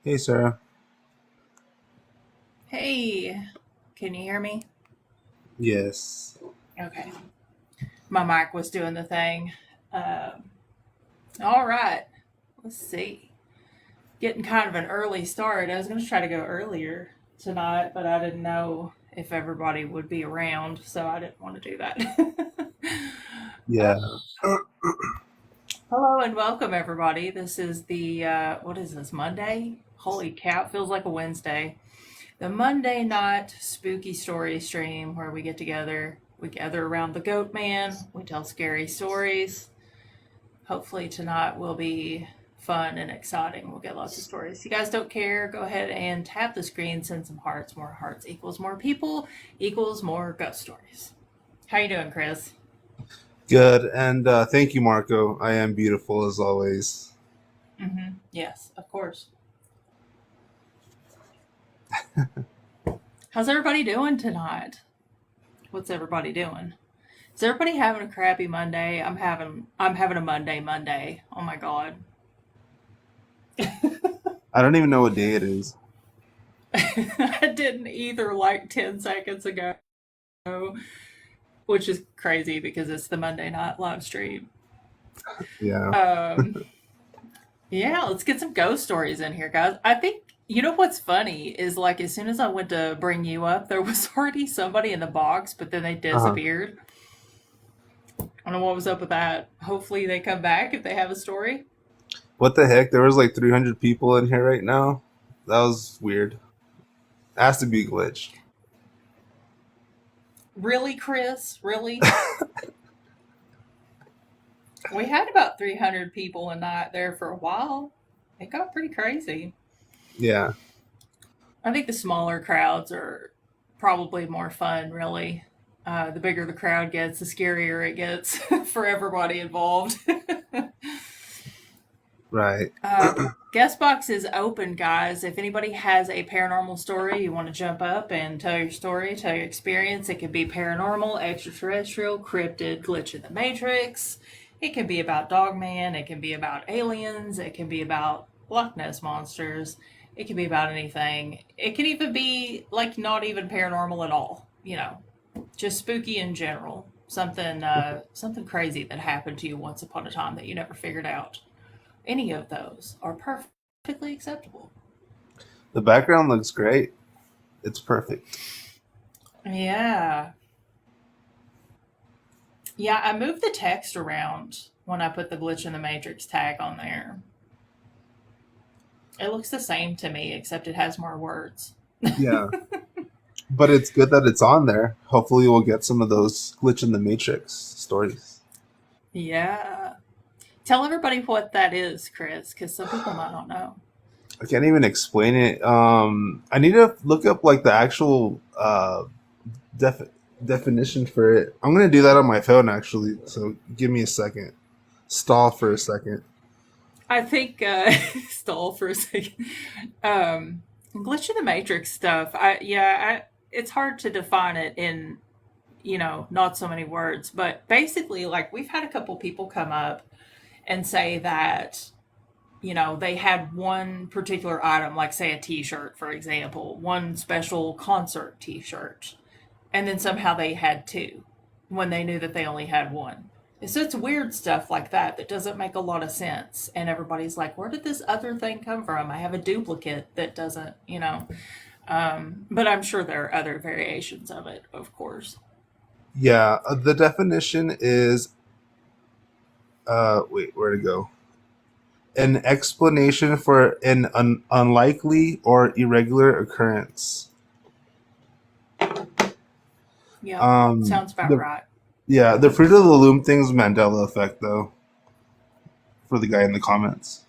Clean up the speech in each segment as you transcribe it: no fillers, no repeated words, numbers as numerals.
Hey, Sarah. Hey, can you hear me? Yes. Okay. My mic was doing the thing. Um, all right. Let's see. Getting kind of an early start. I was going to try to go earlier tonight, but I didn't know if everybody would be around, so I didn't want to do that. uh, Yeah. hello and welcome, everybody. This is what is this, Monday? Holy cow, it feels like a Wednesday. The Monday night spooky story stream where we get together, we gather around the goat man, we tell scary stories. Hopefully tonight will be fun and exciting. We'll get lots of stories. If you guys don't care, go ahead and tap the screen, send some hearts. More hearts equals more people equals more ghost stories. How you doing, Chris? Good. And thank you, Marco. I am beautiful as always. Yes, of course. How's everybody doing tonight? What's everybody doing? Is everybody having a crappy Monday? I'm having a Monday. Oh my god. I don't even know what day it is. I didn't either like 10 seconds ago, which is crazy because it's the Monday night live stream. Yeah. Um yeah, let's get some ghost stories in here, guys. I think you know what's funny is like as soon as I went to bring you up, there was already somebody in the box, but then they Uh-huh. disappeared. I don't know what was up with that. Hopefully they come back if they have a story. What the heck? There was like 300 people in here right now. That was weird. Has to be glitched. Really, Chris? Really? We had about 300 people a night there for a while. It got pretty crazy. Yeah. I think the smaller crowds are probably more fun, really. The bigger the crowd gets, the scarier it gets for everybody involved. Right. Guest box is open, guys. If anybody has a paranormal story, you want to jump up and tell your story, tell your experience. It could be paranormal, extraterrestrial, cryptid, glitch in the matrix. It can be about Dogman. It can be about aliens. It can be about Loch Ness monsters. It can be about anything. It can even be like not even paranormal at all. Just spooky in general. Something crazy that happened to you once upon a time that you never figured out. Any of those are perfectly acceptable. The background looks great. It's perfect. Yeah. Yeah, I moved the text around when I put the glitch in the matrix tag on there. It looks the same to me, except it has more words. Yeah. But it's good that it's on there. Hopefully we'll get some of those glitch in the matrix stories. Yeah. Tell everybody what that is, Chris, because some people might not know. I can't even explain it. I need to look up like the actual def- definition for it. I'm gonna do that on my phone actually. So give me a second. Stall for a second. I think stall for a second. Glitch in the matrix stuff. It's hard to define it in not so many words, but basically, like we've had a couple people come up and say that they had one particular item, like say a T-shirt, for example, one special concert T-shirt, and then somehow they had two when they knew that they only had one. So it's weird stuff like that that doesn't make a lot of sense, and everybody's like, "Where did this other thing come from? I have a duplicate that doesn't." But I'm sure there are other variations of it, of course. Yeah, the definition is wait, where to go? An explanation for an unlikely or irregular occurrence. Yep, sounds about The right. yeah, the fruit of the loom thing's Mandela effect though. For the guy in the comments.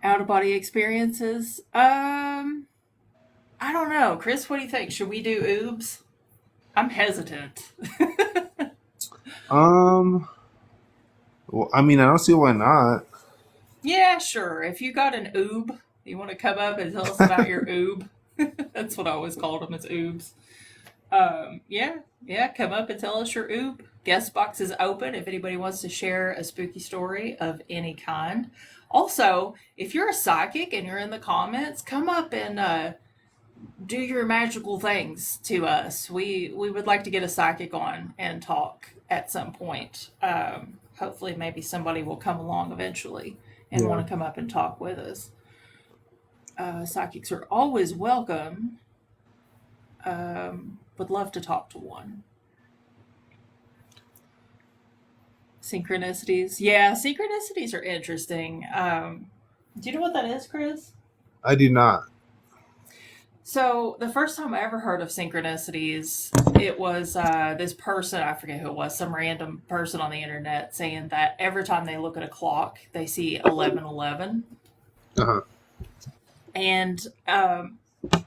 Out of body experiences. I don't know, Chris. What do you think? Should we do oobs? I'm hesitant. Um, well, I mean, I don't see why not. Yeah, sure. If you got an oob, you want to come up and tell us about your oob. That's what I always called them, is oobs. Yeah, yeah. Come up and tell us your oob. Guest box is open if anybody wants to share a spooky story of any kind. Also, if you're a psychic and you're in the comments, come up and do your magical things to us. We would like to get a psychic on and talk at some point. Hopefully, maybe somebody will come along eventually and Yeah. want to come up and talk with us. Psychics are always welcome. Would love to talk to one. Synchronicities. Yeah, synchronicities are interesting. Do you know what that is, Chris? I do not. So the first time I ever heard of synchronicities, it was this person, I forget who it was, some random person on the internet saying that every time they look at a clock, they see 11:11. Uh huh. And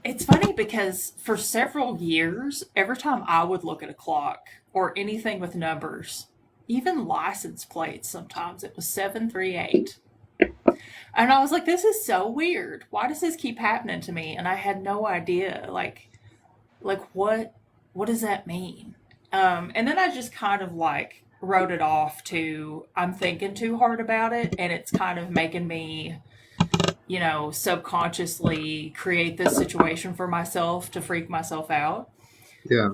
it's funny because for several years, every time I would look at a clock or anything with numbers, even license plates, sometimes it was 738. And I was like, this is so weird. Why does this keep happening to me? And I had no idea, like what does that mean? And then I just kind of like wrote it off to I'm thinking too hard about it, and it's kind of making me, subconsciously create this situation for myself to freak myself out. Yeah.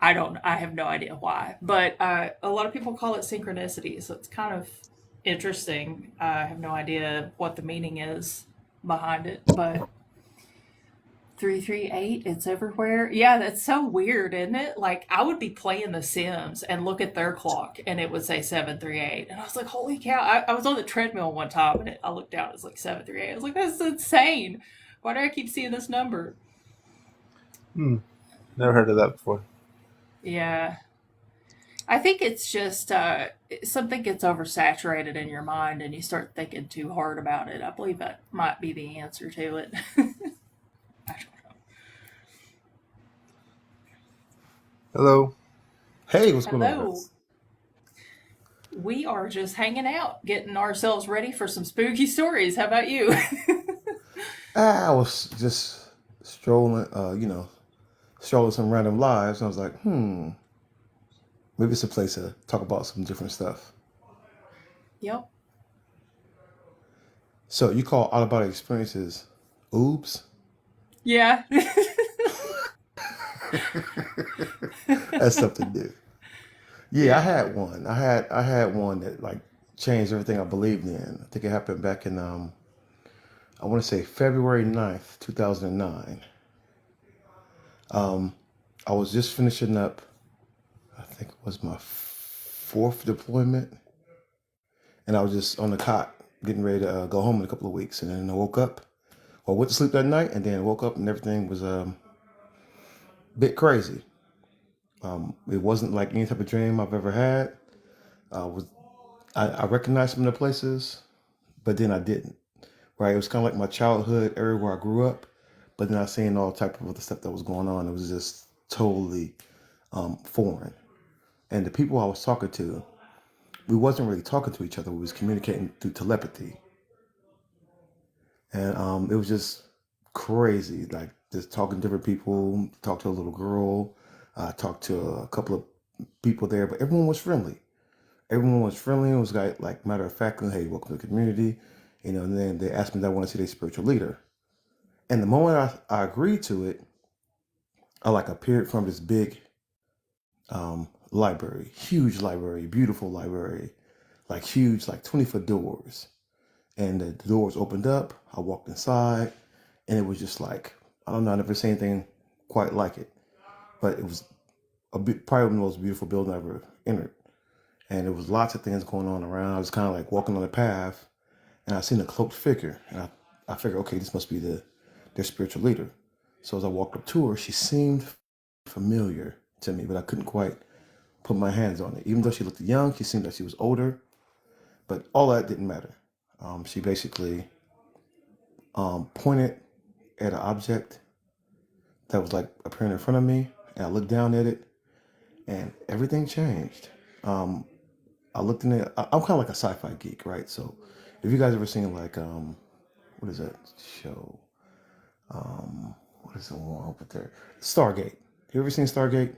I have no idea why, but a lot of people call it synchronicity, so it's kind of interesting. I have no idea what the meaning is behind it, but 338, it's everywhere. Yeah, that's so weird, isn't it? Like, I would be playing The Sims and look at their clock and it would say 738. And I was like, holy cow. I was on the treadmill one time and I looked down, it was like 738. I was like, that's insane. Why do I keep seeing this number? Hmm. Never heard of that before. Yeah. I think it's just something gets oversaturated in your mind and you start thinking too hard about it. I believe that might be the answer to it. I don't Hello. Hey, what's know. going on, Hello. guys? We are just hanging out, getting ourselves ready for some spooky stories. How about you? I was just strolling, strolling some random lives. And I was like, maybe it's a place to talk about some different stuff. Yep. So you call out of body experiences oops? Yeah. That's something new. Yeah, I Yeah. had one. I had one that like changed everything I believed in. I think it happened back in I want to say February 9th, 2009. Um, I was just finishing up. I think it was my fourth deployment, and I was just on the cot getting ready to go home in a couple of weeks. And then I woke up, or went to sleep that night, and then woke up and everything was a bit crazy. It wasn't like any type of dream I've ever had. I was I recognized some of the places, but then I didn't. Right, it was kind of like my childhood area where I grew up, but then I seen all type of other stuff that was going on. It was just totally foreign. And the people I was talking to, we wasn't really talking to each other. We was communicating through telepathy. And it was just crazy, like just talking to different people. Talked to a little girl, talked to a couple of people there, but everyone was friendly. Everyone was friendly. It was like matter of fact, hey, welcome to the community, And then they asked me that I want to see their spiritual leader. And the moment I agreed to it, I like appeared from this big library, huge library, beautiful library, like huge, like 20-foot doors. And the doors opened up. I walked inside, and it was just like, I don't know, I never seen anything quite like it. But it was probably one of the most beautiful buildings I ever entered. And there was lots of things going on around. I was kind of like walking on the path, and I seen a cloaked figure. And I figured, okay, this must be their spiritual leader. So as I walked up to her, she seemed familiar to me, but I couldn't quite put my hands on it. Even though she looked young, she seemed like she was older. But all that didn't matter. She basically pointed at an object that was like appearing in front of me, and I looked down at it, and everything changed. I looked in it. I'm kind of like a sci-fi geek, right? So, if you guys ever seen like what is that show? What is the one over there? Stargate. You ever seen Stargate?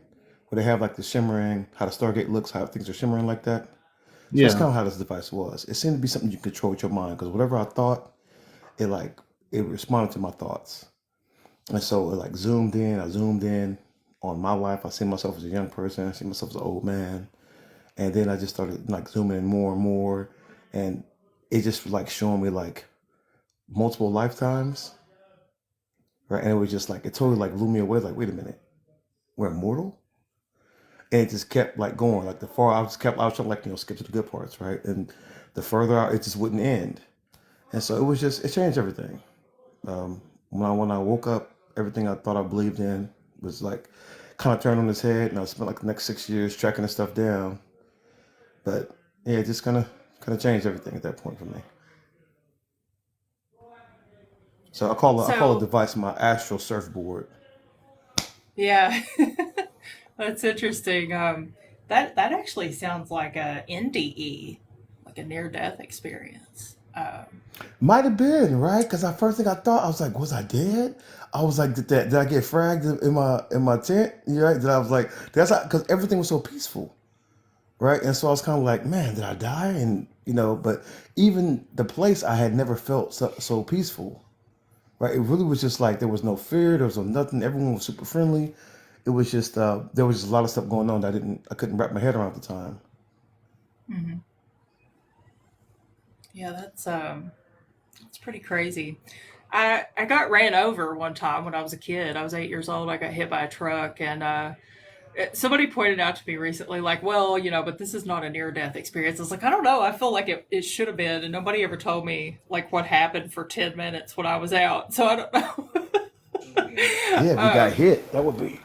where they have like the shimmering, how the Stargate looks, how things are shimmering like that. So that's Yeah. kind of how this device was. It seemed to be something you control with your mind because whatever I thought, it like it responded to my thoughts. And so it like zoomed in. I zoomed in on my life. I see myself as a young person. I see myself as an old man. And then I just started like zooming in more and more, and it just was like showing me like multiple lifetimes, right? And it was just like it totally like blew me away. Like, wait a minute, we're immortal, and it just kept like going. Like the far I was trying to like skip to the good parts, right? And the further out, it just wouldn't end. And so it was just it changed everything. When I woke up, everything I thought I believed in was like kind of turned on its head, and I spent like the next 6 years tracking this stuff down. But yeah, it just kind of changed everything at that point for me. So I call a So, device my astral surfboard. yeah, that's interesting. That actually sounds like a NDE, like a near death experience. Might have been right because I first thing I thought I was like, was I dead? I was like, did I get fragged in my tent? You right? That I was like, that's because everything was so peaceful, right? And so I was kind of like, man, did I die? And but even the place I had never felt so peaceful, right? It really was just like there was no fear, there was no nothing. Everyone was super friendly. It was just there was just a lot of stuff going on that I couldn't wrap my head around at the time. Mhm. Yeah, that's pretty crazy. I got ran over one time when I was a kid. I was 8 years old. I got hit by a truck, and somebody pointed out to me recently, like, well, but this is not a near death experience. I was like, I don't know. I feel like it should have been, and nobody ever told me like what happened for 10 minutes when I was out. So I don't know. Yeah, if you got um, hit, that would be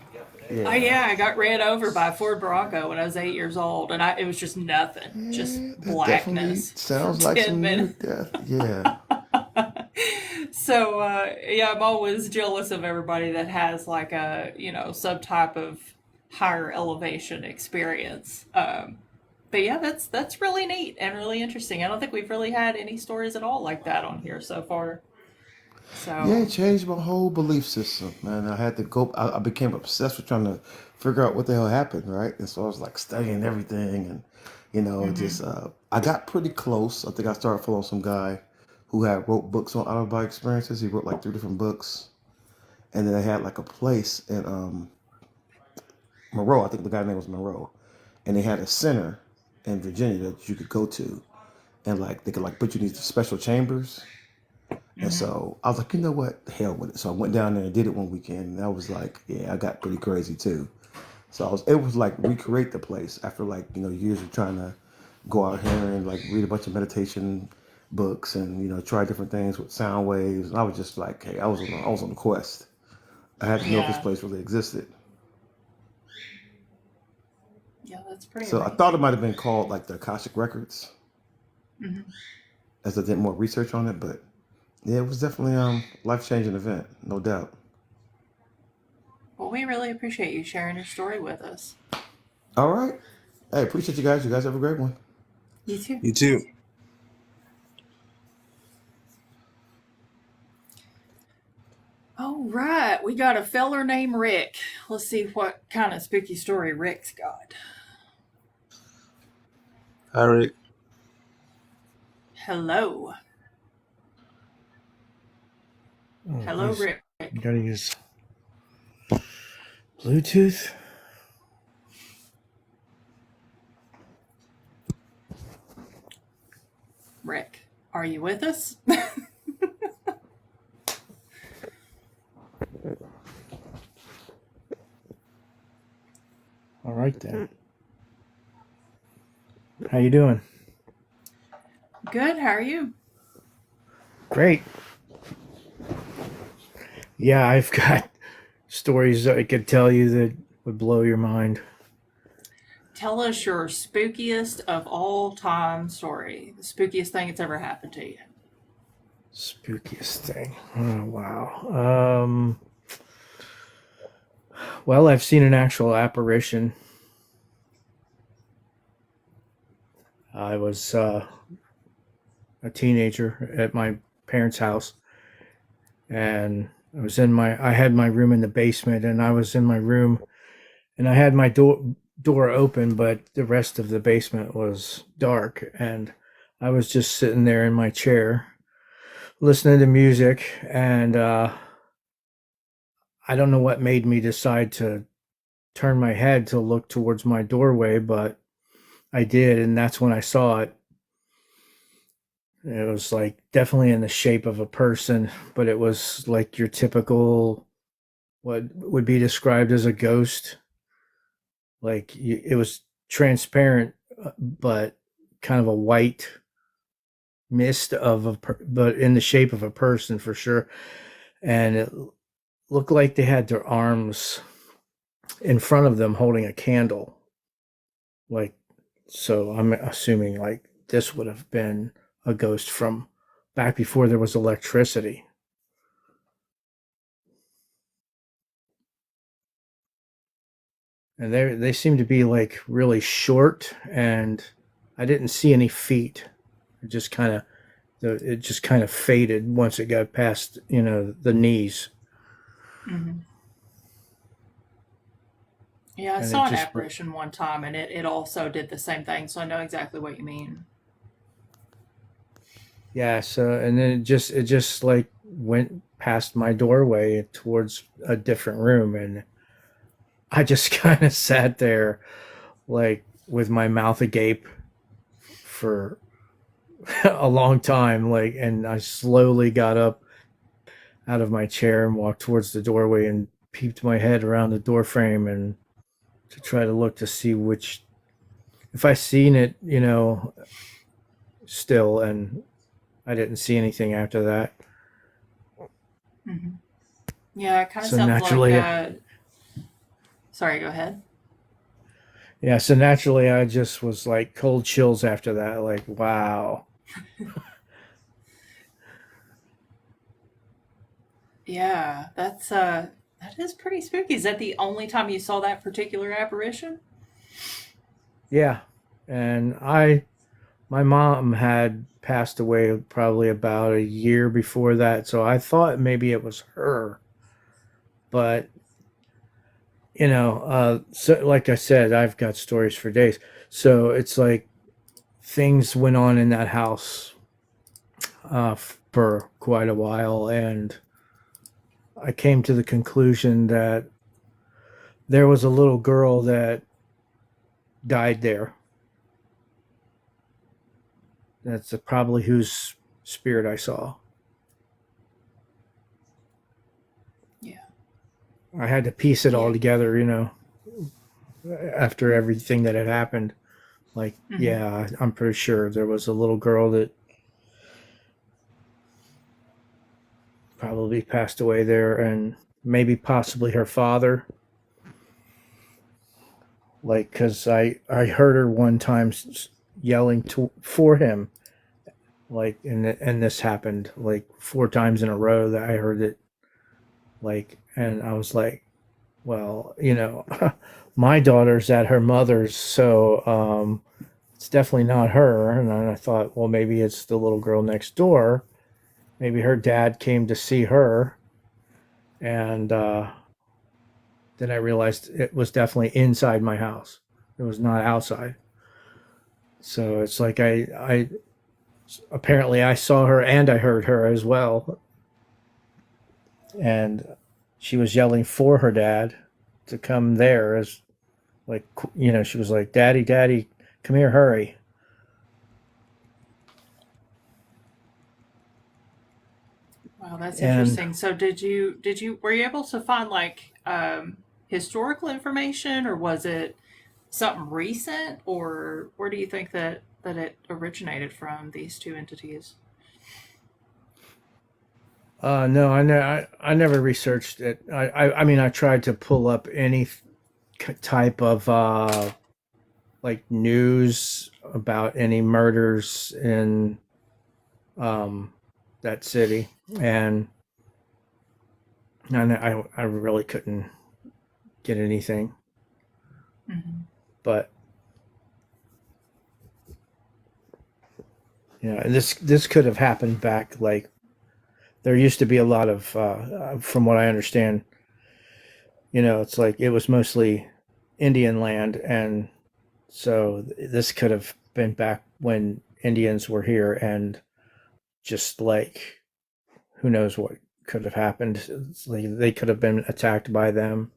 oh yeah. yeah, I got ran over by a Ford Bronco when I was 8 years old, and it was just nothing, just Yeah, that definitely blackness for sounds like 10 some near minutes. death. Yeah. So yeah, I'm always jealous of everybody that has like a some type of higher elevation experience. But yeah, that's really neat and really interesting. I don't think we've really had any stories at all like that on here so far. Yeah, So it changed my whole belief system, man. I had to go. I became obsessed with trying to figure out what the hell happened, right? And so I was like studying everything, and hmm just I got pretty close. I think I started following some guy who had wrote books on out of body experiences. He wrote like 3 different books, and then they had like a place in Monroe. I think the guy's name was Monroe, and they had a center in Virginia that you could go to, and like they could like put you in these special chambers. And hmm so I was like, you know what, the hell with it. So I went down there and did it one weekend, and I was like, yeah, I got pretty crazy too. So I was able to like recreate the place after like years of trying to go out here and like read a bunch of meditation books and try different things with sound waves. And I was just like, hey, I was on a quest. I had to know if this yeah, place really existed. yeah, that's pretty So I thought it amazing. might have been called like the Akashic Records, hmm as I did more research on it. But yeah, it was definitely life changing event, no doubt. Well, we really appreciate you sharing your story with us. All right. Hey, appreciate you guys. You guys have a great one. You too. You too. All right, we got a feller named Rick. Let's see what kind of spooky story Rick's got. Hi, Rick. Hello. Oh, Hello, geez. Rick. You gotta use Bluetooth? Rick, are you with us? All right then. How you doing? Good, how are you? Great. Yeah, I've got stories that I could tell you that would blow your mind. Tell us your spookiest of all time story. The spookiest thing that's ever happened to you. Spookiest thing. Oh wow. Well, I've seen an actual apparition. I was a teenager at my parents' house, and I had my room in the basement, and I was in my room, and I had my door open, but the rest of the basement was dark, and I was just sitting there in my chair listening to music, and I don't know what made me decide to turn my head to look towards my doorway, but I did, and that's when I saw it. It was like definitely in the shape of a person, but it was like your typical what would be described as a ghost. Like it was transparent, but kind of a white mist of but in the shape of a person for sure. And it looked like they had their arms in front of them holding a candle. Like, so I'm assuming like this would have been a ghost from back before there was electricity. And they seem to be like really short, and I didn't see any feet. It just kind of it just kind of faded once it got past the knees, Hmm. Yeah, I and it saw an just apparition one time, and it also did the same thing. So I know exactly what you mean. yeah. So and then it just like went past my doorway towards a different room, and I just kind of sat there like with my mouth agape for a long time, like, and I slowly got up out of my chair and walked towards the doorway and peeped my head around the door frame and to try to look to see which if I seen it, still, and I didn't see anything after that. Hmm. Yeah, it kind of So sounds like. naturally, Sorry, go ahead. yeah, so naturally I just was like cold chills after that, like wow. Yeah, that is pretty spooky. Is that the only time you saw that particular apparition? Yeah. And my mom had passed away probably about a year before that, so I thought maybe it was her. But so like I said, I've got stories for days. So it's like things went on in that house for quite a while, and I came to the conclusion that there was a little girl that died there. That's probably whose spirit I saw. Yeah. I had to piece it all Yeah. together, after everything that had happened. Like, Hmm. yeah, I'm pretty sure there was a little girl that probably passed away there, and maybe possibly her father. Like, because I heard her one time yelling for him, like, and this happened like four times in a row that I heard it, like, and I was like, well, my daughter's at her mother's, so it's definitely not her. And then I thought, well, maybe it's the little girl next door. Maybe her dad came to see her, and then I realized it was definitely inside my house. It was not outside. So it's like I apparently I saw her and I heard her as well, and she was yelling for her dad to come there as like she was like, "Daddy, Daddy, come here, hurry!" Wow, that's And interesting. So did you were you able to find like historical information, or was it something recent, or where do you think that it originated from, these two entities? no, I never researched it. I mean, I tried to pull up any type of like news about any murders in um, that city, and I really couldn't get anything. Hmm. But this could have happened back like there used to be a lot of from what I understand, it's like it was mostly Indian land, and so this could have been back when Indians were here, and just like who knows what could have happened. It's like they could have been attacked by them.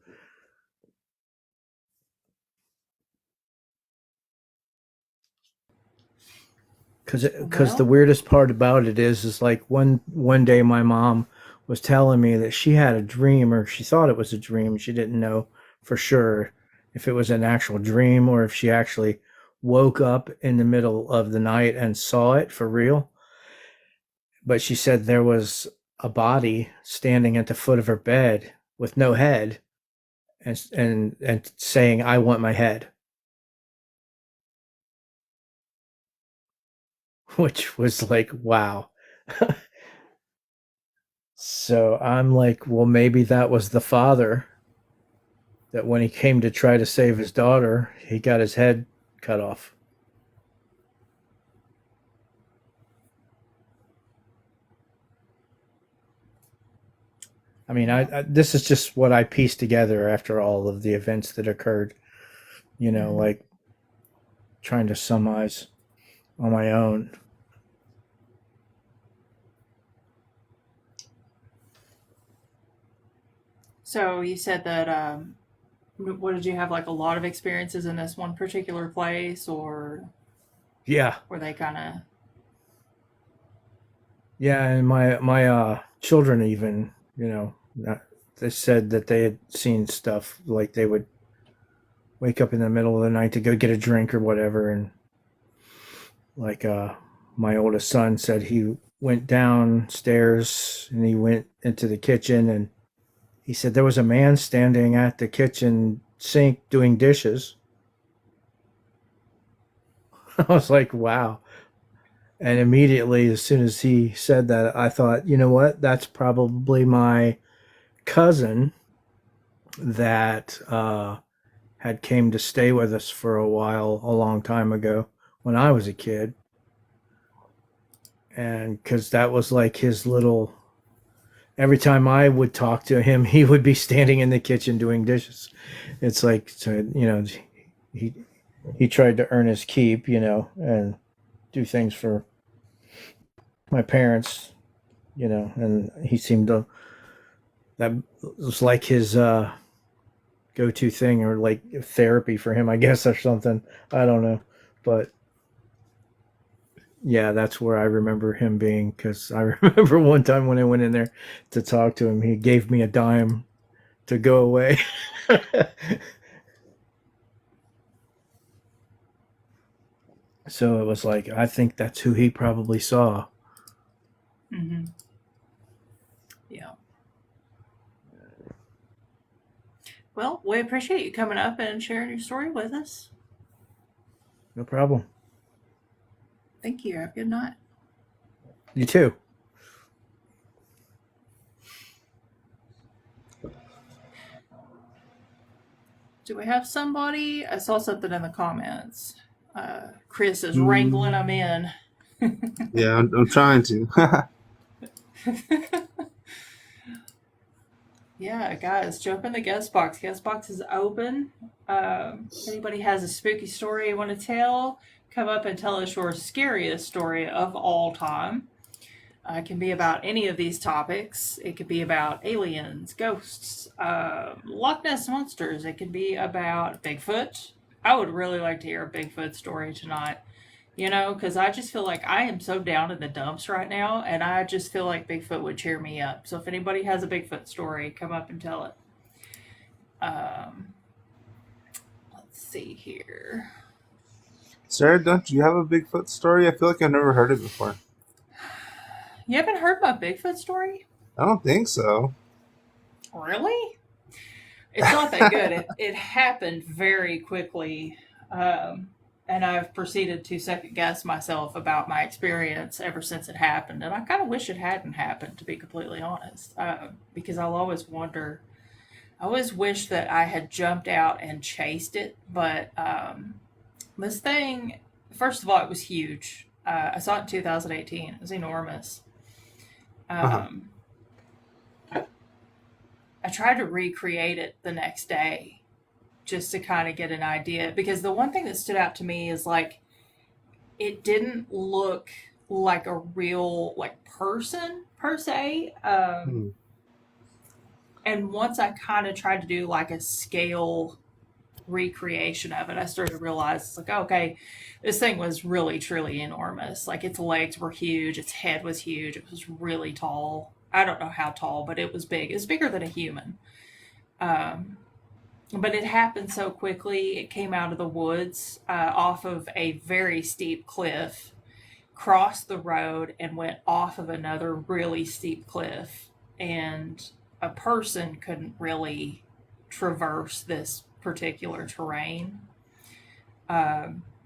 Because the Well, weirdest part about it is like one day my mom was telling me that she had a dream, or she thought it was a dream. She didn't know for sure if it was an actual dream or if she actually woke up in the middle of the night and saw it for real. But she said there was a body standing at the foot of her bed with no head, and saying, "I want my head," which was like, wow. So I'm like, well, maybe that was the father, that when he came to try to save his daughter, he got his head cut off. I mean, yeah. this is just what I pieced together after all of the events that occurred, Hmm. like trying to summarize on my own. So you said that, what did you have, like a lot of experiences in this one particular place, or Yeah. were they kind of? Yeah, and my children even, they said that they had seen stuff, like they would wake up in the middle of the night to go get a drink or whatever, and like my oldest son said he went downstairs and he went into the kitchen, and he said there was a man standing at the kitchen sink doing dishes. I was like, wow. And immediately, as soon as he said that, I thought, you know what? That's probably my cousin that had came to stay with us for a while a long time ago when I was a kid. And because that was like his little, every time I would talk to him, he would be standing in the kitchen doing dishes. It's like, so, he he tried to earn his keep, and do things for my parents, and he seemed to, that was like his go-to thing, or like therapy for him, I guess, or something. I don't know, but yeah, that's where I remember him being, because I remember one time when I went in there to talk to him, he gave me a dime to go away. So it was like, I think that's who he probably saw. Hmm. Yeah. Well, we appreciate you coming up and sharing your story with us. No problem. Thank you. Have a good night. You too. Do we have somebody? I saw something in the comments. Chris is wrangling them Mm, in. yeah, I'm trying to. Yeah, guys, jump in the guest box. Guest box is open. If anybody has a spooky story you want to tell, come up and tell us your scariest story of all time. It can be about any of these topics. It could be about aliens, ghosts, Loch Ness monsters. It could be about Bigfoot. I would really like to hear a Bigfoot story tonight. Because I just feel like I am so down in the dumps right now, and I just feel like Bigfoot would cheer me up. So if anybody has a Bigfoot story, come up and tell it. Um, let's see here. Sarah, don't you have a Bigfoot story? I feel like I've never heard it before. You haven't heard my Bigfoot story? I don't think so. Really? It's not that good. It happened very quickly. Um, and I've proceeded to second guess myself about my experience ever since it happened. And I kind of wish it hadn't happened, to be completely honest, because I'll always wonder. I always wish that I had jumped out and chased it. But this thing, first of all, it was huge. I saw it in 2018. It was enormous. Uh huh. Um, I tried to recreate it the next day, just to kind of get an idea. Because the one thing that stood out to me is like it didn't look like a real like person per se. Hmm. And once I kind of tried to do like a scale recreation of it, I started to realize it's like, okay, this thing was really truly enormous. Like its legs were huge, its head was huge, it was really tall. I don't know how tall, but it was big. It was bigger than a human. Um, but it happened so quickly. It came out of the woods off of a very steep cliff, crossed the road, and went off of another really steep cliff. And a person couldn't really traverse this particular terrain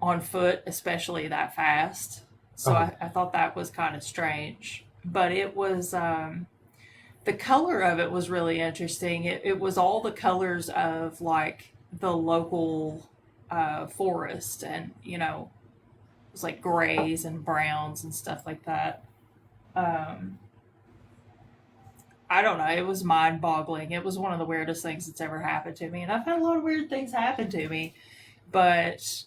on foot, especially that fast. So Oh, I thought that was kind of strange. But it was the color of it was really interesting. It was all the colors of like the local forest, and it was like grays and browns and stuff like that. Um, I don't know. It was mind boggling. It was one of the weirdest things that's ever happened to me. And I've had a lot of weird things happen to me, but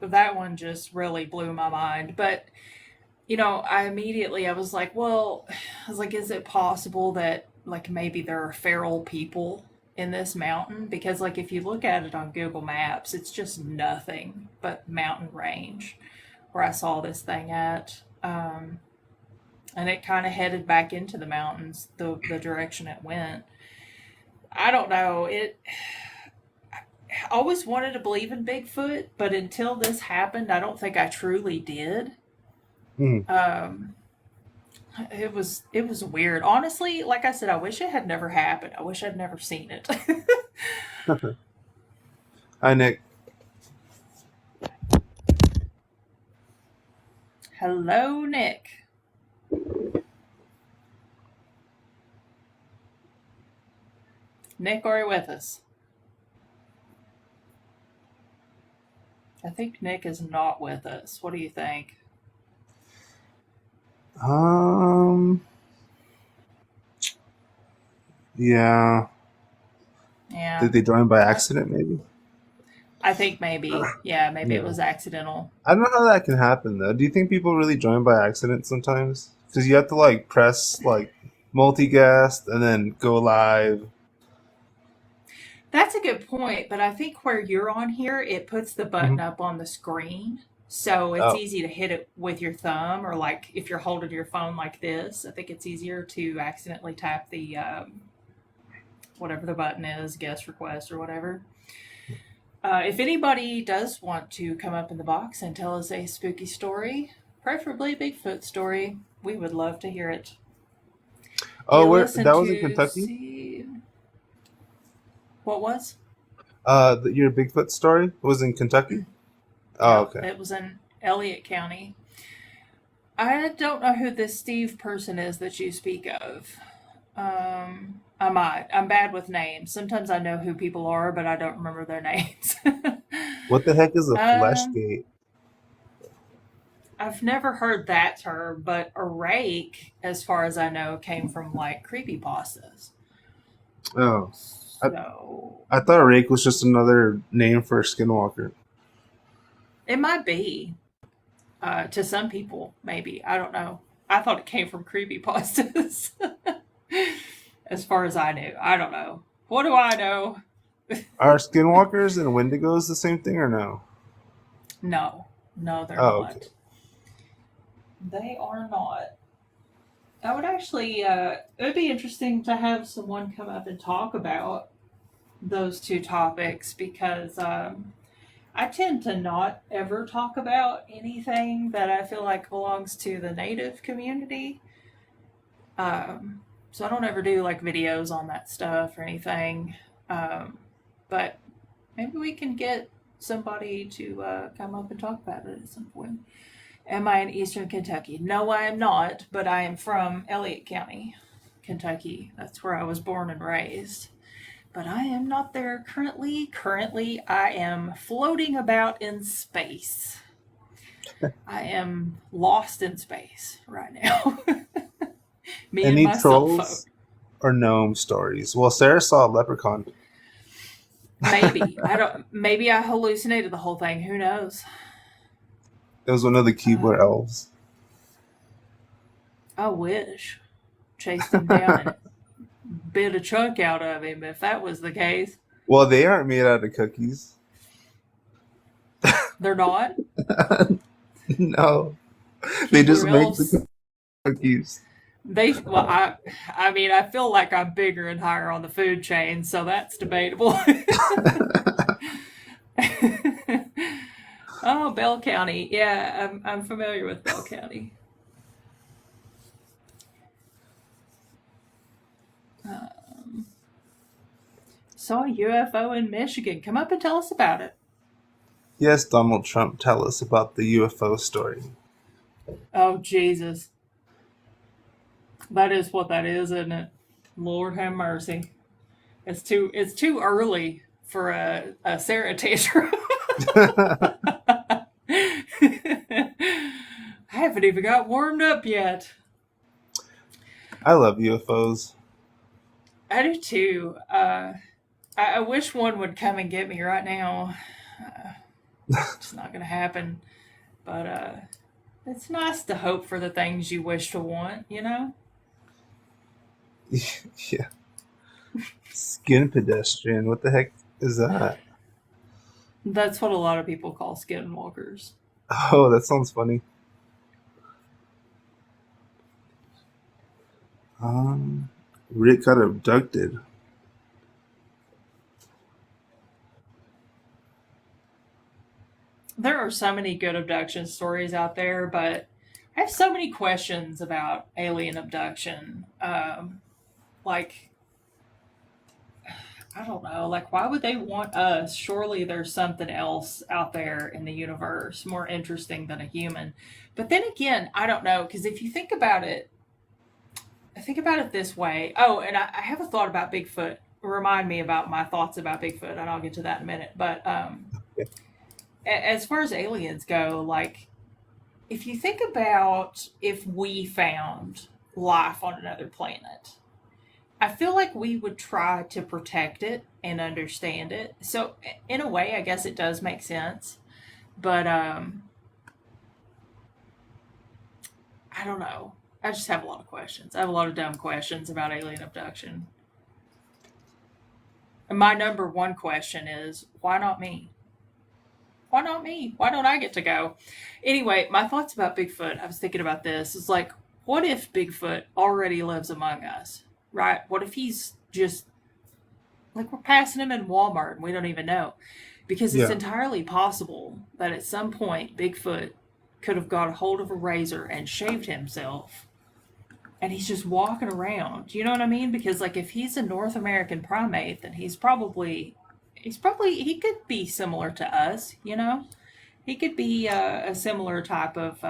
that one just really blew my mind. But, I was like, well, I was like, is it possible that like maybe there are feral people in this mountain? Because like if you look at it on Google Maps, it's just nothing but mountain range where I saw this thing at. And it kind of headed back into the mountains the direction it went. I don't know. I always wanted to believe in Bigfoot, but until this happened, I don't think I truly did. hmm. Um, it was weird. Honestly, like I said, I wish it had never happened. I wish I'd never seen it. Hi, Nick. Hello, Nick. Nick, are you with us? I think Nick is not with us. What do you think? Um, yeah. Yeah, Did they join by I, accident? Maybe. I think maybe. Yeah, maybe it Yeah. was accidental. I don't know how that can happen though. Do you think people really join by accident sometimes? Because you have to like press like multicast and then go live. That's a good point, but I think where you're on here, it puts the Hmm. button up on the screen. So it's Oh, easy to hit it with your thumb, or like if you're holding your phone like this, I think it's easier to accidentally tap the whatever the button is, guest request or whatever. If anybody does want to come up in the box and tell us a spooky story, preferably Bigfoot story, we would love to hear it. oh, You where listen that was in to Kentucky? see what was? Your Bigfoot story was in Kentucky. Oh, Yep, okay. it was in Elliott County. I don't know who this Steve person is that you speak of. I might. I'm bad with names. Sometimes I know who people are, but I don't remember their names. What the heck is a flesh um, gate? I've never heard that term, but a rake, as far as I know, came from like creepypastas. Oh, I So I thought rake was just another name for a skinwalker. it might be to some people, maybe. I don't know. I thought it came from creepypastas. As far as I knew. I don't know. What do I know? Are skinwalkers and wendigos the same thing or no? No, no, they're Oh, okay. not. They are not. I would actually, it would be interesting to have someone come up and talk about those two topics because I tend to not ever talk about anything that I feel like belongs to the native community. So I don't ever do like videos on that stuff or anything. Um, but maybe we can get somebody to come up and talk about it at some point. Am I in Eastern Kentucky? No, I am not, but I am from Elliott County, Kentucky. That's where I was born and raised. But I am not there currently. Currently, I am floating about in space. I am lost in space right now. Me and Any my cell phone. trolls or gnome stories? Well, Sarah saw a leprechaun. Maybe. I don't. Maybe I hallucinated the whole thing. Who knows? It was one of the keyboard Um, elves. I wish chased him down and bit a chunk out of him. If that was the case, Well, they aren't made out of cookies. they're not No, they just Hebrew make the elves. cookies. They well, I mean, I feel like I'm bigger and higher on the food chain, so that's debatable. Oh, Bell County. Yeah, I'm familiar with Bell County. Um, Saw a UFO in Michigan. Come up and tell us about it. Yes, Donald Trump, tell us about the UFO story. Oh Jesus, that is what that is, isn't it? Lord have mercy. It's too early for a Sarah tantrum. I haven't even got warmed up yet. I love UFOs. I do too. I wish one would come and get me right now. Uh, it's not going to happen. But it's nice to hope for the things you wish to want, you know? Yeah. Skin pedestrian. What the heck is that? That's what a lot of people call skinwalkers. Oh, that sounds funny. Um, Rick got abducted. There are so many good abduction stories out there, but I have so many questions about alien abduction. Like, I don't know, like, why would they want us? Surely there's something else out there in the universe more interesting than a human. But then again, I don't know, because if you think about it this way. Oh, and I have a thought about Bigfoot. Remind me about my thoughts about Bigfoot, and I'll get to that in a minute. But as far as aliens go, like, if you think about if we found life on another planet, I feel like we would try to protect it and understand it. So, in a way, I guess it does make sense. But I don't know. I just have a lot of questions. I have a lot of dumb questions about alien abduction. And my number one question is why not me? Why not me? Why don't I get to go? Anyway, my thoughts about Bigfoot, I was thinking about this. It's like, what if Bigfoot already lives among us, right? What if he's just like we're passing him in Walmart and we don't even know? Because it's Yeah. entirely possible that at some point Bigfoot could have got a hold of a razor and shaved himself and he's just walking around. You know what I mean? Because like if he's a North American primate, then he's probably he could be similar to us, you know? He could be a similar type of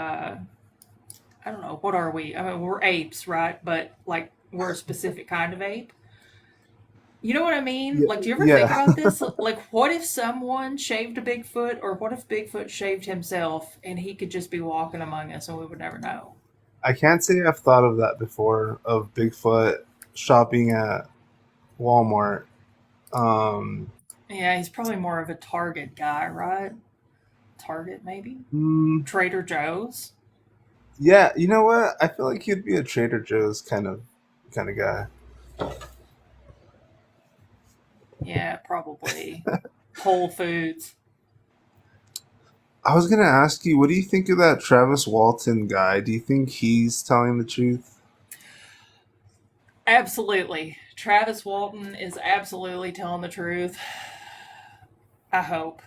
I don't know, what are we? I mean, we're apes, right? But like we're a specific kind of ape. You know what I mean? Yeah. Like, do you ever think Yeah. about this? Like, what if someone shaved a Bigfoot, or what if Bigfoot shaved himself and he could just be walking among us and we would never know? I can't say I've thought of that before, of Bigfoot shopping at Walmart. Um, Yeah, he's probably more of a Target guy, right? Target, maybe? mm, Trader Joe's? yeah, you know what? I feel like he'd be a Trader Joe's kind of guy. Yeah, probably. Whole Foods. I was gonna ask you, what do you think of that Travis Walton guy? Do you think he's telling the truth? Absolutely. Travis Walton is absolutely telling the truth. I hope.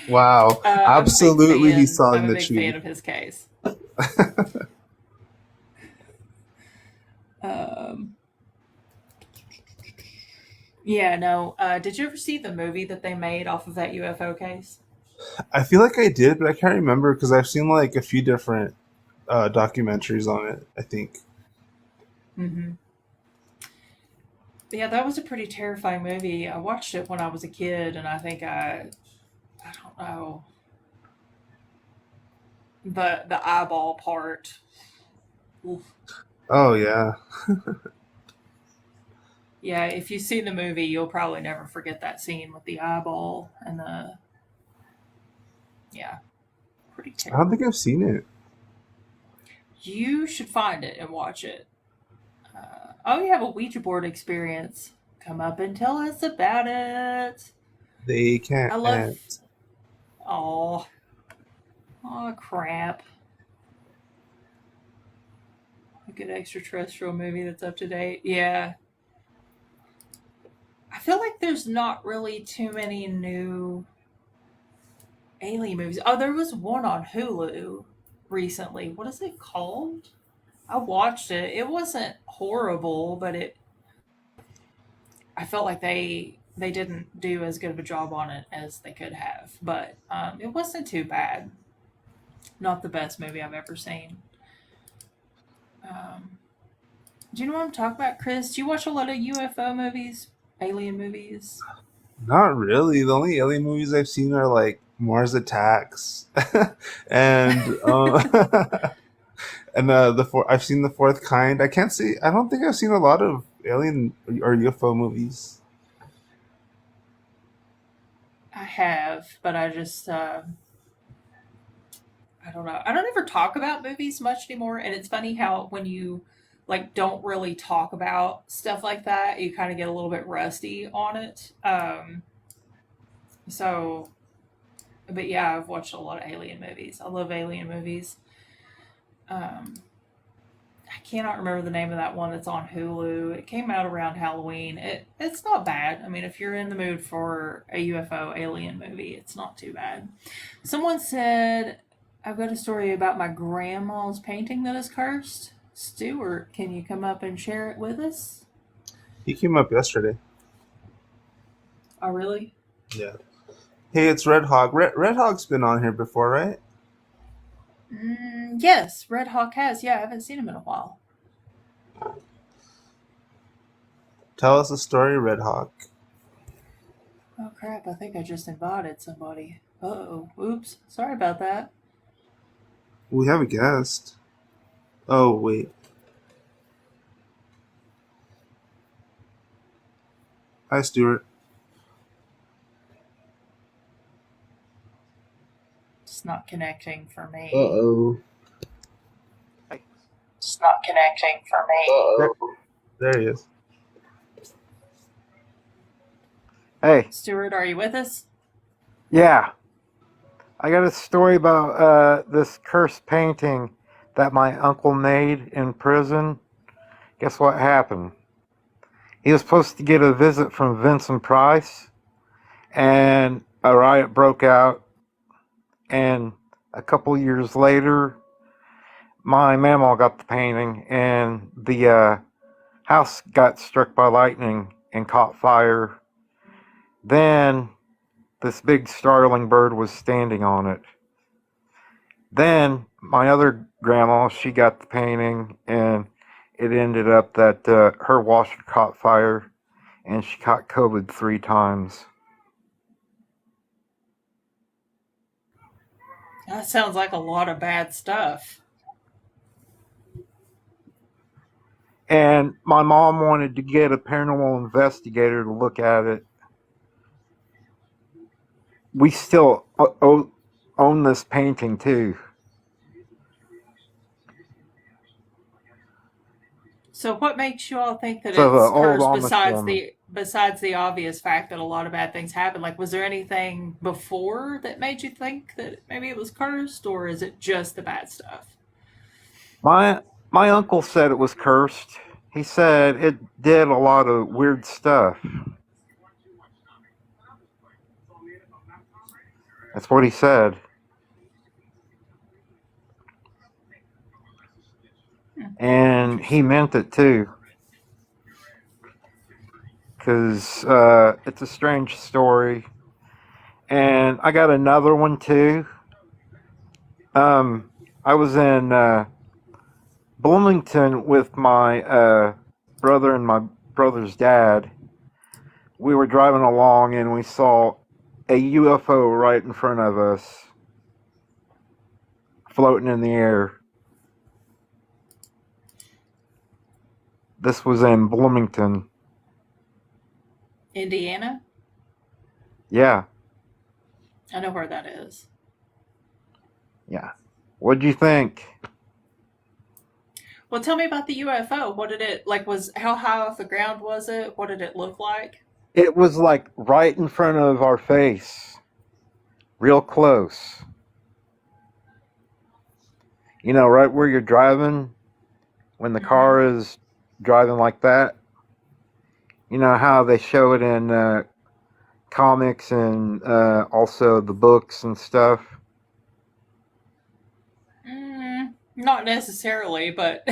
Wow, I'm a big absolutely, he's fan. I'm telling a the big fan truth. of his case. Um, yeah, no. Did you ever see the movie that they made off of that UFO case? I feel like I did, but I can't remember because I've seen like a few different documentaries on it. I think. Mm-hmm. Yeah, that was a pretty terrifying movie. I watched it when I was a kid, and I think I don't know, the eyeball part. Oof. Oh yeah, Yeah, if you see the movie, you'll probably never forget that scene with the eyeball and the yeah, pretty I don't think terrible. I've seen it. You should find it and watch it. Oh, you have a Ouija board experience. Come up and tell us about it. They can't. I love. Oh, oh crap! A good extraterrestrial movie that's up to date. Yeah, I feel like there's not really too many new alien movies. Oh, there was one on Hulu recently. What is it called? I watched it. It wasn't horrible, but it I felt like they didn't do as good of a job on it as they could have. But it wasn't too bad. Not the best movie I've ever seen. Um, do you know what I'm talking about, Chris? Do you watch a lot of UFO movies, alien movies? Not really. The only alien movies I've seen are like Mars Attacks, and and the four. I've seen the Fourth Kind. I can't see. I don't think I've seen a lot of alien or UFO movies. I have, but I just I don't know. I don't ever talk about movies much anymore, and it's funny how when you like don't really talk about stuff like that, you kind of get a little bit rusty on it. So, but yeah, I've watched a lot of alien movies. I love alien movies. Um, I cannot remember the name of that one that's on Hulu. It came out around Halloween. It's not bad. I mean, if you're in the mood for a UFO alien movie, it's not too bad. Someone said I've got a story about my grandma's painting that is cursed. Stuart, can you come up and share it with us? He came up yesterday. Oh, really? Yeah. Hey, it's Red Hawk. Red Hawk's been on here before, right? Yes, Red Hawk has. Yeah, I haven't seen him in a while. Tell us a story, Red Hawk. Oh, crap. I think I just invited somebody. Uh-oh. Oops. Sorry about that. We have a guest. Oh wait. Hi, Stuart. It's not connecting for Uh me. oh. It's not connecting for Uh me. oh. There he is. Hey, Stuart, are you with us? yeah, I got a story about this cursed painting that my uncle made in prison. Guess what happened? He was supposed to get a visit from Vincent Price, and a riot broke out. And a couple years later, my mamaw got the painting, and the house got struck by lightning and caught fire. Then this big starling bird was standing on it. Then my other grandma, she got the painting, and it ended up that her washer caught fire, and she caught COVID 3 times. That sounds like a lot of bad stuff. And my mom wanted to get a paranormal investigator to look at it. We still own this painting too. So what makes you all think that So the it's old cursed Amish woman. besides the obvious fact that a lot of bad things happen? Like was there anything before that made you think that maybe it was cursed or is it just the bad stuff? My uncle said it was cursed. He said it did a lot of weird stuff. That's what he said. And he meant it too. Because it's a strange story. And I got another one too. I was in Bloomington with my brother and my brother's dad. We were driving along and we saw a UFO right in front of us, floating in the air. This was in Bloomington. Indiana? Yeah, I know where that is. yeah. What'd you think? Well, tell me about the UFO. What did it like? Was how high off the ground was it? What did it look like? It was like right in front of our face, real close. You know, right where you're driving, when the Mm-hmm. car is driving like that. You know how they show it in comics and also the books and stuff. Not necessarily, but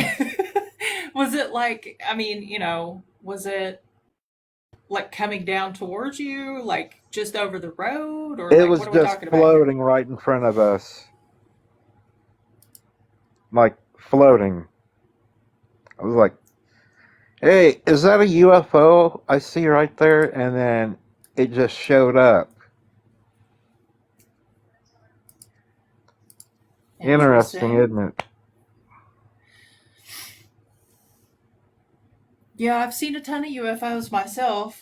was it like? I mean, was it like coming down towards you, like just over the road, or It like was what are we just talking about here? floating right in front of us, like floating. I was like, "Hey, is that a UFO I see right there?" And then it just showed up. Interesting, Interesting. isn't it? Yeah, I've seen a ton of UFOs myself.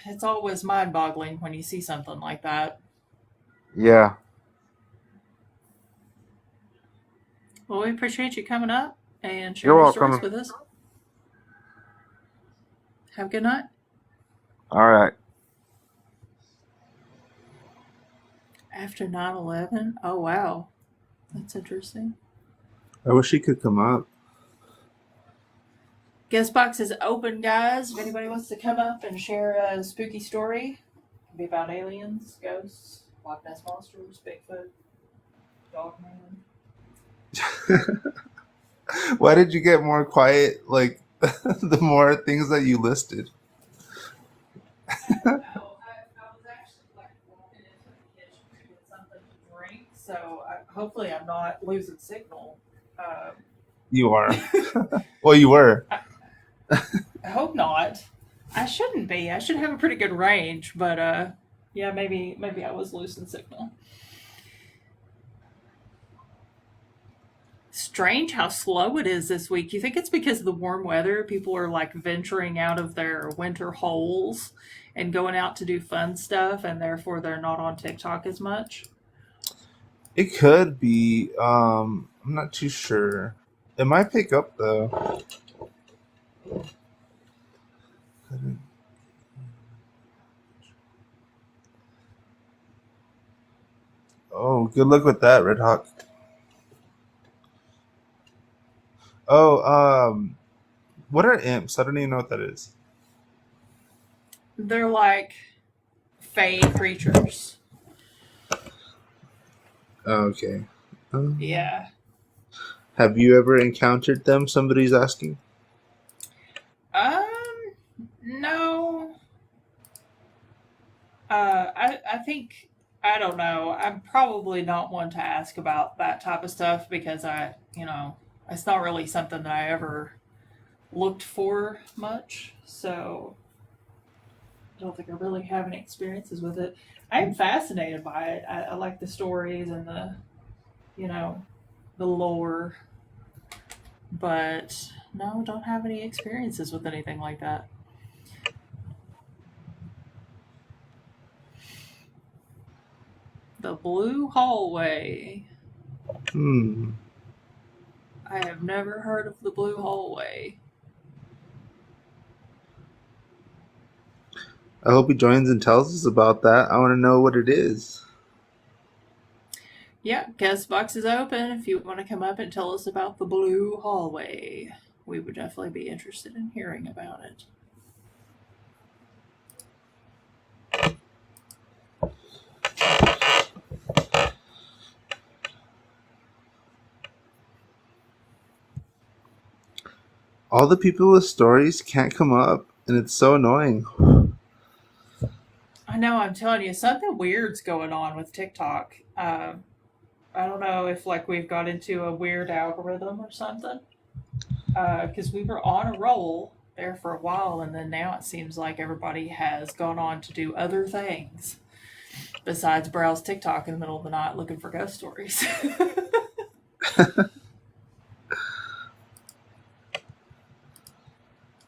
It's always mind-boggling when you see something like that. Yeah. Well, we appreciate you coming up and You're sharing your stories welcome. with us. Have a good night. All right. After 9/11. Oh, wow. That's interesting. I wish he could come up. Guest box is open, guys. If anybody wants to come up and share a spooky story, it can be about aliens, ghosts, Loch Ness monsters, Bigfoot, Dogman. Why did you get more quiet? Like the more things that you listed. I don't know. I was actually like walking into the kitchen to get something to drink, so hopefully I'm not losing signal. You are. I, Well, you were. I hope not. I shouldn't be. I should have a pretty good range, but yeah, maybe I was losing signal. Strange how slow it is this week. You think it's because of the warm weather? People are like venturing out of their winter holes and going out to do fun stuff, and therefore they're not on TikTok as much. It could be. I'm not too sure. It might pick up though. Oh, good luck with that, Red Hawk. Oh, what are imps? I don't even know what that is. They're like fey creatures. Oh, okay. Yeah. Have you ever encountered them? Somebody's asking. No. I think I don't know. I'm probably not one to ask about that type of stuff because it's not really something that I ever looked for much. So I don't think I really have any experiences with it. I am fascinated by it. I like the stories and you know, the lore, but no, don't have any experiences with anything like that. The Blue Hallway. Hmm. I have never heard of the Blue Hallway. I hope he joins and tells us about that. I want to know what it is. Yeah, guest box is open if you want to come up and tell us about the Blue Hallway. We would definitely be interested in hearing about it. All the people with stories can't come up, and it's so annoying. I know, I'm telling you, something weird's going on with TikTok. I don't know if like we've got into a weird algorithm or something. Because we were on a roll there for a while, and then now it seems like everybody has gone on to do other things besides browse TikTok in the middle of the night looking for ghost stories.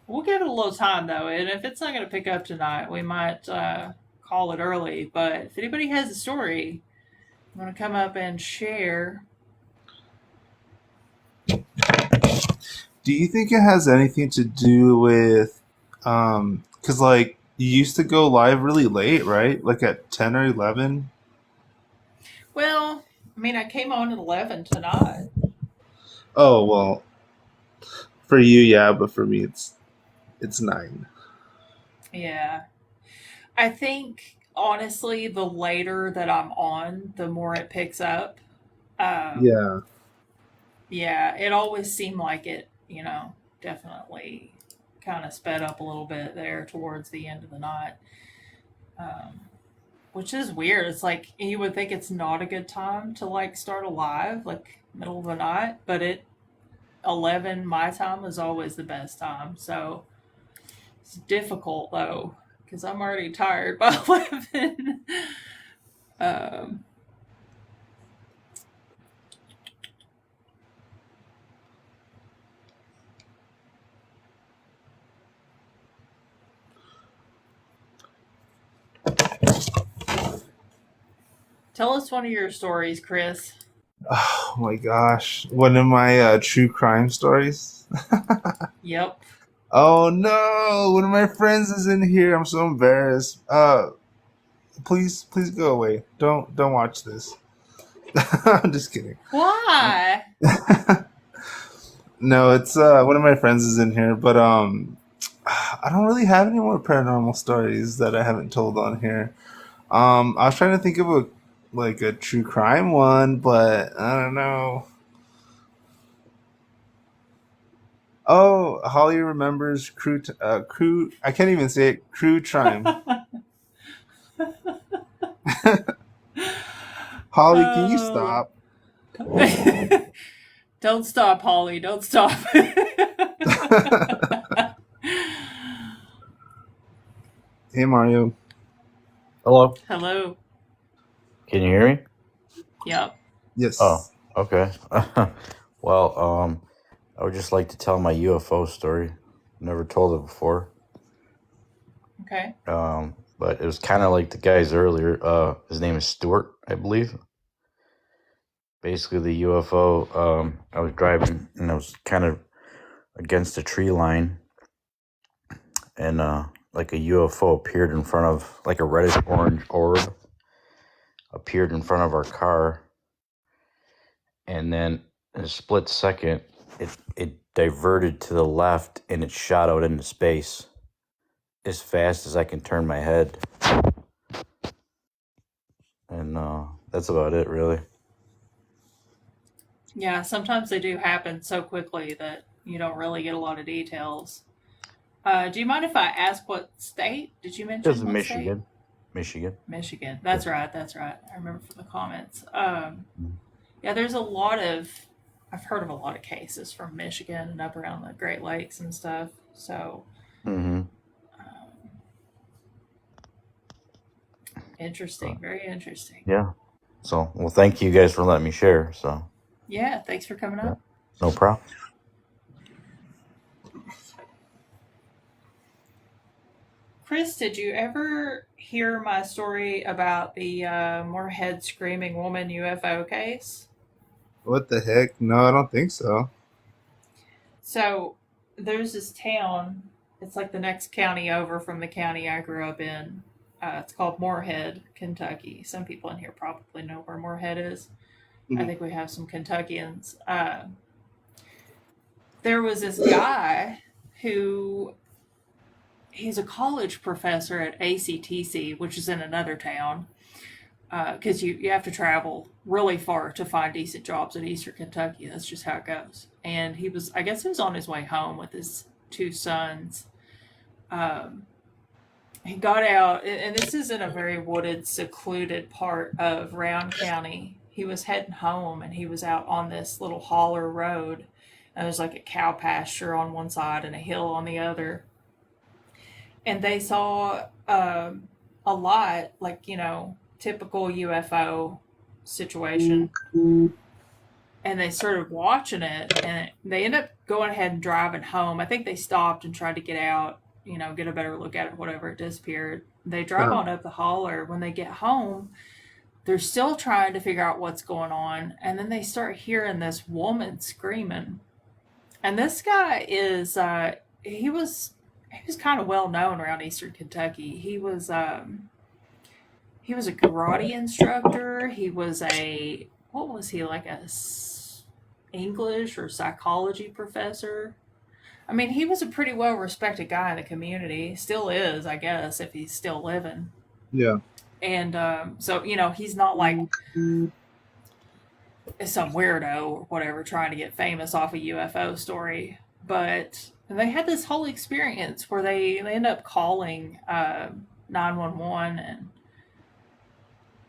We'll give it a little time though, and if it's not going to pick up tonight, we might call it early. But if anybody has a story, I'm going to come up and share. Do you think it has anything to do with, because like you used to go live really late, right? Like at 10 or 11. Well, I mean, I came on at 11 tonight. Oh well, for you, yeah, but for me, it's 9. Yeah. I think honestly, the later that I'm on, the more it picks up. Um, Yeah. yeah, it always seemed like it, definitely kind of sped up a little bit there towards the end of the night, um, which is weird. It's like you would think it's not a good time to like start a live, like middle of the night, but 11 my time is always the best time. So it's difficult though because I'm already tired by 11. um, Tell us one of your stories, Chris. Oh my gosh, one of my true crime stories. Yep. Oh no, one of my friends is in here. I'm so embarrassed. Please go away. Don't watch this. I'm just kidding. Why? No, it's one of my friends is in here, but I don't really have any more paranormal stories that I haven't told on here. I was trying to think of a true crime one, but I don't know. Oh, Holly remembers crew. I can't even say it. Crew crime. Holly, can you Oh. stop? Don't stop, Holly. Don't stop. Hey Mario. Hello. Hello. Can you hear me? Yep. Oh, Yes. okay. Well, I would just like to tell my UFO story. Never told it before. Okay. But it was kind of like the guys earlier. His name is Stuart, I believe. Basically, the UFO. I was driving and I was kind of against a tree line, and like a UFO appeared in front of, like a reddish orange orb appeared in front of our car, and then in a split second, it diverted to the left and it shot out into space as fast as I can turn my head. And that's about it, really. Yeah, sometimes they do happen so quickly that you don't really get a lot of details. Do you mind if I ask what state? Did you Just mention what state? Michigan. Michigan. Michigan. Yeah. That's right. That's right. I remember from the comments. Yeah, there's a lot of, I've heard of a lot of cases from Michigan and up around the Great Lakes and stuff. So, Mm-hmm. um, interesting. Very interesting. Yeah. So, well, thank you guys for letting me share. So, Yeah, thanks for coming yeah, up. no problem. Chris, did you ever hear my story about the Moorhead Screaming Woman UFO case? What the heck? No, I don't think so. So there's this town. It's like the next county over from the county I grew up in. It's called Moorhead, Kentucky. Some people in here probably know where Moorhead is. I Mhm. think we have some Kentuckians. There was this guy who he's a college professor at ACTC, which is in another town. Because you have to travel really far to find decent jobs in Eastern Kentucky. That's just how it goes. And I guess he was on his way home with his two sons. Um, he got out, and this is in a very wooded, secluded part of Round County. He was heading home, and he was out on this little holler road. And there's like a cow pasture on one side and a hill on the other. And they saw a lot, like, typical UFO situation. and they started watching it, and they ended up going ahead and driving home. I think they stopped and tried to get out, get a better look at it, whatever. It disappeared. They drive Uh-huh. on up the holler. When they get home, they're still trying to figure out what's going on, and then they start hearing this woman screaming. And this guy is he was kind of well known around Eastern Kentucky. He was a karate instructor. He was a what was he like a English or psychology professor? I mean, he was a pretty well respected guy in the community. Still is, I guess, if he's still living. Yeah. And so he's not like some weirdo or whatever trying to get famous off a UFO story. But they had this whole experience where they end up calling 911, and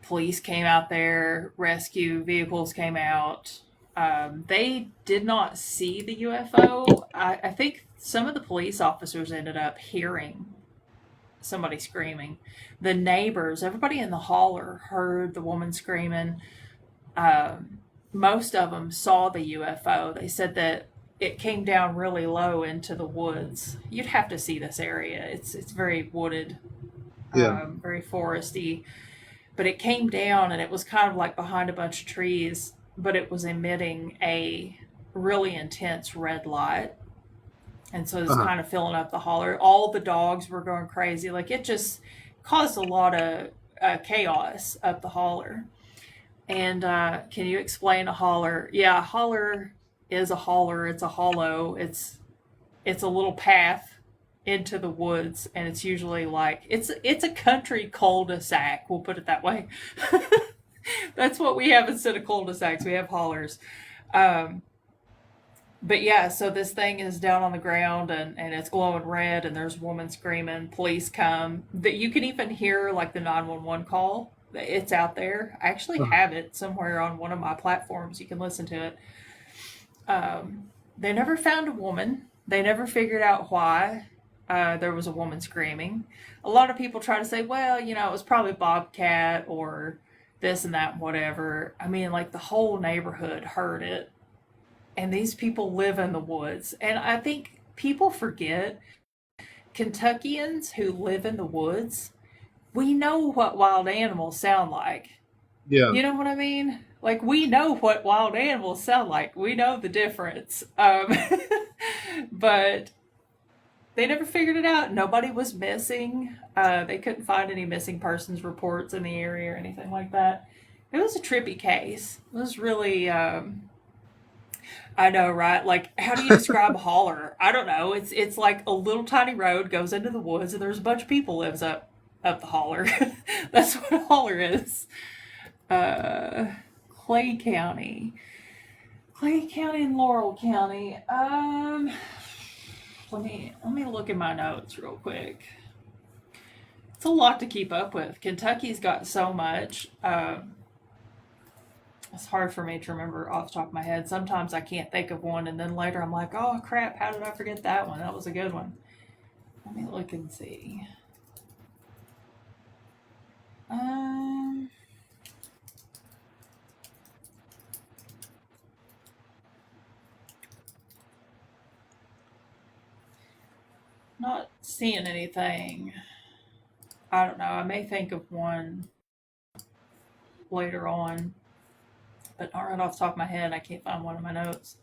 police came out there, rescue vehicles came out. They did not see the UFO. I think some of the police officers ended up hearing somebody screaming. The neighbors, everybody in the holler heard the woman screaming. Most of them saw the UFO. They said that it came down really low into the woods. You'd have to see this area. It's very wooded, Yeah. very foresty. But it came down and it was kind of like behind a bunch of trees, but it was emitting a really intense red light. And so it's Uh-huh. kind of filling up the holler. All the dogs were going crazy. Like it just caused a lot of chaos up the holler. And can you explain a holler? Yeah, a holler is a holler. It's a hollow. It's a little path into the woods, and it's usually like it's a country cul-de-sac. We'll put it that way. That's what we have instead of cul-de-sacs. We have hollers. Um, but yeah, so this thing is down on the ground, and it's glowing red, and there's a woman screaming. Police come. That you can even hear like the 911 call. It's out there. I actually Uh-huh. have it somewhere on one of my platforms. You can listen to it. They never found a woman. They never figured out why there was a woman screaming. A lot of people try to say, well, it was probably Bobcat or this and that and whatever. I mean, like the whole neighborhood heard it, and these people live in the woods. And I think people forget Kentuckians who live in the woods, we know what wild animals sound like. Yeah. You know what I mean? Like we know what wild animals sound like. We know the difference. But they never figured it out. Nobody was missing. They couldn't find any missing persons reports in the area or anything like that. It was a trippy case. It was really, I know, right? Like, how do you describe a holler? I don't know. It's like a little tiny road goes into the woods, and there's a bunch of people lives up the holler. That's what a holler is. Uh, Clay County. Clay County and Laurel County. Let me look in my notes real quick. It's a lot to keep up with. Kentucky's got so much. It's hard for me to remember off the top of my head. Sometimes I can't think of one, and then later I'm like, oh crap, how did I forget that one? That was a good one. Let me look and see. Um, Not seeing anything. I don't know. I may think of one later on, but not right off the top of my head. I can't find one of my notes.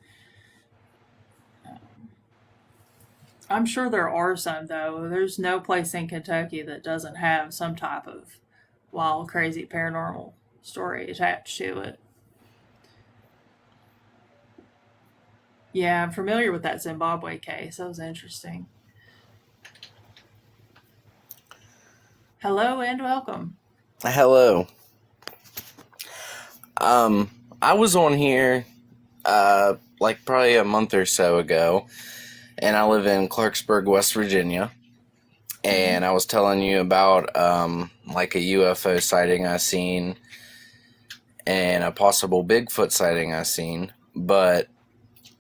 I'm sure there are some, though. There's no place in Kentucky that doesn't have some type of wild, crazy paranormal story attached to it. Yeah, I'm familiar with that Zimbabwe case. That was interesting. Hello and welcome. Hello. I was on here, like probably a month or so ago, and I live in Clarksburg, West Virginia, and I was telling you about, like a UFO sighting I seen and a possible Bigfoot sighting I seen, but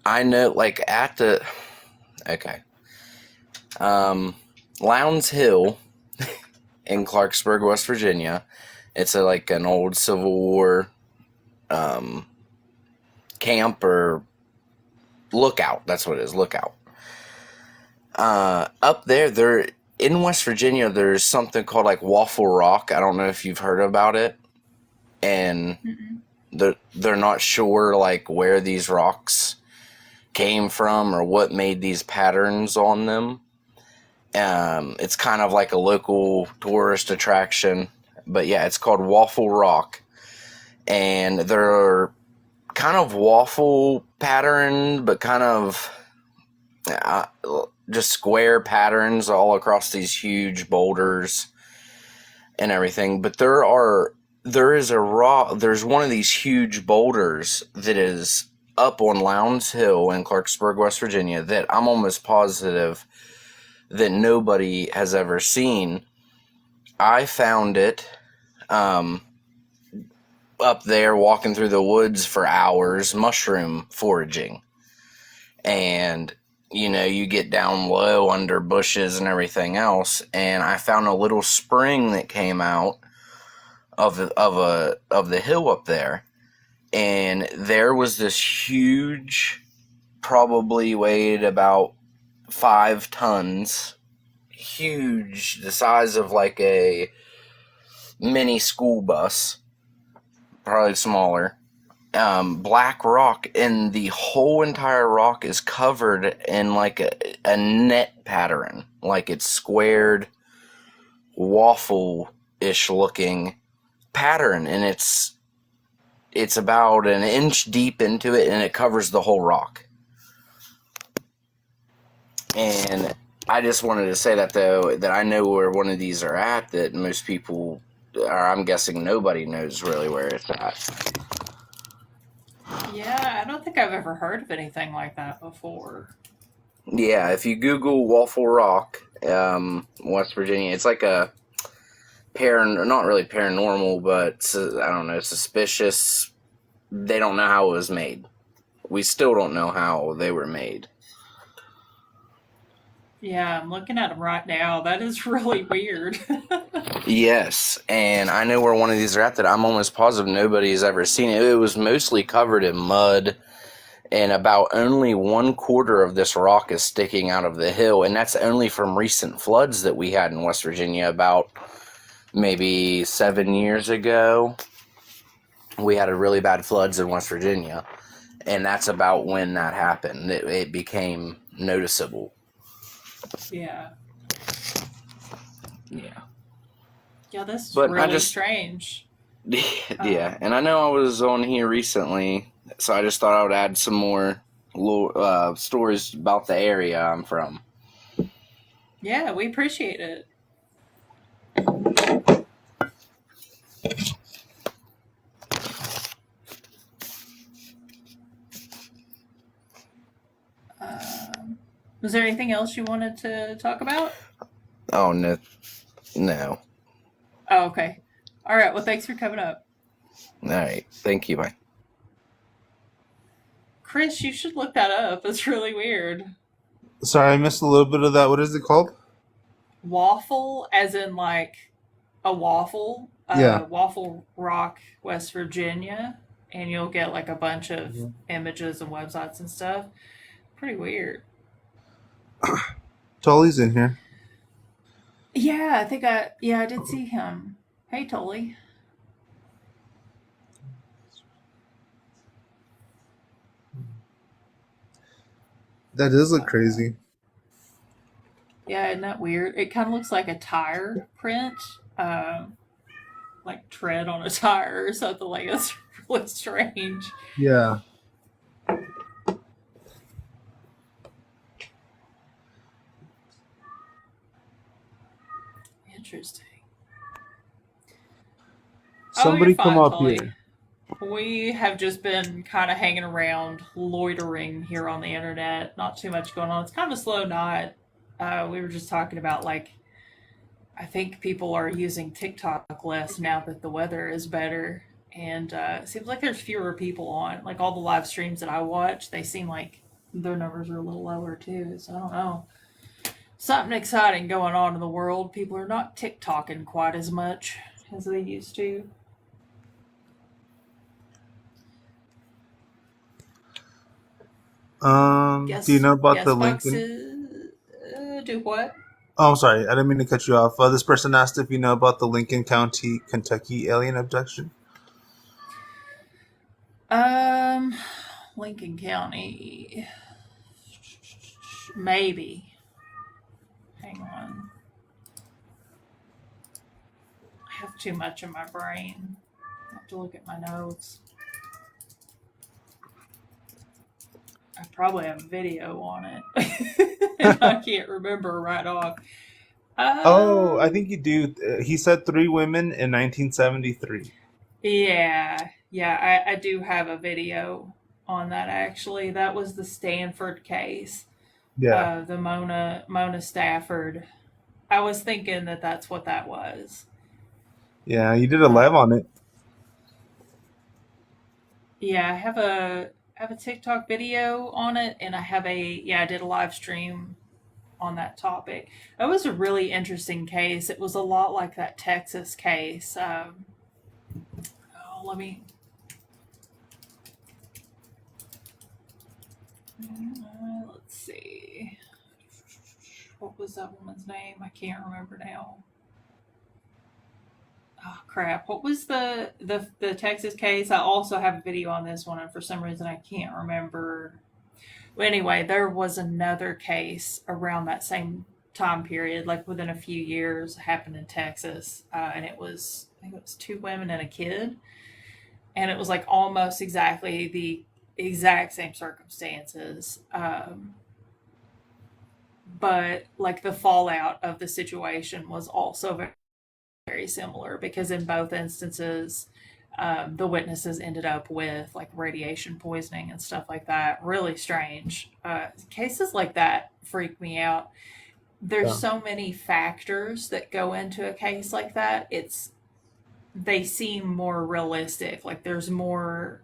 I know, like, okay, Lowndes Hill in Clarksburg, West Virginia. It's like an old Civil War camp or lookout. That's what it is, lookout. Up there in West Virginia, there's something called like Waffle Rock. I don't know if you've heard about it, and they're not sure like where these rocks came from or what made these patterns on them. It's kind of like a local tourist attraction, but yeah, it's called Waffle Rock, and they're kind of waffle pattern, but kind of just square patterns all across these huge boulders and everything. But there's one of these huge boulders that is up on Lowndes Hill in Clarksburg, West Virginia, that I'm almost positive that nobody has ever seen. I found it up there walking through the woods for hours, mushroom foraging. And, you get down low under bushes and everything else. And I found a little spring that came out of the hill up there. And there was this huge, probably weighed about 5 tons, huge, the size of like a mini school bus, probably smaller, black rock, and the whole entire rock is covered in like a net pattern, like it's squared, waffle-ish looking pattern, and it's about an inch deep into it, and it covers the whole rock. And I just wanted to say that, though, that I know where one of these are at, that most people, or I'm guessing nobody knows really where it's at. Yeah, I don't think I've ever heard of anything like that before. Yeah, if you Google Waffle Rock, West Virginia, it's like a not really paranormal, but I don't know, suspicious. They don't know how it was made. We still don't know how they were made. Yeah, I'm looking at them right now. That is really weird. Yes, and I know where one of these are at that I'm almost positive nobody's ever seen it. It was mostly covered in mud, and about only 1/4 of this rock is sticking out of the hill, and that's only from recent floods that we had in West Virginia about maybe 7 years ago. We had a really bad floods in West Virginia, and that's about when that happened. It became noticeable. Yeah. Yeah. Yeah, this is But really strange. Yeah, and I know I was on here recently, so I just thought I would add some more stories about the area I'm from. Yeah, we appreciate it. Was there anything else you wanted to talk about? Oh, no. No. Oh, okay. All right. Well, thanks for coming up. All right. Thank you. Bye. Chris, you should look that up. It's really weird. Sorry, I missed a little bit of that. What is it called? Waffle, as in like a waffle. Yeah. Waffle Rock, West Virginia. And you'll get like a bunch of images and websites and stuff. Pretty weird. Tully's in here. Yeah, I did see him. Hey, Tully. That does look crazy. Yeah, isn't that weird? It kind of looks like a tire print, like tread on a tire or something like that. It's really strange. Yeah. Interesting. Somebody you're come fine, up Tully. here. We have just been kind of hanging around, loitering here on the internet. Not too much going on. It's kind of a slow night. We were just talking about, like, I think people are using TikTok less now that the weather is better. And it seems like there's fewer people on. Like, all the live streams that I watch, they seem like their numbers are a little lower, too. So, I don't know. Something exciting going on in the world. People are not TikToking quite as much as they used to. Do you know about the Guest Lincoln? boxes do what? Oh, I'm sorry. I didn't mean to cut you off. This person asked if you know about the Lincoln County, Kentucky alien abduction. Um, Lincoln County, maybe. Hang on, I have too much in my brain. I have to look at my notes. I probably have a video on it, and I can't remember right off. Oh, I Um, think you do. He said three women in 1973. yeah, I do have a video on that actually. That was the Stanford case. Yeah. The Mona Stafford. I was thinking that that's what that was. Yeah, you did a live Uh, on it. yeah, I have a TikTok video on it, and I did a live stream on that topic. It was a really interesting case. It was a lot like that Texas case. Oh, let's see. What was that woman's name? I can't remember now. Oh crap! What was the Texas case? I also have a video on this one, and for some reason I can't remember. Well, anyway, there was another case around that same time period, like within a few years, happened in Texas, and I think it was two women and a kid, and it was like almost exactly the exact same circumstances, but like the fallout of the situation was also very similar because in both instances, the witnesses ended up with like radiation poisoning and stuff like that. Really strange. Cases like that freak me out. There's Yeah. so many factors that go into a case like that. They seem more realistic. Like there's more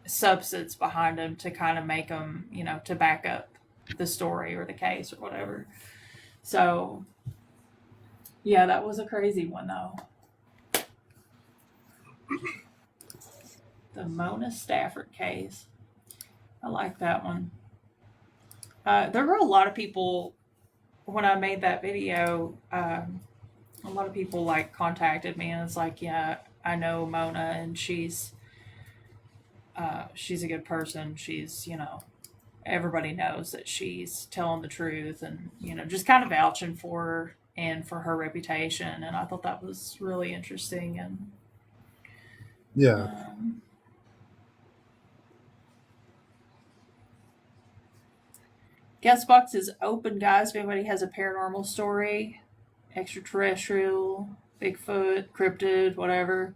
substance behind them to kind of make them, to back up the story or the case or whatever. So yeah, that was a crazy one though. The Mona Stafford case. I like that one. There were a lot of people when I made that video. A lot of people like contacted me and it's like, yeah, I know Mona and she's a good person. She's everybody knows that she's telling the truth and just kind of vouching for her and for her reputation. And I thought that was really interesting. And Yeah. um, guest box is open, guys. If anybody has a paranormal story, extraterrestrial, Bigfoot, cryptid, whatever.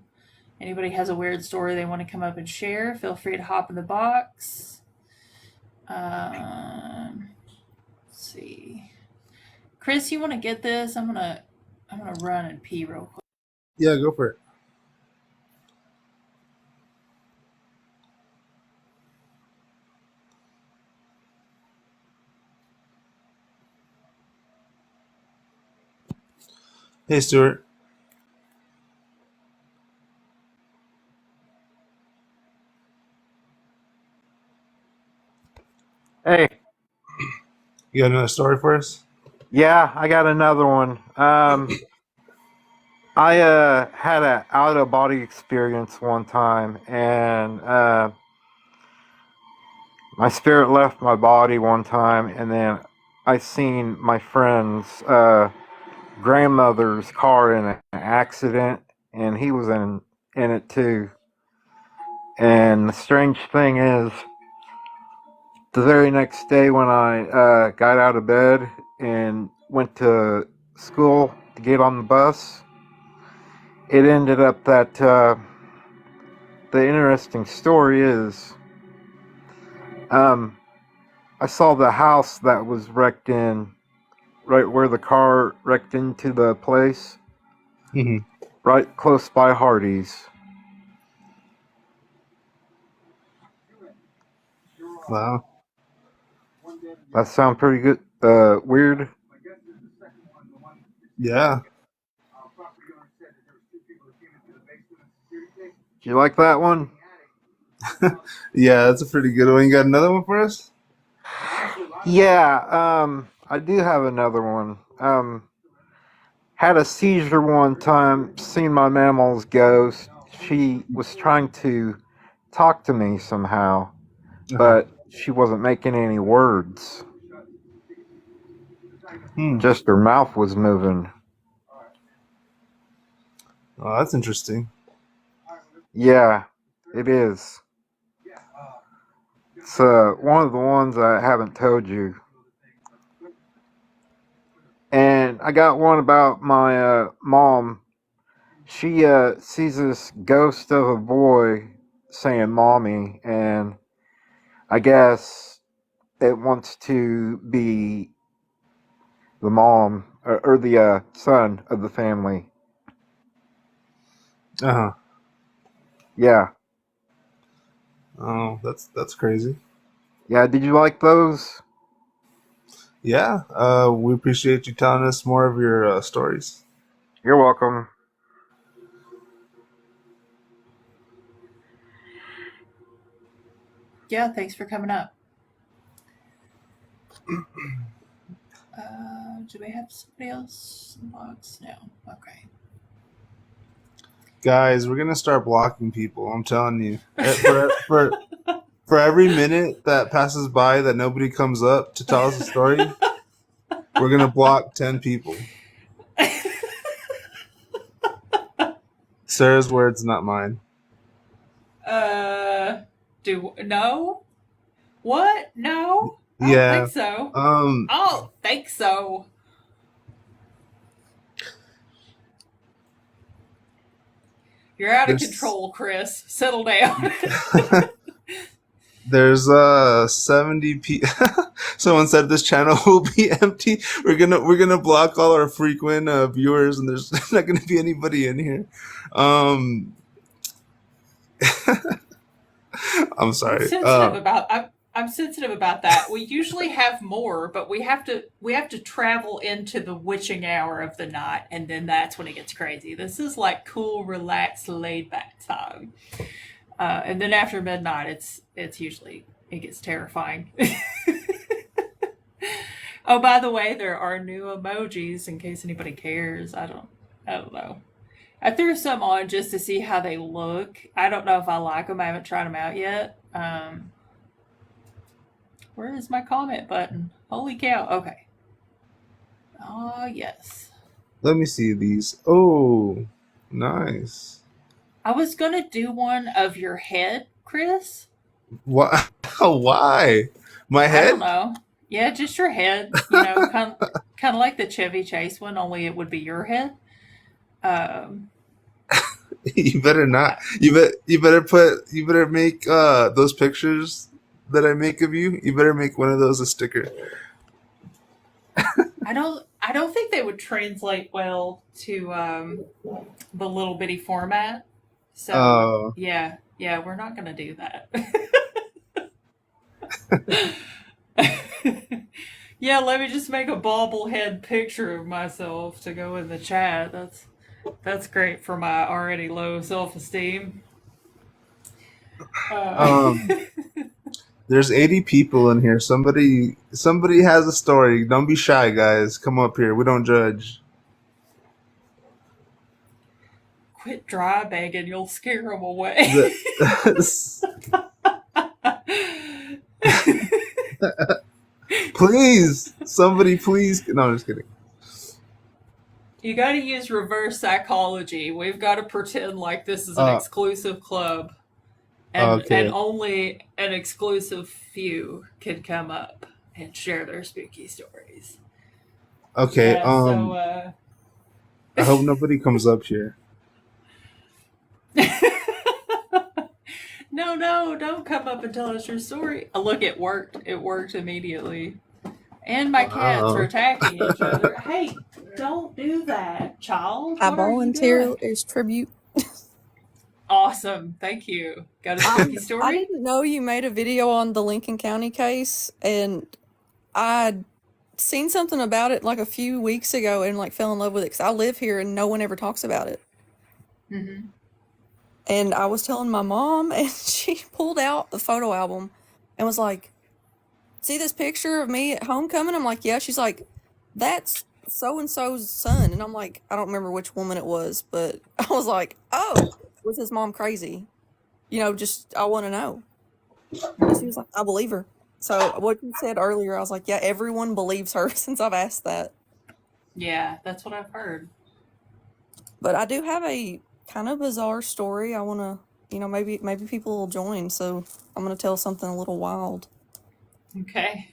Anybody has a weird story they want to come up and share, feel free to hop in the box. Let's see. Chris, you want to get this? I'm gonna run and pee real quick. Yeah, go for it. Hey, Stuart. Hey, You got another story for us? yeah, I got another one. I had a out of body experience one time, and my spirit left my body one time, and then I seen my friend's grandmother's car in an accident, and he was in it too. And the strange thing is, the very next day when I got out of bed and went to school to get on the bus, it ended up that the interesting story is I saw the house that was wrecked in, right where the car wrecked into the place, Hmm. right close by Hardee's. Wow. That sound pretty good. Weird. Yeah. Do you like that one? Yeah, that's a pretty good one. You got another one for us? Yeah, I do have another one. Had a seizure one time, seen my mammal's ghost. She was trying to talk to me somehow, Uh-huh. but she wasn't making any words. Hmm. Just her mouth was moving. Oh, that's interesting. Yeah, it is. It's one of the ones I haven't told you. And I got one about my mom. She sees this ghost of a boy saying "mommy," and I guess it wants to be the mom or the son of the family. Uh-huh. Yeah, Oh, that's crazy. yeah. Did you like those? Yeah, we appreciate you telling us more of your stories. You're welcome. Yeah, thanks for coming up. Do we have somebody else in the box? No. Okay. Guys, we're gonna start blocking people. I'm telling you. For every minute that passes by that nobody comes up to tell us a story, we're gonna block 10 people. Sarah's words, not mine. No? What? No? I don't Yeah. think so. Um. I don't think so. You're out of There's control, Chris. Settle down. there's 70 people. Someone said this channel will be empty. We're gonna block all our frequent viewers, and there's not gonna be anybody in here. Um. I'm I'm sorry. sensitive about I'm sensitive about that. We usually have more, but we have to travel into the witching hour of the night, and then that's when it gets crazy. This is like cool, relaxed, laid back time. And then after midnight, it's usually it gets terrifying. Oh, by the way, there are new emojis in case anybody cares. I don't know. I threw some on just to see how they look. I don't know if I like them. I haven't tried them out yet. Where is my comment button? Holy cow. Okay. Oh, yes. Let me see these. Oh, nice. I was going to do one of your head, Chris. Why? Why? My I don't head? know. Yeah, just your head. Kind of like the Chevy Chase one, only it would be your head. Um, You better not. I, You better make those pictures that I make of you. You better make one of those a sticker. I don't think they would translate well to the little bitty format. So Oh, yeah, we're not gonna do that. Yeah, let me just make a bobblehead picture of myself to go in the chat. That's great for my already low self-esteem. Uh, um, there's 80 people in here. Somebody has a story. Don't be shy, guys. Come up here. We don't judge. Quit dry begging, you'll scare them away. The, please, somebody, please. No, I'm just kidding. You got to use reverse psychology. We've got to pretend like this is an Uh, exclusive club, and okay, only an exclusive few can come up and share their spooky stories. okay. Yeah, so I hope nobody comes up here. no, don't come up and tell us your story. Look, it worked. It worked immediately. And my cats are Wow. attacking each other. Hey, don't do that, child. I What are you volunteer doing? as tribute. Awesome. Thank you. Got a I spooky I story? didn't know you made a video on the Lincoln County case, and I'd seen something about it like a few weeks ago and like fell in love with it because I live here and no one ever talks about it. Mm-hmm. And I was telling my mom, and she pulled out the photo album and was like, "See this picture of me at homecoming?" I'm like, "Yeah." She's like, "That's so and so's son." And I'm like, I don't remember which woman it was, but I was like, "Oh, was his mom crazy? Just I want to know." And she was like, "I believe her." So what you said earlier, I was like, "Yeah, everyone believes her since I've asked that." Yeah, that's what I've heard. But I do have a kind of bizarre story. I want to, maybe people will join. So I'm going to tell something a little wild. Okay.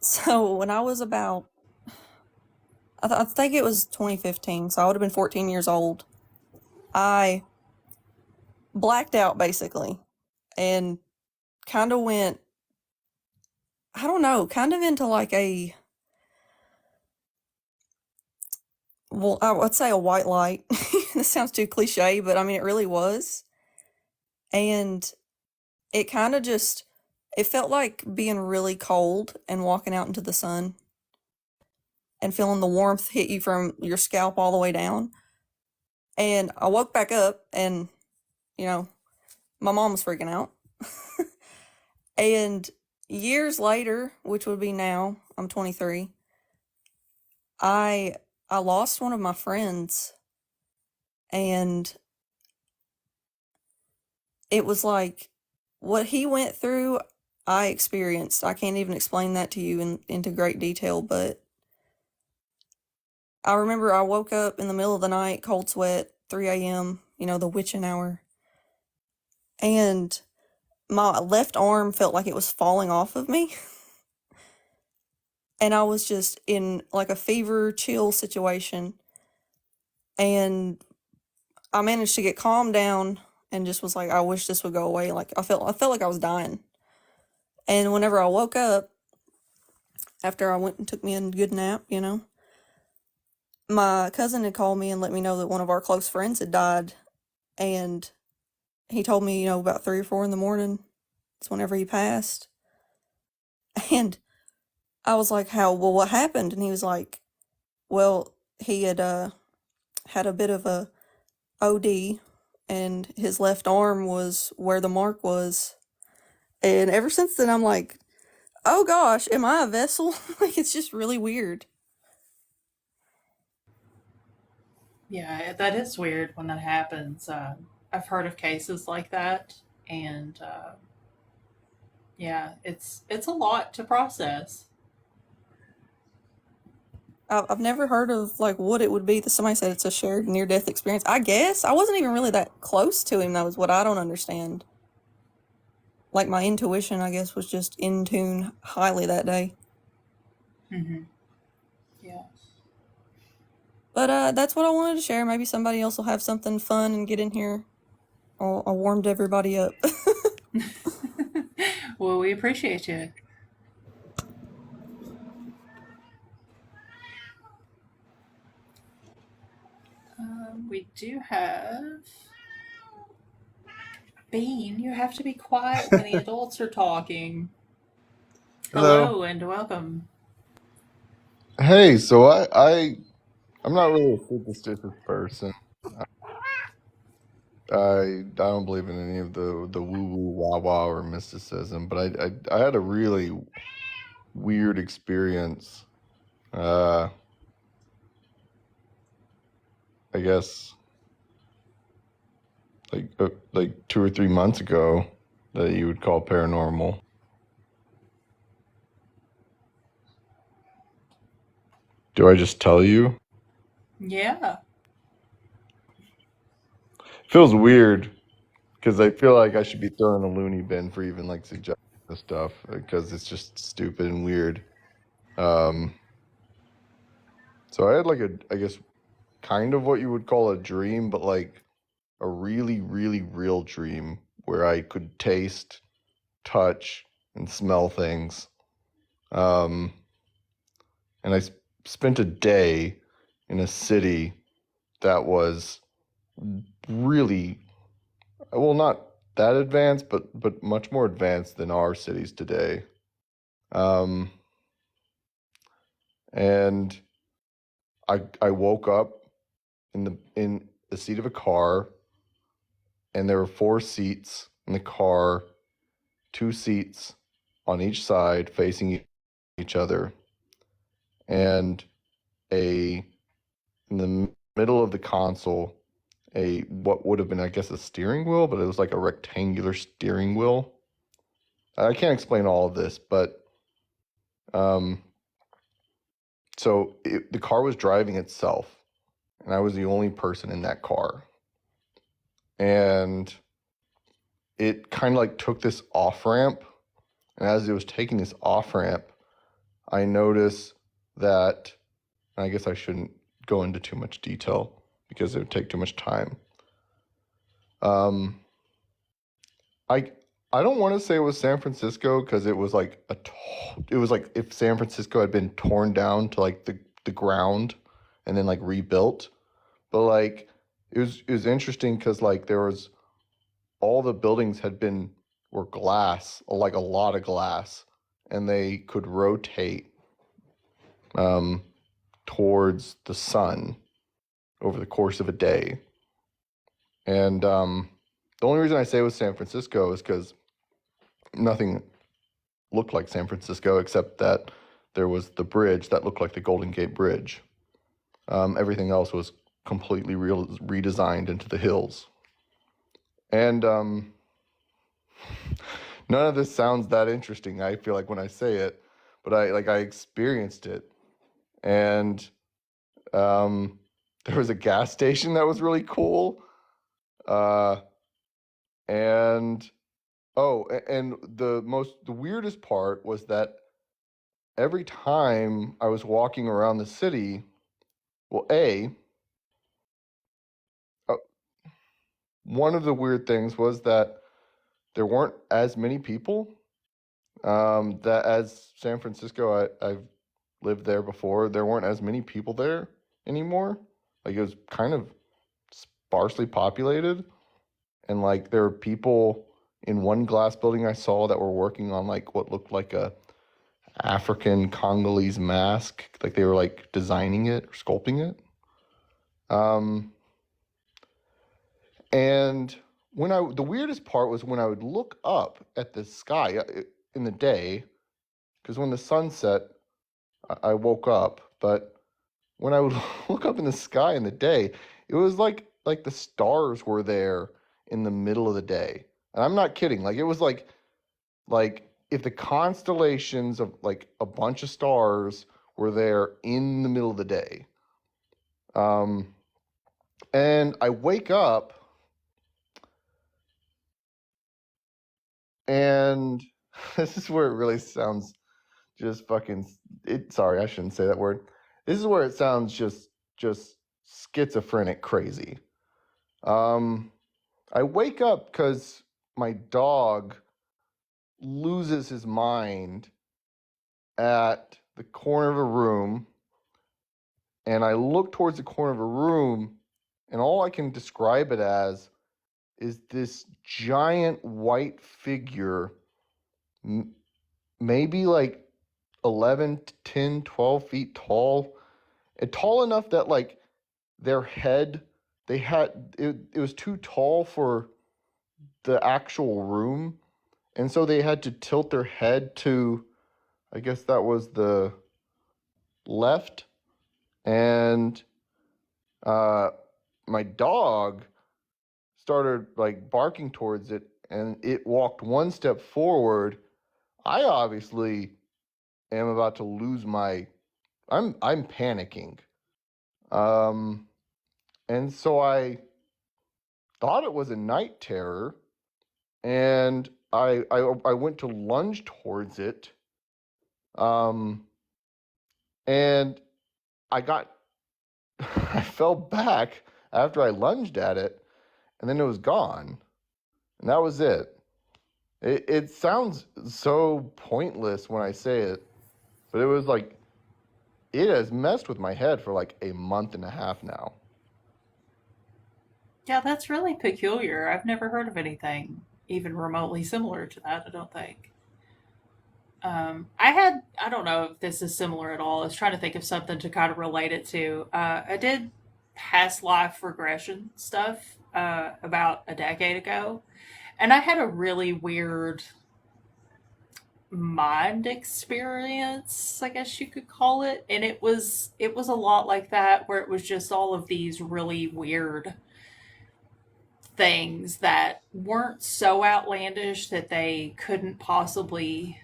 So when I was about, I think it was 2015, so I would have been 14 years old. I blacked out basically and kind of went, I don't know, kind of into like well, I would say a white light. This sounds too cliche, but I mean, it really was. And it kind of just, it felt like being really cold and walking out into the sun and feeling the warmth hit you from your scalp all the way down. And I woke back up and, you know, my mom was freaking out. And years later, which would be now, I'm 23, I I lost one of my friends, and it was like what he went through, I experienced. I can't even explain that to you into great detail, but I remember I woke up in the middle of the night, cold sweat, 3 a.m., the witching hour, and my left arm felt like it was falling off of me. And I was just in like a fever chill situation. And I managed to get calmed down and just was like, I wish this would go away. Like I felt like I was dying. And whenever I woke up, after I went and took me a good nap, my cousin had called me and let me know that one of our close friends had died. And he told me, about 3 or 4 in the morning. It's whenever he passed. And I was like, well, what happened? And he was like, well, he had had a bit of a OD, and his left arm was where the mark was. And ever since then, I'm like, oh gosh, am I a vessel? Like, it's just really weird. Yeah, that is weird when that happens. I've heard of cases like that, and yeah, it's a lot to process. I've never heard of like what it would be that somebody said it's a shared near death experience. I guess I wasn't even really that close to him. That was what I don't understand. Like my intuition, I guess, was just in tune highly that day. Hmm. Yeah. But that's what I wanted to share. Maybe somebody else will have something fun and get in here. I warmed everybody up. Well, we appreciate you. We do have Bean. You have to be quiet when the adults are talking. Hello. Hello and welcome. Hey, so I'm not really a superstitious person. I don't believe in any of the woo woo wah wah or mysticism, but I had a really weird experience. Uh, I guess like 2 or 3 months ago that you would call paranormal. Do I just tell you? Yeah. Feels weird because I feel like I should be thrown in a loony bin for even like suggesting this stuff because it's just stupid and weird. Um, so I had like I guess kind of what you would call a dream, but like a really, really real dream where I could taste, touch, and smell things. Um, and spent a day in a city that was really, well, not that advanced, but much more advanced than our cities today. Um, and I woke up in the seat of a car and there were 4 seats in the car, 2 seats on each side facing each other, and in the middle of the console, what would have been, I guess, a steering wheel, but it was like a rectangular steering wheel. I can't explain all of this, but so the car was driving itself, and I was the only person in that car. And it kind of like took this off ramp. And as it was taking this off ramp, I noticed that, and I guess I shouldn't go into too much detail because it would take too much time. I don't want to say it was San Francisco because it was like it was like if San Francisco had been torn down to like the ground and then like rebuilt. But like it was interesting because like there was all the buildings were glass, like a lot of glass, and they could rotate towards the sun over the course of a day. And the only reason I say it was San Francisco is because nothing looked like San Francisco except that there was the bridge that looked like the Golden Gate Bridge. Everything else was completely redesigned into the hills. And none of this sounds that interesting, I feel like, when I say it, but I experienced it. And there was a gas station that was really cool. And the weirdest part was that every time I was walking around the city, well, one of the weird things was that there weren't as many people. That as San Francisco, I've lived there before. There weren't as many people there anymore. Like it was kind of sparsely populated, and like there were people in one glass building I saw that were working on like what looked like a African Congolese mask. Like they were like designing it or sculpting it. And the weirdest part was when I would look up at the sky in the day, because when the sun set, I woke up. But when I would look up in the sky in the day, it was like the stars were there in the middle of the day. And I'm not kidding. Like it was like if the constellations of like a bunch of stars were there in the middle of the day. And I wake up, and this is where it really sounds just fucking sorry, I shouldn't say that word. This is where it sounds just schizophrenic crazy. I wake up because my dog loses his mind at the corner of a room, and I look towards the corner of a room, and all I can describe it as is this giant white figure, maybe like 11, 10, 12 feet tall, and tall enough that like their head, it was too tall for the actual room, and so they had to tilt their head to, I guess that was the left, and my dog started like barking towards it, and it walked one step forward. I obviously am about to lose I'm panicking. And so I thought it was a night terror, and I went to lunge towards it. And I fell back after I lunged at it, and then it was gone. And that was it. It sounds so pointless when I say it, but it was like, it has messed with my head for like a month and a half now. Yeah, that's really peculiar. I've never heard of anything even remotely similar to that, I don't think. I don't know if this is similar at all. I was trying to think of something to kind of relate it to. I did past life regression stuff about a decade ago, and I had a really weird mind experience, I guess you could call it. And it was a lot like that, where it was just all of these really weird things that weren't so outlandish that they couldn't possibly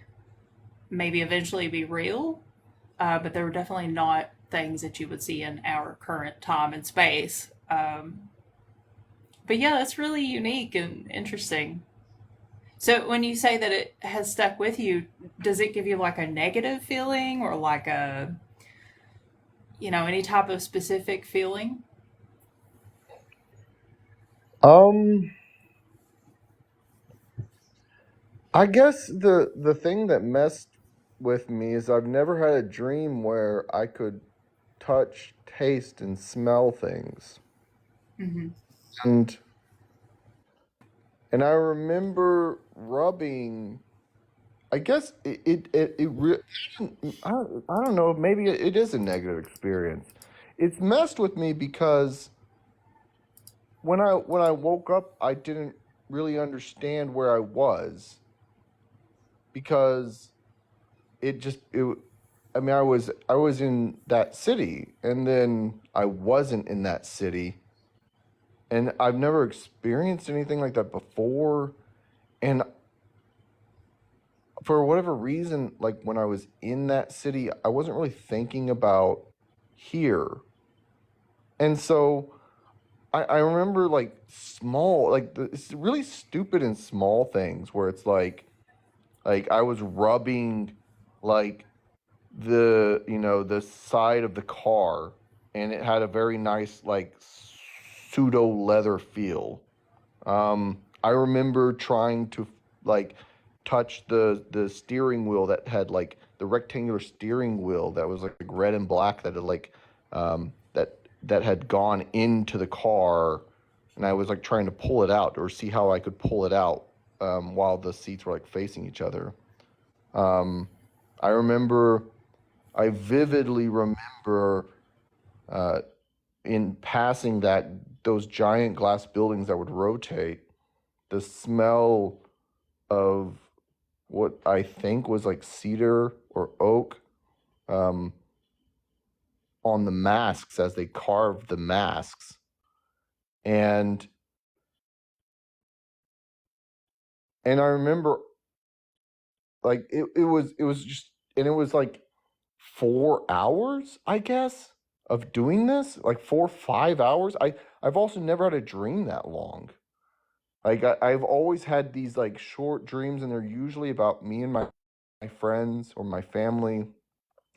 maybe eventually be real, but they were definitely not things that you would see in our current time and space. But yeah, that's really unique and interesting. So when you say that it has stuck with you, does it give you like a negative feeling or like a, any type of specific feeling? Um, I guess the thing that messed with me is I've never had a dream where I could touch, taste, and smell things. Mm-hmm. And I remember rubbing. I guess I don't know. Maybe it is a negative experience. It's messed with me because when I woke up, I didn't really understand where I was because it just it. I mean, I was in that city, and then I wasn't in that city, and I've never experienced anything like that before. And for whatever reason, like when I was in that city, I wasn't really thinking about here. And so I remember like small, it's really stupid and small things where it's like I was rubbing like the side of the car, and it had a very nice like pseudo leather feel. I remember trying to like touch the steering wheel that had like the rectangular steering wheel that was like red and black that had like that had gone into the car, and I was like trying to pull it out or see how I could pull it out while the seats were like facing each other. Um, I remember, I vividly remember uh, in passing those giant glass buildings that would rotate, the smell of what I think was like cedar or oak um, on the masks as they carved the masks. And I remember like it was just, and it was like 4 hours, I guess, of doing this, like 4 or 5 hours. I've also never had a dream that long. Like I've always had these like short dreams, and they're usually about me and my friends or my family,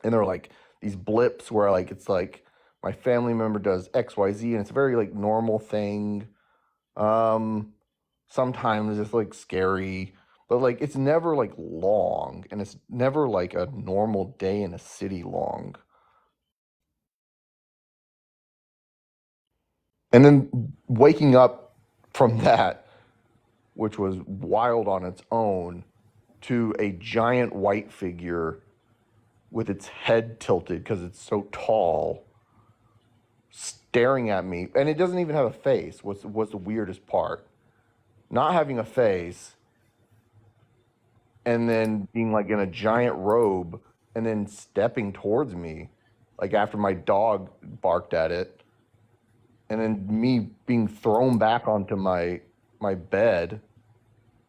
and they're like these blips where like it's like my family member does XYZ, and it's a very like normal thing. Um, Sometimes it's like scary, but like it's never like long, and it's never like a normal day in a city long. And then waking up from that, which was wild on its own, to a giant white figure with its head tilted because it's so tall, staring at me, and it doesn't even have a face. Was the weirdest part? Not having a face, and then being like in a giant robe, and then stepping towards me, like after my dog barked at it, and then me being thrown back onto my bed.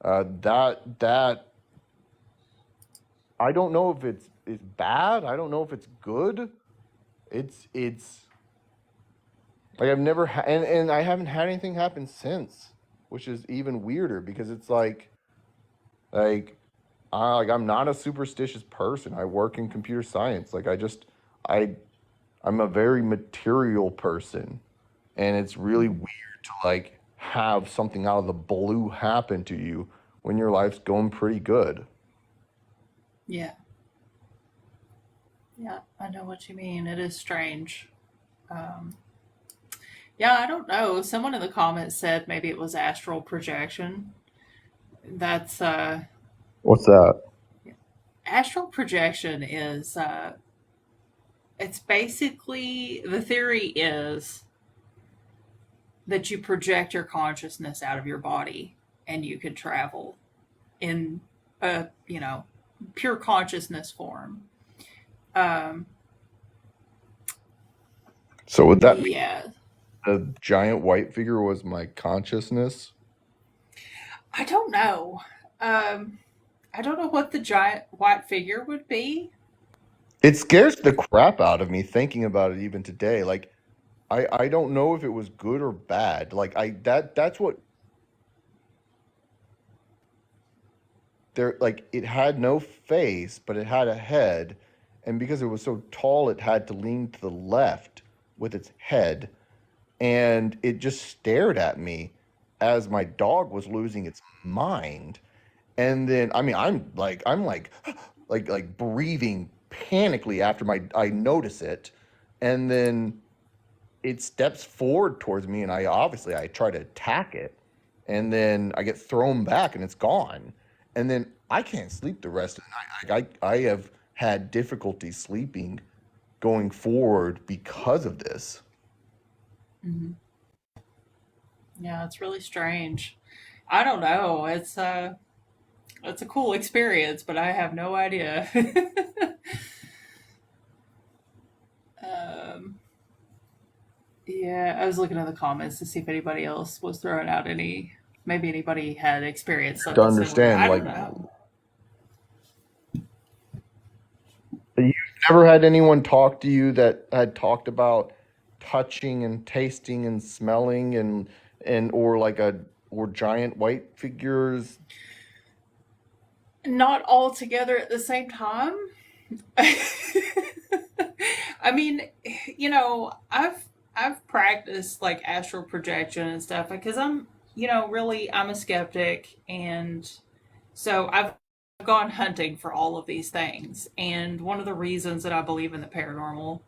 That I don't know if it's bad. I don't know if it's good. It's like I've never and I haven't had anything happen since, which is even weirder because it's like I'm not a superstitious person. I work in computer science. Like I I'm a very material person, and it's really weird to like have something out of the blue happen to you when your life's going pretty good. Yeah. Yeah, I know what you mean. It is strange. Um, yeah, I don't know. Someone in the comments said maybe it was astral projection. That's What's that? astral projection is it's basically, the theory is that you project your consciousness out of your body and you could travel in a, pure consciousness form. Um, So would that mean yeah, the giant white figure was my consciousness? I don't know. Um, I don't know what the giant white figure would be. It scares the crap out of me thinking about it even today. Like I don't know if it was good or bad. Like that's what there, like it had no face, but it had a head, and because it was so tall, it had to lean to the left with its head, and it just stared at me as my dog was losing its mind. And then I mean I'm like like breathing panically after my I notice it, and then it steps forward towards me, and I try to attack it, and then I get thrown back and it's gone. And then I can't sleep the rest of the night. I have had difficulty sleeping going forward because of this. Hmm. Yeah, it's really strange. I don't know. It's a cool experience, but I have no idea. um, yeah, I was looking at the comments to see if anybody else was throwing out maybe anybody had experienced To something similar. understand, I like don't know. you've never had anyone talk to you that had talked about touching and tasting and smelling and or like a or giant white figures. Not all together at the same time. I mean, I've practiced like astral projection and stuff because I'm a skeptic, and so I've gone hunting for all of these things. And one of the reasons that I believe in the paranormal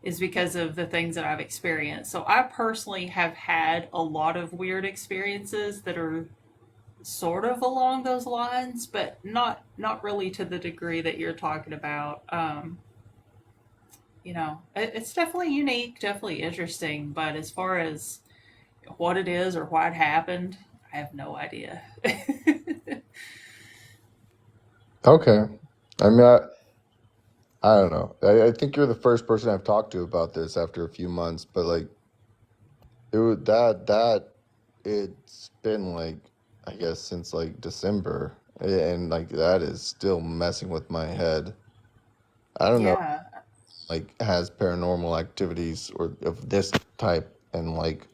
is because of the things that I've experienced. So I personally have had a lot of weird experiences that are sort of along those lines, but not really to the degree that you're talking about. It's definitely unique, definitely interesting, but as far as what it is or why it happened, I have no idea. Okay. I mean, I don't know. I think you're the first person I've talked to about this after a few months, but like it was that it's been like I guess since like December, and like that is still messing with my head. I don't know, Yeah, like has paranormal activities or of this type and like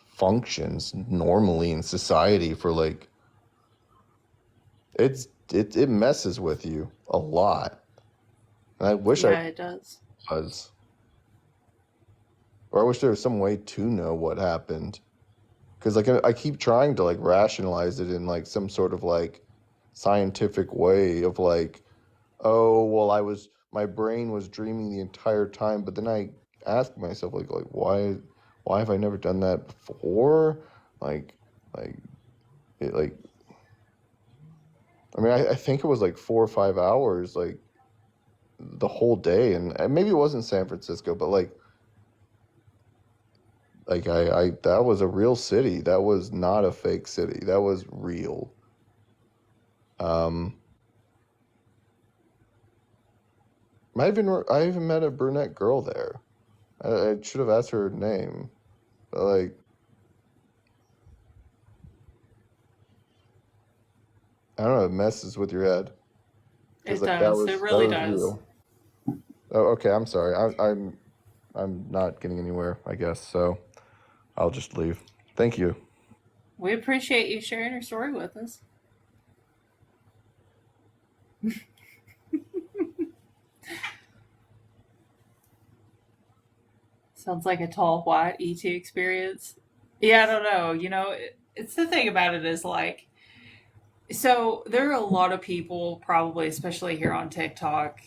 functions normally in society for like it messes with you a lot. And I wish I yeah, it does. was, or I wish there was some way to know what happened. Because like I keep trying to like rationalize it in like some sort of like scientific way of like, oh well, my brain was dreaming the entire time, but then I ask myself like why have I never done that before? Like like it like I mean I think it was like 4 or 5 hours like the whole day, and maybe it wasn't San Francisco, but like I that was a real city. That was not a fake city. That was real. Um, I even met a brunette girl there. I should have asked her name. But like I don't know, it messes with your head because It like does. It that really was does. real. Oh, okay. I'm sorry. I'm not getting anywhere. I guess so. I'll just leave. Thank you. We appreciate you sharing your story with us. Sounds like a tall white ET experience. Yeah, I don't know. It's the thing about it is like, so there are a lot of people, probably, especially here on TikTok.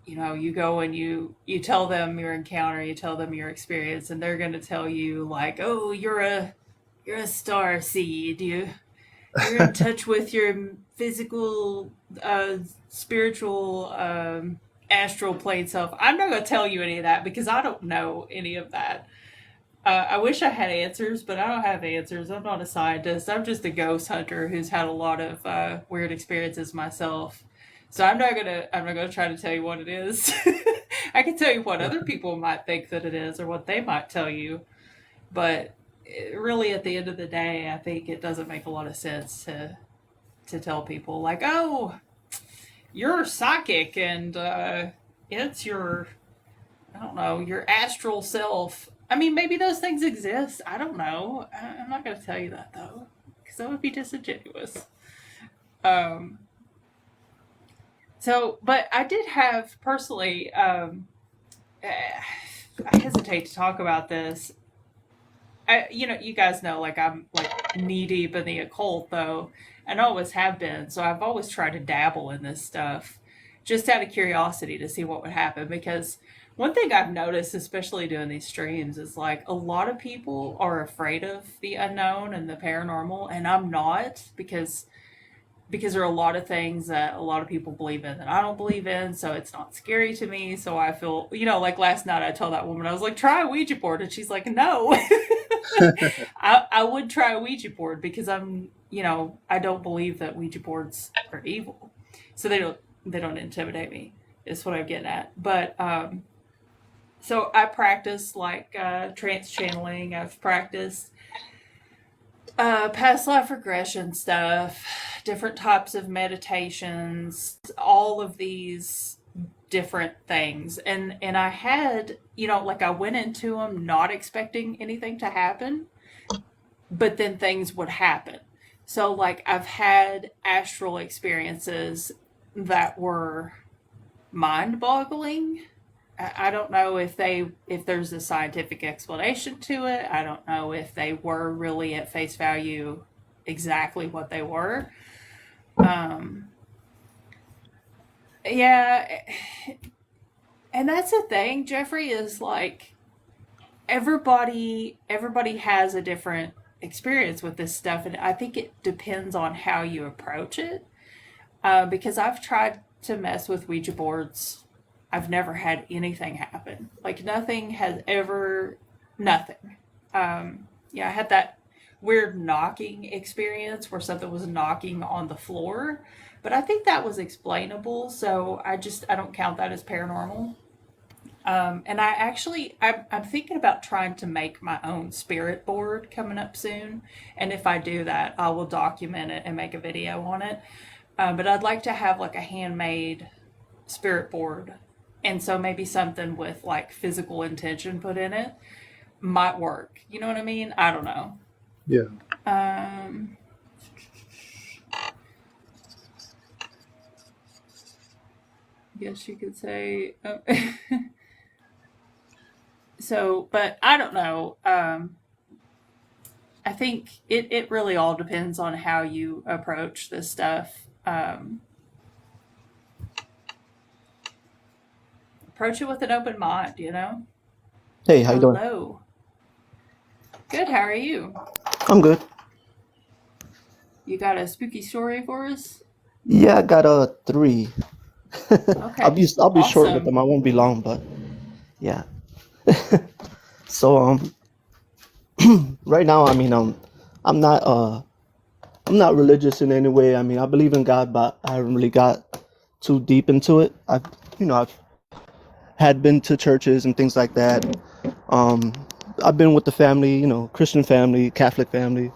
You go and you tell them your encounter, you tell them your experience, and they're going to tell you like, "Oh, you're a star seed. You're in touch with your physical, spiritual, astral plane self." I'm not going to tell you any of that because I don't know any of that. I wish I had answers, but I don't have answers. I'm not a scientist. I'm just a ghost hunter who's had a lot of weird experiences myself. So I'm not gonna try to tell you what it is. I can tell you what other people might think that it is, or what they might tell you. But really, at the end of the day, I think it doesn't make a lot of sense to tell people like, "Oh, you're psychic, and it's your, I don't know, your astral self." I mean, maybe those things exist. I don't know. I'm not going to tell you that though, because that would be disingenuous. Um, but I did have personally. I hesitate to talk about this. You guys know, like I'm like knee deep in the occult, though, and always have been. So I've always tried to dabble in this stuff, just out of curiosity to see what would happen. Because one thing I've noticed, especially doing these streams, is like a lot of people are afraid of the unknown and the paranormal, and I'm not, because there are a lot of things that a lot of people believe in that I don't believe in, so it's not scary to me. So I feel, like last night I told that woman, I was like, try a Ouija board, and she's like, no. I would try a Ouija board because I don't believe that Ouija boards are evil, so they don't intimidate me. Is what I'm getting at. But so I practice like trance channeling. I've practiced past life regression stuff, different types of meditations, all of these different things. And I had, like I went into them not expecting anything to happen, but then things would happen. So like I've had astral experiences that were mind-boggling. I don't know if there's a scientific explanation to it. I don't know if they were really at face value exactly what they were. Yeah, and that's the thing, Jeffrey, is like everybody has a different experience with this stuff, and I think it depends on how you approach it. Because I've tried to mess with Ouija boards. I've never had anything happen. Like nothing has ever, nothing. Yeah, I had that weird knocking experience where something was knocking on the floor, but I think that was explainable. So I don't count that as paranormal. And I'm thinking about trying to make my own spirit board coming up soon. And if I do that, I will document it and make a video on it. But I'd like to have like a handmade spirit board. And so maybe something with like physical intention put in it might work. You know what I mean? I don't know. Yeah. Guess you could say. So, but I don't know. I think it really all depends on how you approach this stuff. Approach it with an open mind, Hey, how you doing? Hello. Good, how are you? I'm good. You got a spooky story for us? Yeah, I got three. Okay, I'll be short with them. awesome. I won't be long, but yeah. So right now, I mean, I'm not I'm not religious in any way. I mean, I believe in God, but I haven't really got too deep into it. I've had been to churches and things like that. Um, I've been with the family, Christian family, Catholic family,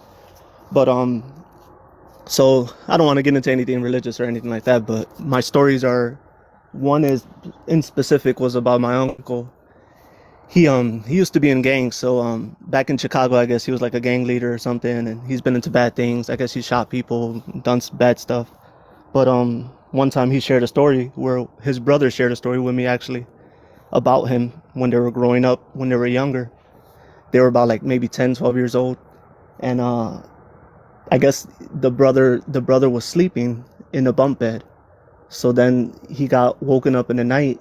but so I don't want to get into anything religious or anything like that. But my stories are, one is in specific was about my uncle. He used to be in gangs, so back in Chicago, I guess he was like a gang leader or something, and he's been into bad things. I guess he shot people, done some bad stuff. But one time he shared a story where his brother shared a story with me actually about him when they were growing up, when they were younger. They were about like maybe 10, 12 years old, and I guess the brother was sleeping in a bunk bed. So then he got woken up in the night,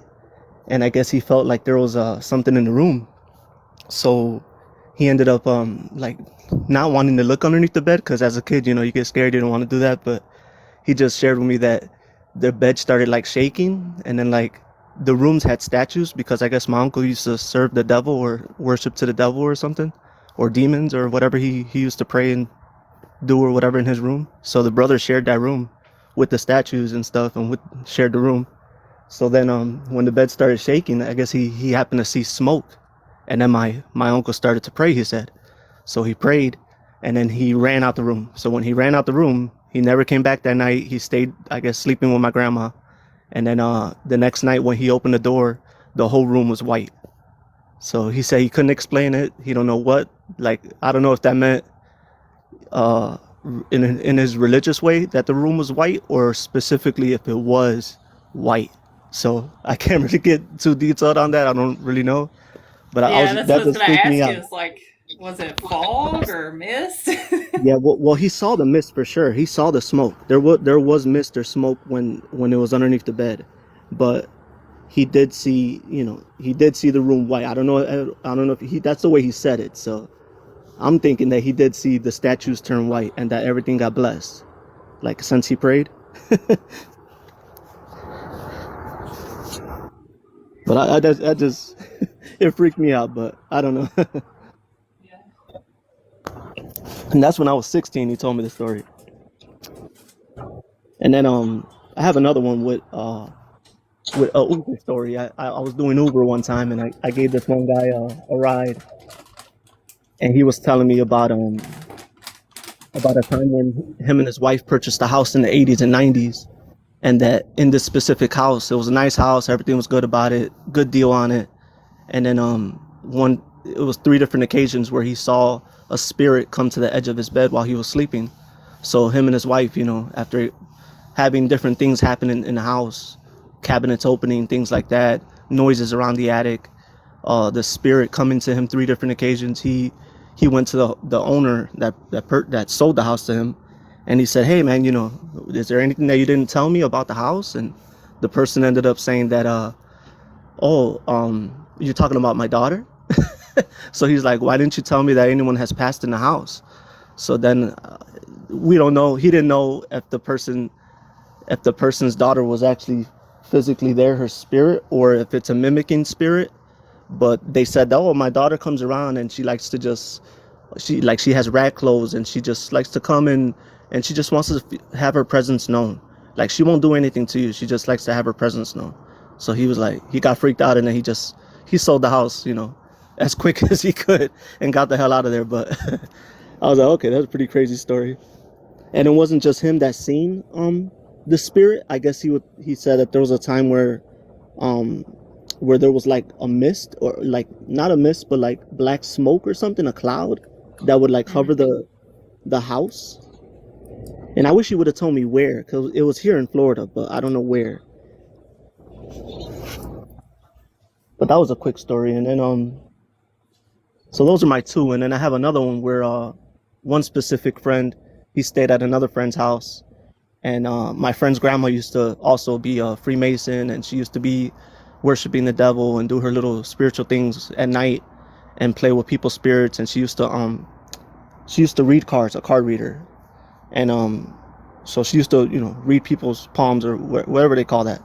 and I guess he felt like there was something in the room. So he ended up like not wanting to look underneath the bed, because as a kid, you get scared, you don't want to do that. But he just shared with me that the bed started like shaking, and then like the rooms had statues because I guess my uncle used to serve the devil or worship to the devil or something, or demons or whatever he used to pray and do or whatever in his room. So the brother shared that room with the statues and stuff, and shared the room. So then when the bed started shaking, I guess he happened to see smoke, and then my uncle started to pray. He said, so he prayed, and then he ran out the room. So when he ran out the room, he never came back that night. He stayed, I guess, sleeping with my grandma. And then the next night when he opened the door, the whole room was white. So he said he couldn't explain it. He don't know what. Like, I don't know if that meant uh, in his religious way that the room was white, or specifically if it was white. So I can't really get too detailed on that. I don't really know. But Yeah, that's what that I was just going to freaked me ask you. out. Is like, was it fog or mist? Yeah, well, he saw the mist for sure. He saw the smoke. There was mist or smoke when it was underneath the bed, but he did see, he did see the room white. I don't know if he that's the way he said it. So I'm thinking that he did see the statues turn white and that everything got blessed, like since he prayed. But I just it freaked me out. But I don't know. Yeah. And that's when I was 16. He told me the story. And then I have another one with a Uber story. I was doing Uber one time, and I gave this one guy a ride, and he was telling me about a time when him and his wife purchased a house in the 80s and 90s, and that in this specific house, it was a nice house, everything was good about it, good deal on it, and then one it was three different occasions where he saw a spirit come to the edge of his bed while he was sleeping. So him and his wife, after having different things happen in the house, cabinets opening, things like that, noises around the attic, the spirit coming to him three different occasions. He went to the owner that sold the house to him, and he said, "Hey man, is there anything that you didn't tell me about the house?" And the person ended up saying that, "Oh, you're talking about my daughter." So he's like, "Why didn't you tell me that anyone has passed in the house?" So then we don't know. He didn't know if the person's daughter was actually physically there, her spirit, or if it's a mimicking spirit. But they said, "Oh, my daughter comes around and she likes to just, she has rat clothes and she just likes to come in and she just wants to have her presence known. Like she won't do anything to you. She just likes to have her presence known." So he was like, he got freaked out, and then he sold the house, as quick as he could and got the hell out of there. But I was like, okay, that's a pretty crazy story. And it wasn't just him that seen the spirit. I guess he said that there was a time um where there was like a mist, or like not a mist but like black smoke or something, a cloud that would like cover the house. And I wish he would have told me where, because it was here in Florida, but I don't know where. But that was a quick story. And then so those are my two. And then I have another one where one specific friend, he stayed at another friend's house. And my friend's grandma used to also be a Freemason, and she used to be worshiping the devil and do her little spiritual things at night and play with people's spirits. And she used to read cards, a card reader. And so she used to, read people's palms, or whatever they call that.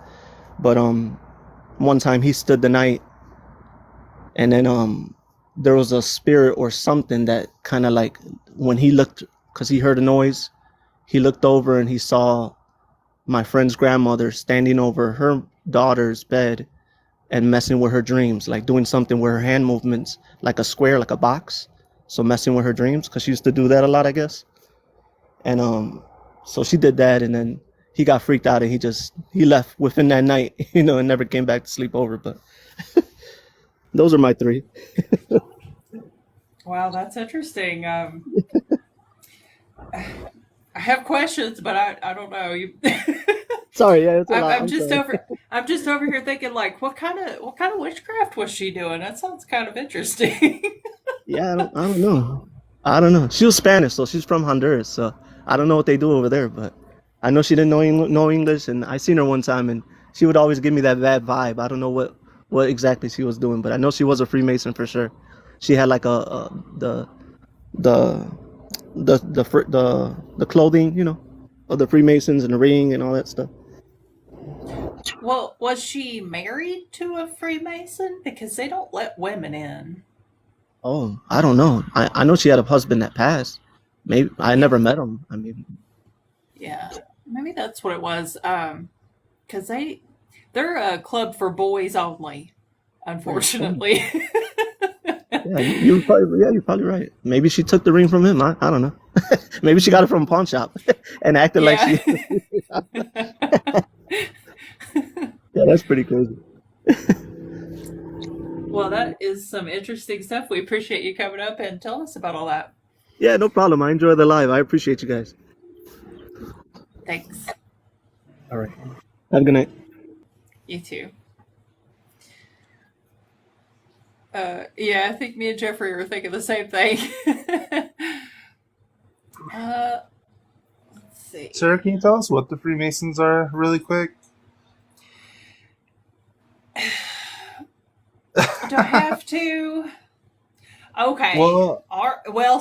But one time he stood the night, and then there was a spirit or something that kind of like, when he looked, because he heard a noise, he looked over and he saw my friend's grandmother standing over her daughter's bed and messing with her dreams, like doing something with her hand movements, like a square, like a box. So messing with her dreams, because she used to do that a lot, I guess. And so she did that, and then he got freaked out, and he left within that night, and never came back to sleep over. But those are my three. Wow, that's interesting. I have questions, but I don't know. Sorry, yeah, it's a lot. I'm I'm just sorry. over here thinking like, what kind of witchcraft was she doing? That sounds kind of interesting. Yeah, I don't know. I don't know. She was Spanish, so she's from Honduras. So I don't know what they do over there, but I know she didn't know English, and I seen her one time, and she would always give me that bad vibe. I don't know what exactly she was doing, but I know she was a Freemason for sure. She had like the the clothing, of the Freemasons, and the ring and all that stuff. Well, was she married to a Freemason? Because they don't let women in. Oh, I don't know. I know she had a husband that passed. Maybe I Yeah, never met him. I mean, yeah. Maybe that's what it was. Because they're a club for boys only, yeah, same. unfortunately. Yeah, you're probably right. Maybe she took the ring from him. I don't know. Maybe she got it from a pawn shop and acted like Yeah. she. Yeah, that's pretty crazy. Well, that is some interesting stuff. We appreciate you coming up and telling us about all that. Yeah, no problem. I enjoy the live. I appreciate you guys. Thanks. All right. Have a good night. You too. Yeah, I think me and Jeffrey were thinking the same thing. uh, let's Sarah, see. can you tell us what the Freemasons are really quick? Do I have to? Okay. Well, Well,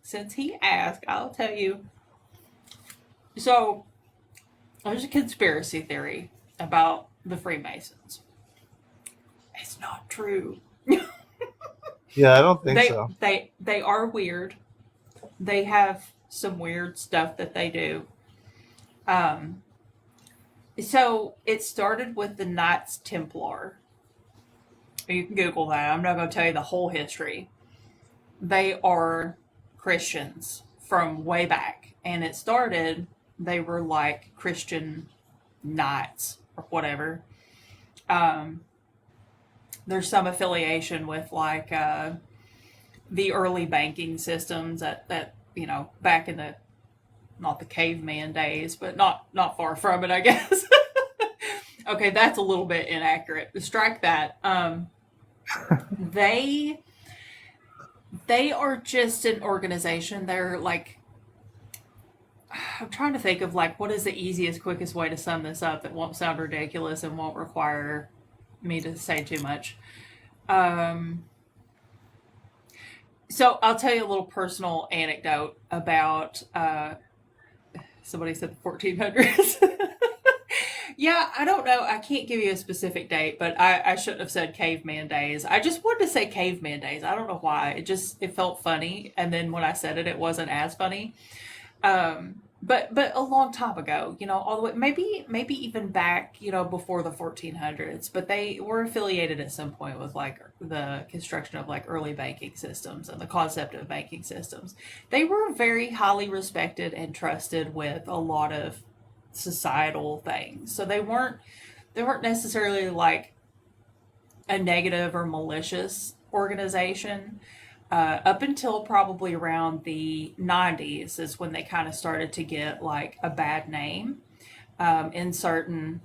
since he asked, I'll tell you. So, there's a conspiracy theory about the Freemasons. It's not true. yeah, I don't think They so. they are weird. They have some weird stuff that they do. Um, so it started with the Knights Templar. You can Google that. I'm not going to tell you the whole history. They are Christians from way back, and it started. They were like Christian knights or whatever. Um, there's some affiliation with like the early banking systems that back in the not the caveman days, but not far from it, I guess. Okay, that's a little bit inaccurate. Strike that. They they are just an organization. They're like I'm trying to think of like what is the easiest, quickest way to sum this up that won't sound ridiculous and won't require me to say too much. Um, so I'll tell you a little personal anecdote about somebody said the 1400s. Yeah, I don't know. I can't give you a specific date, but I shouldn't have said caveman days. I just wanted to say caveman days. I don't know why. It felt funny, and then when I said it, it wasn't as funny. But a long time ago, all the way maybe even back, before the 1400s. But they were affiliated at some point with like the construction of like early banking systems and the concept of banking systems. They were very highly respected and trusted with a lot of societal things. So they weren't necessarily like a negative or malicious organization. Up until probably around the 90s is when they kind of started to get like a bad name in certain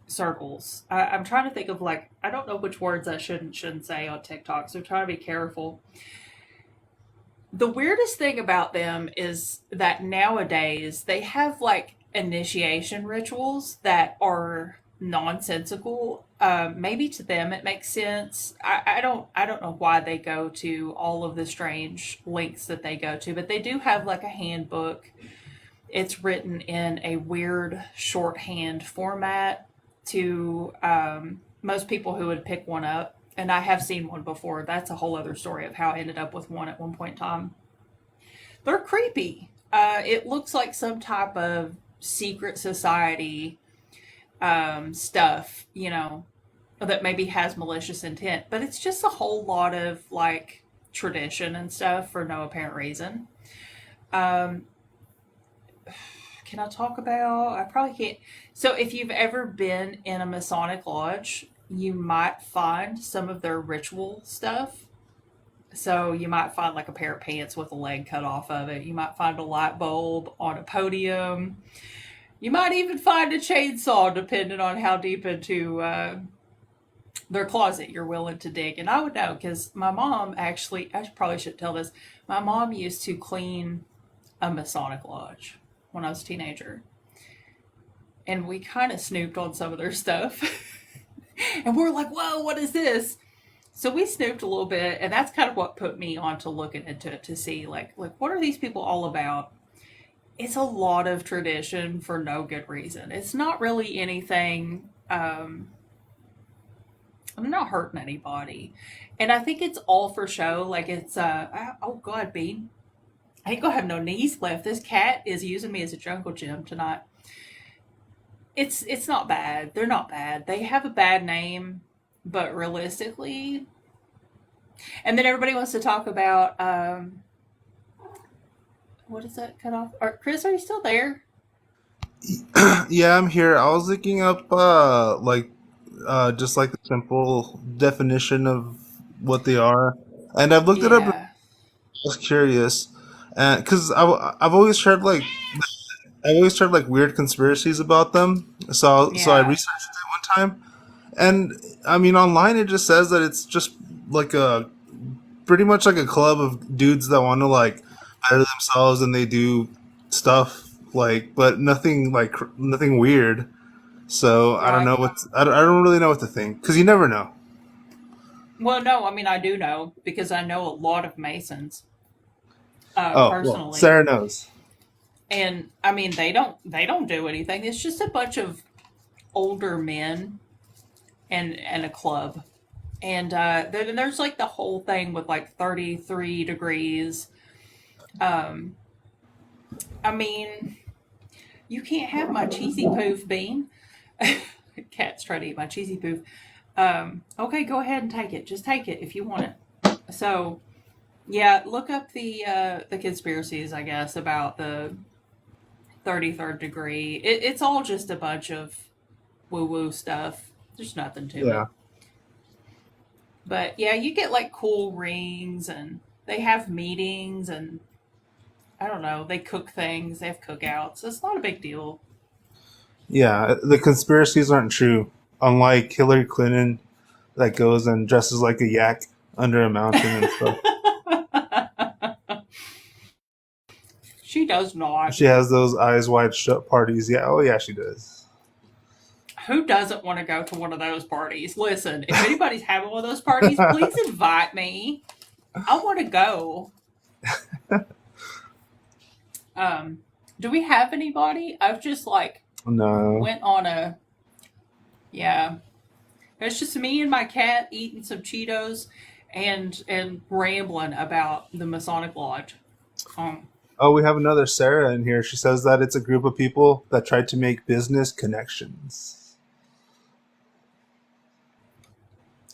circles. I'm trying to think of like I don't know which words I shouldn't say on TikTok, so I'm trying to be careful. The weirdest thing about them is that nowadays they have like initiation rituals that are nonsensical. Maybe to them it makes sense. I don't know why they go to all of the strange links that they go to, but they do have like a handbook. It's written in a weird shorthand format to most people who would pick one up. And I have seen one before. That's a whole other story of how I ended up with one at one point in time. They're creepy. It looks like some type of secret society stuff, that maybe has malicious intent, but it's just a whole lot of like tradition and stuff for no apparent reason. Um, can I talk about? I probably can't. So, if you've ever been in a Masonic lodge, you might find some of their ritual stuff. So, you might find like a pair of pants with a leg cut off of it. You might find a light bulb on a podium. You might even find a chainsaw, depending on how deep into their closet you're willing to dig. And I would know because my mom actually, I probably should tell this, my mom used to clean a Masonic lodge when I was a teenager. And we kind of snooped on some of their stuff. And we're like, whoa, what is this? So we snooped a little bit, and that's kind of what put me on to looking into it to see like what are these people all about? it's a lot of tradition for no good reason. It's not really anything. I'm not hurting anybody, and I think it's all for show. Like it's oh god, Bean, I ain't gonna have no knees left. This cat is using me as a jungle gym tonight. It's not bad. They're not bad. They have a bad name, but realistically, and then everybody wants to talk about what is that cut off? Chris, are you still there? Yeah, I'm here. I was looking up just like the simple definition of what they are, and I've looked it up. And Yeah, I was curious, and because I've always heard like weird conspiracies about them. So I yeah, researched it one time, and I mean online it just says that it's just like a pretty much like a club of dudes that want to like better themselves, and they do stuff like, but nothing like nothing weird. So I don't right. know I don't really know what to think because you never know. Well, no, I mean I do know because I know a lot of Masons Oh well, personally, Sarah knows. and I mean they don't do anything. It's just a bunch of older men and a club, and then there's like the whole thing with like 33 degrees. Um, I mean, you can't have my cheesy poof, Bean. Cat's trying to eat my cheesy poof. Okay, go ahead and take it. Just take it if you want it. So yeah, look up the conspiracies, I guess, about the 33rd degree. It's all just a bunch of woo woo stuff. There's nothing to Yeah, it. But yeah, you get like cool rings and they have meetings and I don't know, they cook things, they have cookouts. It's not a big deal. yeah. The conspiracies aren't true. Unlike Hillary Clinton, that goes and dresses like a yak under a mountain and stuff. She does not. She has those eyes wide shut parties. Yeah, oh yeah, she does. Who doesn't want to go to one of those parties? Listen, if anybody's having one of those parties, please invite me. I want to go. Um, do we have anybody? I've just like No. went on a yeah. It's just me and my cat eating some Cheetos and rambling about the Masonic Lodge. Um, Oh, we have another Sarah in here. She says that it's a group of people that tried to make business connections.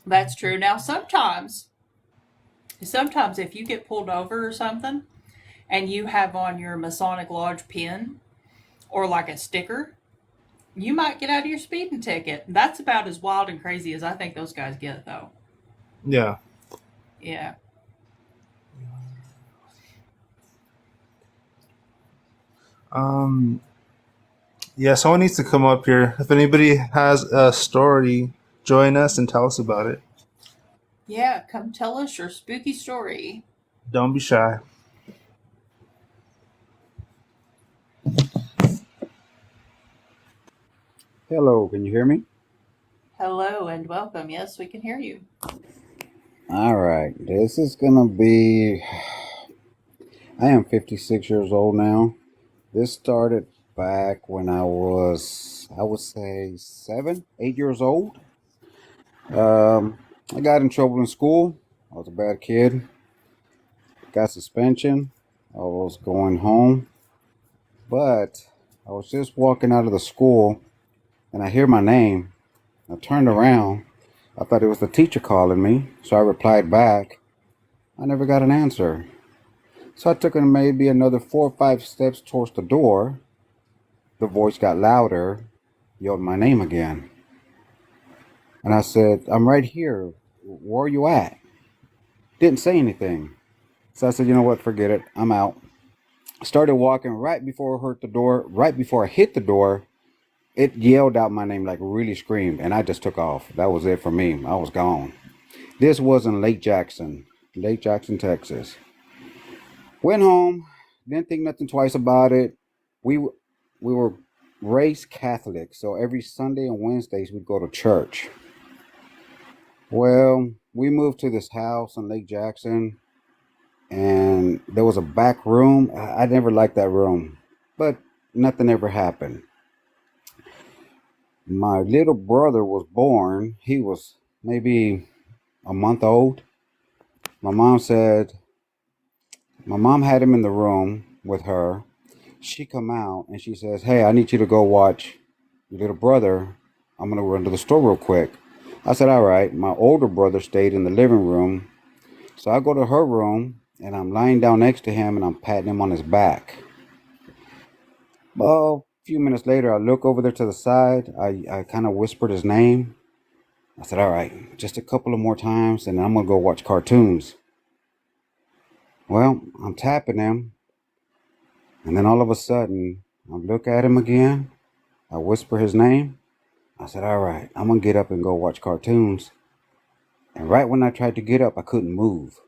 that's true. Now sometimes if you get pulled over or something and you have on your Masonic Lodge pin or like a sticker, you might get out of your speeding ticket. That's about as wild and crazy as I think those guys get, though. Yeah. Yeah. Um. Yeah. Someone needs to come up here. If anybody has a story, join us and tell us about it. Yeah, come tell us your spooky story. Don't be shy. Hello, can you hear me? Hello and welcome. Yes, we can hear you. All right, this is gonna be. I am 56 years old now. This started back when I would say 8 years old. Um, I got in trouble in school. I was a bad kid. Got suspension. I was going home, but I was just walking out of the school and I hear my name. I turned around. I thought it was the teacher calling me, so I replied back. I never got an answer. So I took maybe another 4 or 5 steps towards the door. The voice got louder, yelled my name again. And I said, I'm right here. Where are you at? Didn't say anything. So I said, you know what, forget it. I'm out. Started walking right before I hit the door. Right before I hit the door, it yelled out my name, like really screamed. And I just took off. That was it for me. I was gone. This was in Lake Jackson, Texas. Went home, didn't think nothing twice about it. We were raised Catholic, so every Sunday and Wednesdays we'd go to church. Well, we moved to this house in Lake Jackson, and there was a back room. I never liked that room. but nothing ever happened. My little brother was born. He was maybe a month old. My mom said, my mom had him in the room with her. She come out and she says, "Hey, I need you to go watch your little brother. I'm going to run to the store real quick." I said, "All right." My older brother stayed in the living room. So I go to her room and I'm lying down next to him and I'm patting him on his back. Well, a few minutes later, I look over there to the side. I kind of whispered his name. I said, "All right, just a couple of more times and I'm going to go watch cartoons." Well, I'm tapping him. And then all of a sudden, I look at him again. I whisper his name. I said, "All right, I'm going to get up and go watch cartoons." And right when I tried to get up, I couldn't move.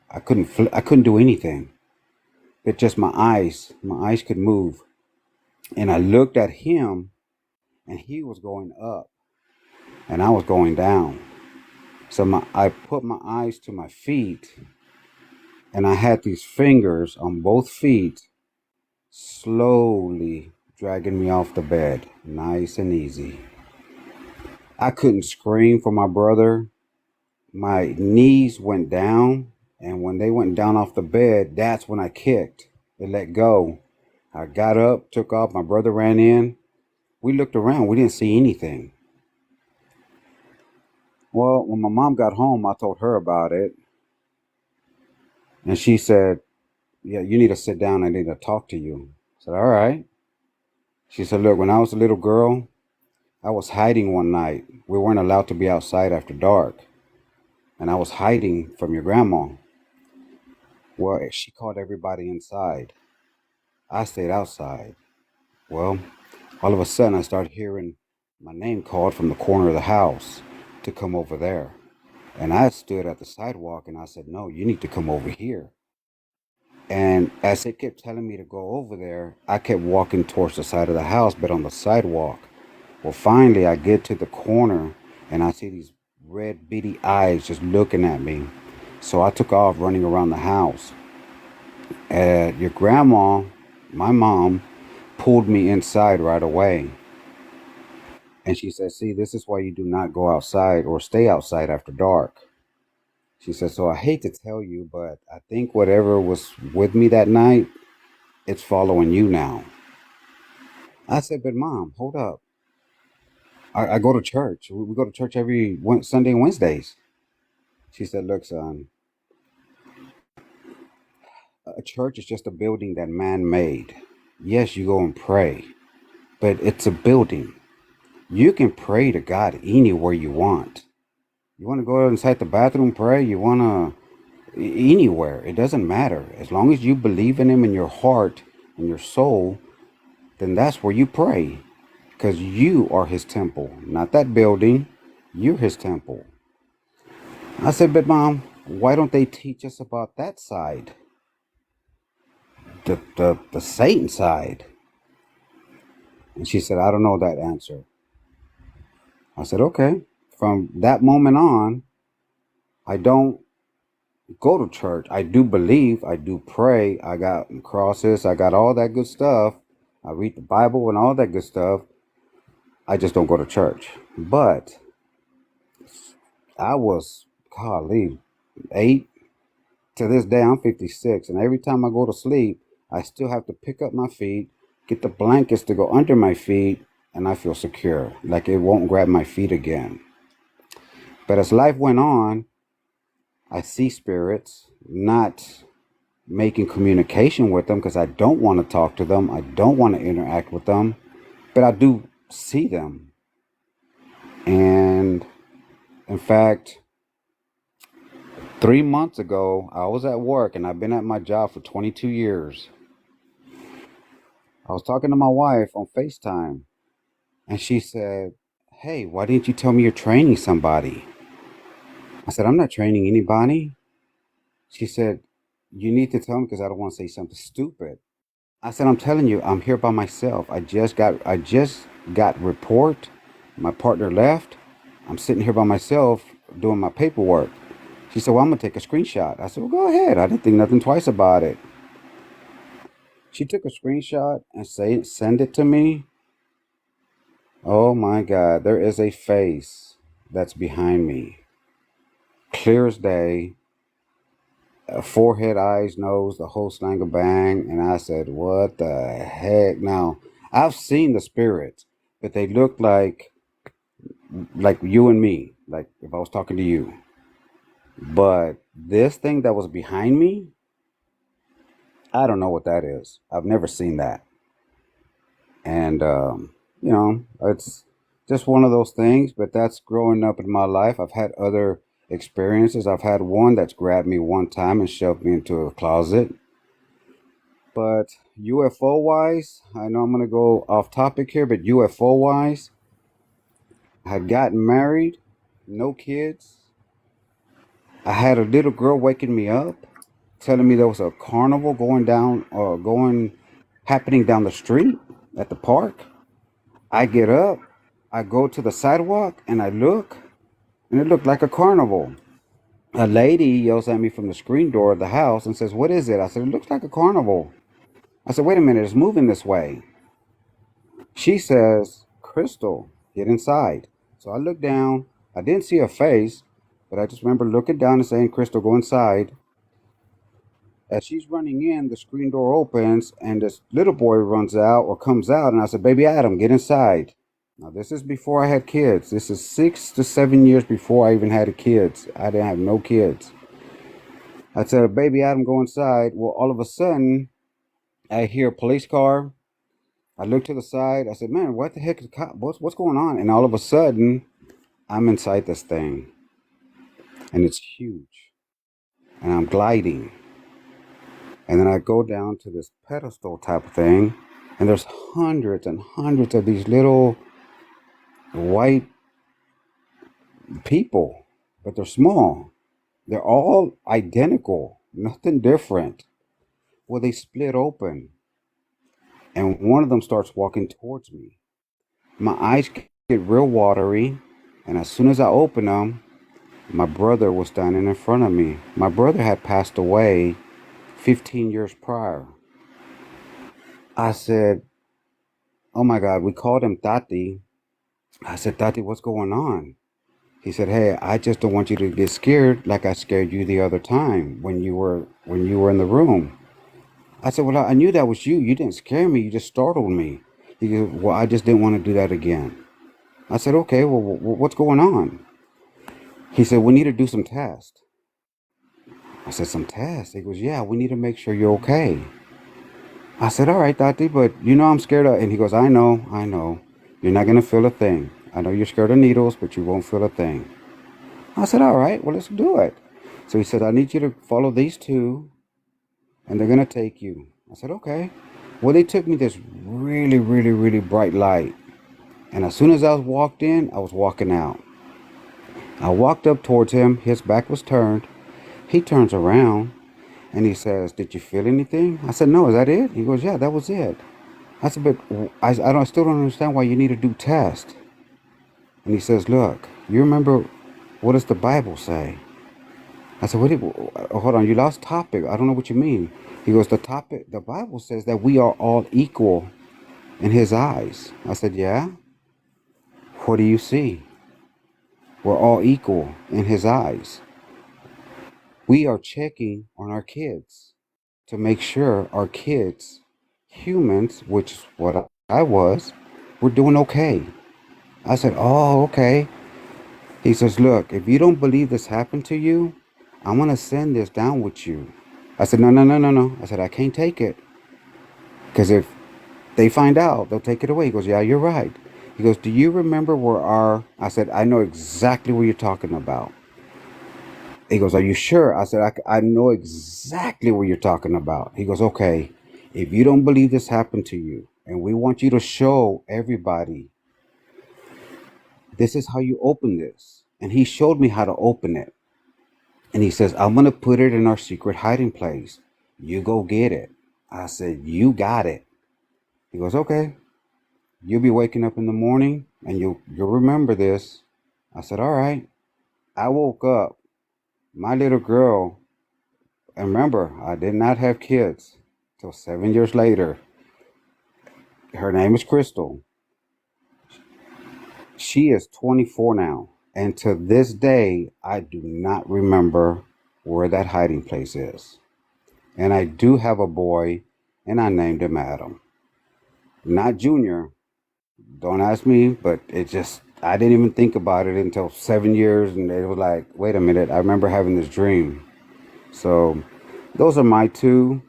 I couldn't do anything. It's just my eyes could move. And I looked at him and he was going up and I was going down. So I put my eyes to my feet and I had these fingers on both feet slowly dragging me off the bed, nice and easy. I couldn't scream for my brother. My knees went down, and when they went down off the bed, that's when I kicked. It let go. I got up, took off. My brother ran in. We looked around. We didn't see anything. Well, when my mom got home, I told her about it, and she said, "Yeah, you need to sit down. I need to talk to you." I said, "All right." She said, "Look, when I was a little girl, I was hiding one night. We weren't allowed to be outside after dark, and I was hiding from your grandma. Well, she called everybody inside. I stayed outside. Well, all of a sudden, I started hearing my name called from the corner of the house to come over there. And I stood at the sidewalk and I said, 'No, you need to come over here.' And as it kept telling me to go over there, I kept walking towards the side of the house, but on the sidewalk. Well, finally, I get to the corner and I see these red, beady eyes just looking at me. So I took off running around the house. Your grandma, my mom, pulled me inside right away. And she said, "See, this is why you do not go outside or stay outside after dark." She said, "So I hate to tell you, but I think whatever was with me that night, it's following you now." I said, "But Mom, hold up. I go to church. We go to church every Sunday and Wednesdays." She said, "Look, son, a church is just a building that man made. Yes, you go and pray, but it's a building. You can pray to God anywhere you want. You want to go inside the bathroom, pray. You want to anywhere. It doesn't matter. As long as you believe in Him in your heart and your soul, then that's where you pray. Because you are His temple, not that building. You're His temple." I said, "But Mom, why don't they teach us about that side? The Satan side?" And she said, "I don't know that answer." I said, "Okay." From that moment on, I don't go to church. I do believe, I do pray. I got crosses, I got all that good stuff. I read the Bible and all that good stuff. I just don't go to church. But I was, golly, 8. To this day, I'm 56. And every time I go to sleep, I still have to pick up my feet, get the blankets to go under my feet, and I feel secure. Like it won't grab my feet again. But as life went on, I see spirits, not making communication with them because I don't want to talk to them. I don't want to interact with them, but I do see them. And in fact, 3 months ago, I was at work and I've been at my job for 22 years. I was talking to my wife on FaceTime and she said, "Hey, why didn't you tell me you're training somebody?" I said, "I'm not training anybody." She said, "You need to tell me because I don't want to say something stupid." I said, "I'm telling you, I'm here by myself. I just got report. My partner left. I'm sitting here by myself doing my paperwork." She said, "Well, I'm gonna take a screenshot." I said, "Well, go ahead." I didn't think nothing twice about it. She took a screenshot and send it to me. Oh my God, there is a face that's behind me. Clear as day. Forehead, eyes, nose, the whole slang of bang. And I said, what the heck? Now, I've seen the spirits, but they look like you and me, like if I was talking to you. But this thing that was behind me, I don't know what that is. I've never seen that. And, it's just one of those things, but that's growing up in my life. I've had other experiences. I've had one that's grabbed me one time and shoved me into a closet. But UFO wise, I know I'm going to go off topic here, but UFO wise, I had gotten married, no kids. I had a little girl waking me up, telling me there was a carnival happening down the street at the park. I get up, I go to the sidewalk, and I look, and it looked like a carnival. A lady yells at me from the screen door of the house and says, "What is it?" I said, "It looks like a carnival." I said, "Wait a minute, it's moving this way." She says, "Crystal, get inside." So I look down. I didn't see her face, but I just remember looking down and saying, "Crystal, go inside." As she's running in, the screen door opens and this little boy runs out or comes out. And I said, "Baby Adam, get inside." Now, this is before I had kids. This is 6 to 7 years before I even had kids. I didn't have no kids. I said, "Baby Adam, go inside." Well, all of a sudden, I hear a police car. I look to the side. I said, "Man, what the heck is what's going on?" And all of a sudden, I'm inside this thing. And it's huge. And I'm gliding. And then I go down to this pedestal type of thing, and there's hundreds and hundreds of these little white people, but they're small. They're all identical, nothing different. Well, they split open, and one of them starts walking towards me. My eyes get real watery, and as soon as I open them, my brother was standing in front of me. My brother had passed away 15 years prior. I said, "Oh my God," we called him Tati. I said, "Tati, what's going on?" He said, "Hey, I just don't want you to get scared like I scared you the other time when you were in the room." I said, "Well, I knew that was you. You didn't scare me. You just startled me." He goes, "Well, I just didn't want to do that again." I said, "Okay, well, what's going on?" He said, "We need to do some tests." I said, "Some tests?" He goes, "Yeah, we need to make sure you're okay." I said, "All right, Tati, but I'm scared of," and he goes, I know. You're not going to feel a thing. I know you're scared of needles, but you won't feel a thing." I said, "All right, well, let's do it." So he said, "I need you to follow these two, and they're going to take you." I said, "Okay." Well, they took me this really, really, really bright light. And as soon as I was walked in, I was walking out. I walked up towards him. His back was turned. He turns around, and he says, "Did you feel anything?" I said, "No, is that it?" He goes, "Yeah, that was it." I said, "But I still don't understand why you need to do tests." And he says, "Look, you remember, what does the Bible say?" I said, hold on, you lost topic. I don't know what you mean." He goes, the Bible says that we are all equal in his eyes." I said, "Yeah? What do you see?" "We're all equal in his eyes. We are checking on our kids to make sure our kids, humans, which is what I was, we're doing okay." I said, "Oh, okay." He says, "Look, if you don't believe this happened to you, I'm going to send this down with you." I said, "No, no, no, no, no." I said, "I can't take it. Because if they find out, they'll take it away." He goes, "Yeah, you're right." He goes, "Do you remember where I said, "I know exactly what you're talking about." He goes, "Are you sure?" I said, I know exactly what you're talking about." He goes, "Okay, if you don't believe this happened to you, and we want you to show everybody, this is how you open this." And he showed me how to open it. And he says, "I'm going to put it in our secret hiding place. You go get it." I said, "You got it." He goes, "Okay. You'll be waking up in the morning and you'll remember this." I said, "All right." I woke up. My little girl, and remember, I did not have kids. till 7 years later. Her name is Crystal. She is 24 now. And to this day, I do not remember where that hiding place is. And I do have a boy, and I named him Adam. Not Junior. Don't ask me, but I didn't even think about it until 7 years. And it was like, wait a minute, I remember having this dream. So those are my two.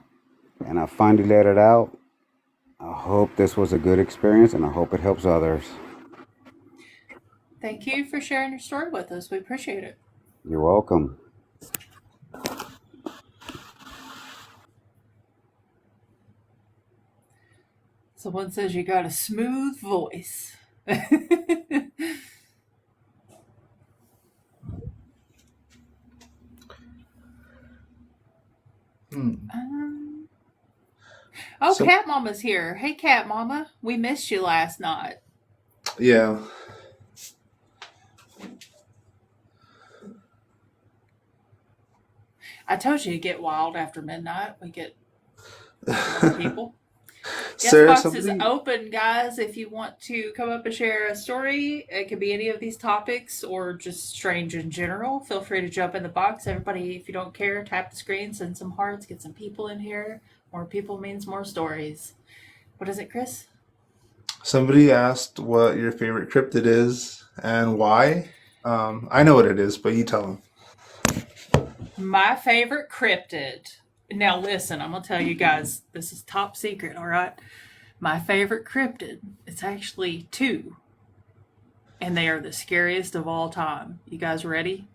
And I finally let it out. I hope this was a good experience, and I hope it helps others. Thank you for sharing your story with us. We appreciate it. You're welcome. Someone says you got a smooth voice. Oh, So Cat Mama's here. Hey, Cat Mama. We missed you last night. yeah. I told you to get wild after midnight. We get some other people. Guest Sarah, box is somebody open, guys. If you want to come up and share a story, it could be any of these topics or just strange in general. Feel free to jump in the box. Everybody, if you don't care, tap the screen, send some hearts, get some people in here. More people means more stories. What is it, Chris? somebody asked what your favorite cryptid is and why. I know what it is, but you tell them. My favorite cryptid. Now, listen, I'm going to tell you guys, this is top secret, all right? My favorite cryptid, it's actually two, and they are the scariest of all time. You guys ready?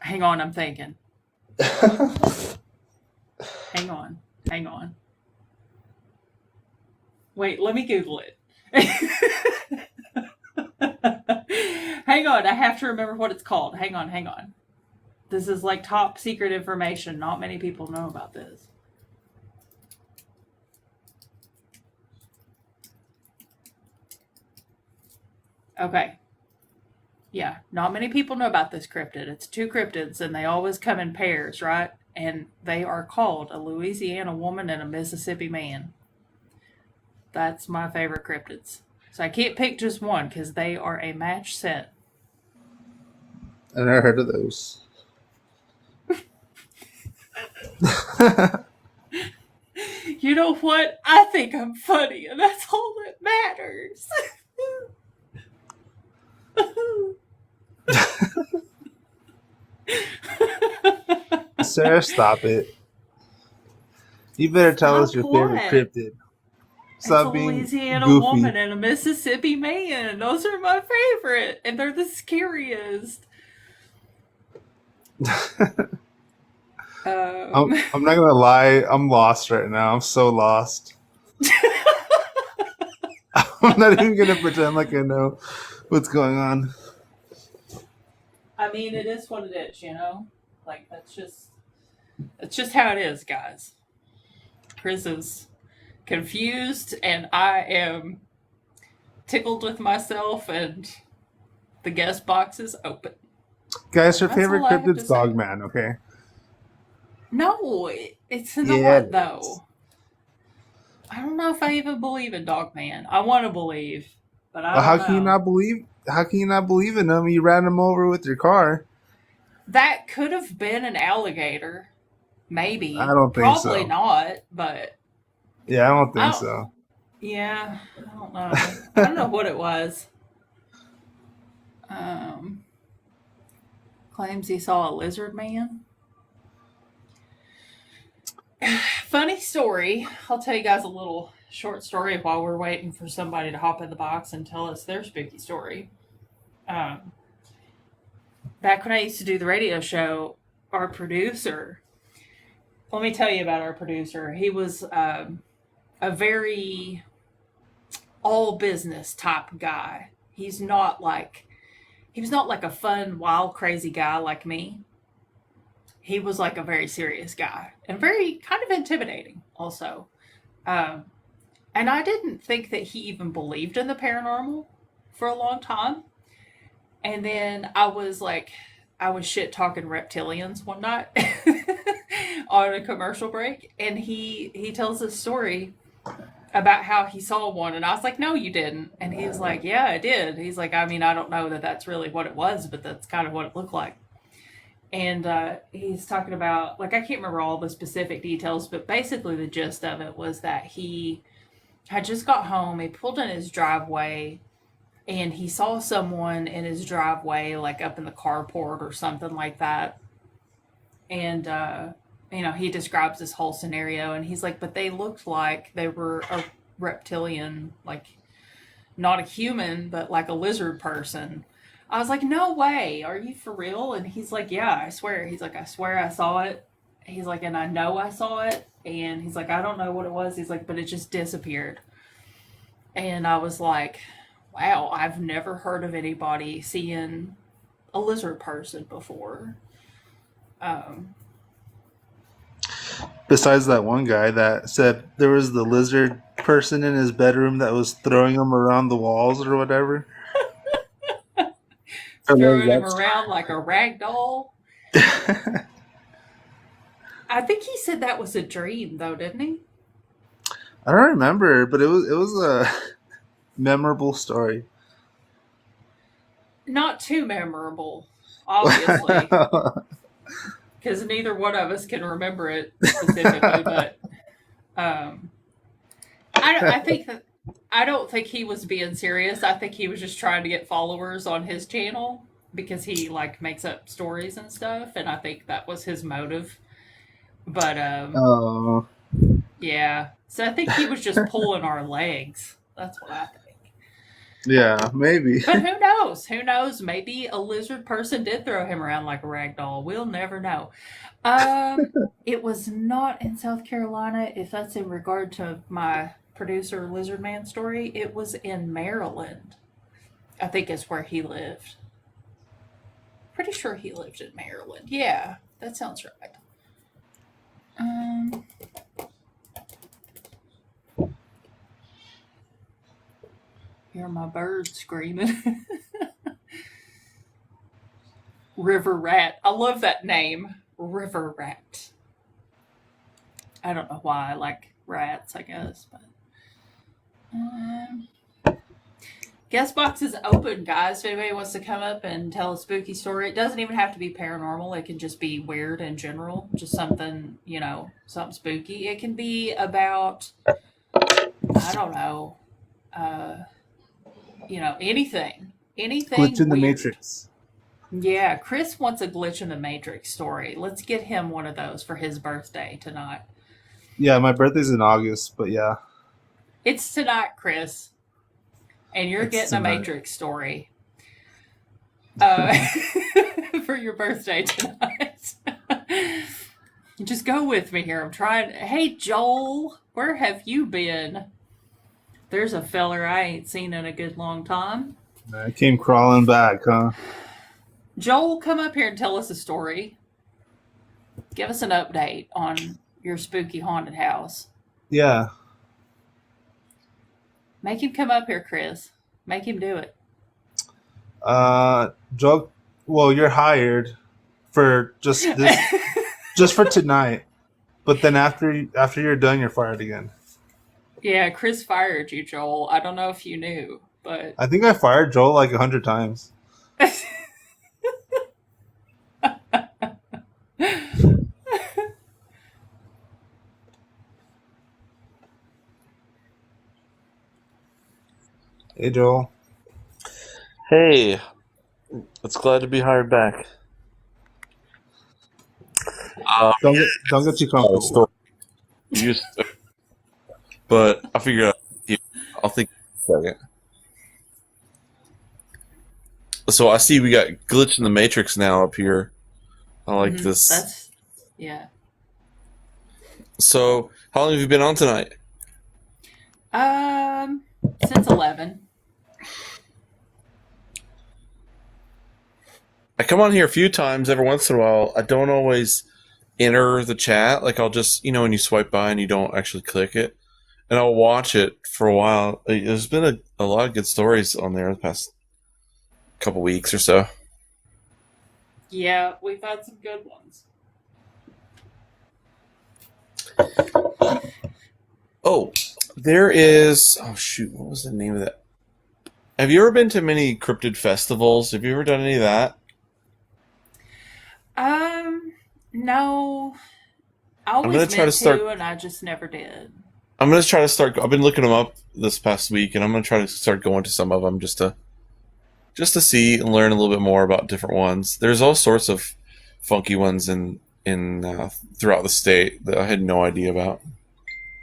Hang on, I'm thinking. Hang on. Wait, let me Google it. Hang on, I have to remember what it's called. Hang on. This is like top secret information. Not many people know about this. Okay. Yeah, not many people know about this cryptid. It's two cryptids, and they always come in pairs, right? And they are called a Louisiana woman and a Mississippi man. That's my favorite cryptids. So I can't pick just one because they are a match set. I never heard of those. You know what? I think I'm funny, and that's all that matters. Sarah, stop it. You better tell us Stop your favorite what? cryptid. It's a Stop being Louisiana woman goofy. and a Mississippi man. Those are my favorite, and they're the scariest. I'm not gonna lie, I'm lost right now. I'm so lost. I'm not even gonna pretend like I know what's going on. I mean, it is what it is, you know? Like, that's just how it is, guys. Chris is confused, and I am tickled with myself, and the guest box is open. Guys, her That's favorite all I have to cryptid's say. Dogman, okay? No, it's not, Yeah, it is. though. I don't know if I even believe in Dogman. I want to believe, but I Well, how don't can you know. not believe? How can you not believe in him? You ran him over with your car. That could have been an alligator. I Maybe. don't think Probably so. not, but Yeah, I don't I think don't, so. yeah, I don't know. I don't know what it was. Um, claims he saw a lizard man. Funny story. I'll tell you guys a little short story while we're waiting for somebody to hop in the box and tell us their spooky story. Um, back when I used to do the radio show, our producer, let me tell you about our producer. He was a very all business type guy. He was not like a fun, wild, crazy guy like me. He was like a very serious guy and very kind of intimidating also. Um, and I didn't think that he even believed in the paranormal for a long time. And then I was like I was shit talking reptilians one night on a commercial break, and he tells this story about how he saw one, and I was like, "No, you didn't." And he was like, "Yeah, I did." He's like, "I mean, I don't know that that's really what it was, but that's kind of what it looked like." And he's talking about, like, I can't remember all the specific details, but basically the gist of it was that he had just got home. He pulled in his driveway, and he saw someone in his driveway, like up in the carport or something like that. And he describes this whole scenario, and he's like, but they looked like they were a reptilian, like not a human, but like a lizard person. I was like, no way, are you for real? And he's like, yeah, I swear. He's like, I swear I saw it. He's like, and I know I saw it. And he's like, I don't know what it was. He's like, but it just disappeared. And I was like, wow, I've never heard of anybody seeing a lizard person before. Besides that one guy that said there was the lizard person in his bedroom that was throwing him around the walls or whatever. Throwing him around like a rag doll. I think he said that was a dream, though, didn't he? I don't remember, but it was a memorable story. Not too memorable, obviously, because neither one of us can remember it specifically. But I don't think he was being serious. I think he was just trying to get followers on his channel because he like makes up stories and stuff, and I think that was his motive. But Oh, yeah, so I think he was just pulling our legs. That's what I think. yeah, maybe. But who knows? Who knows? Maybe a lizard person did throw him around like a rag doll. We'll never know. It was not in South Carolina, if that's in regard to my producer Lizard Man story. It was in Maryland. I think is where he lived. Pretty sure he lived in Maryland. Yeah, that sounds right. Hear my bird screaming. River Rat. I love that name. River Rat. I don't know why I like rats, I guess, but guest box is open, guys. If anybody wants to come up and tell a spooky story, it doesn't even have to be paranormal. It can just be weird in general. Just something, something spooky. It can be about, I don't know, anything. Anything Glitch in the weird. Matrix. Yeah, Chris wants a Glitch in the Matrix story. Let's get him one of those for his birthday tonight. Yeah, my birthday's in August, but yeah. It's tonight, Chris. And you're It's getting tonight. a Matrix story for your birthday tonight. Just go with me here. I'm trying. Hey, Joel, where have you been? There's a feller I ain't seen in a good long time. I came crawling back, huh? Joel, come up here and tell us a story. Give us an update on your spooky haunted house. Yeah. Make him come up here, Chris. Make him do it. Joe, well, you're hired for just this, just for tonight. But then after you're done, you're fired again. Yeah, Chris fired you, Joel. I don't know if you knew, but I think I fired Joel like 100 times. Hey, Joel. Hey, it's glad to be hired back. Don't get too comfortable. Used to, but I figured I'll think a second. So I see we got Glitch in the Matrix now up here. I like this. Yeah. So how long have you been on tonight? Since 11. I come on here a few times every once in a while. I don't always enter the chat. Like I'll just, when you swipe by and you don't actually click it. And I'll watch it for a while. There's been a lot of good stories on there the past couple weeks or so. Yeah, we've had some good ones. Oh, there is. Oh shoot, what was the name of that? Have you ever been to many cryptid festivals? Have you ever done any of that? Um, no, I I'm gonna always try to meant start. to, and I just never did. I'm gonna try to start. I've been looking them up this past week, and I'm gonna try to start going to some of them just to see and learn a little bit more about different ones. There's all sorts of funky ones in throughout the state that I had no idea about.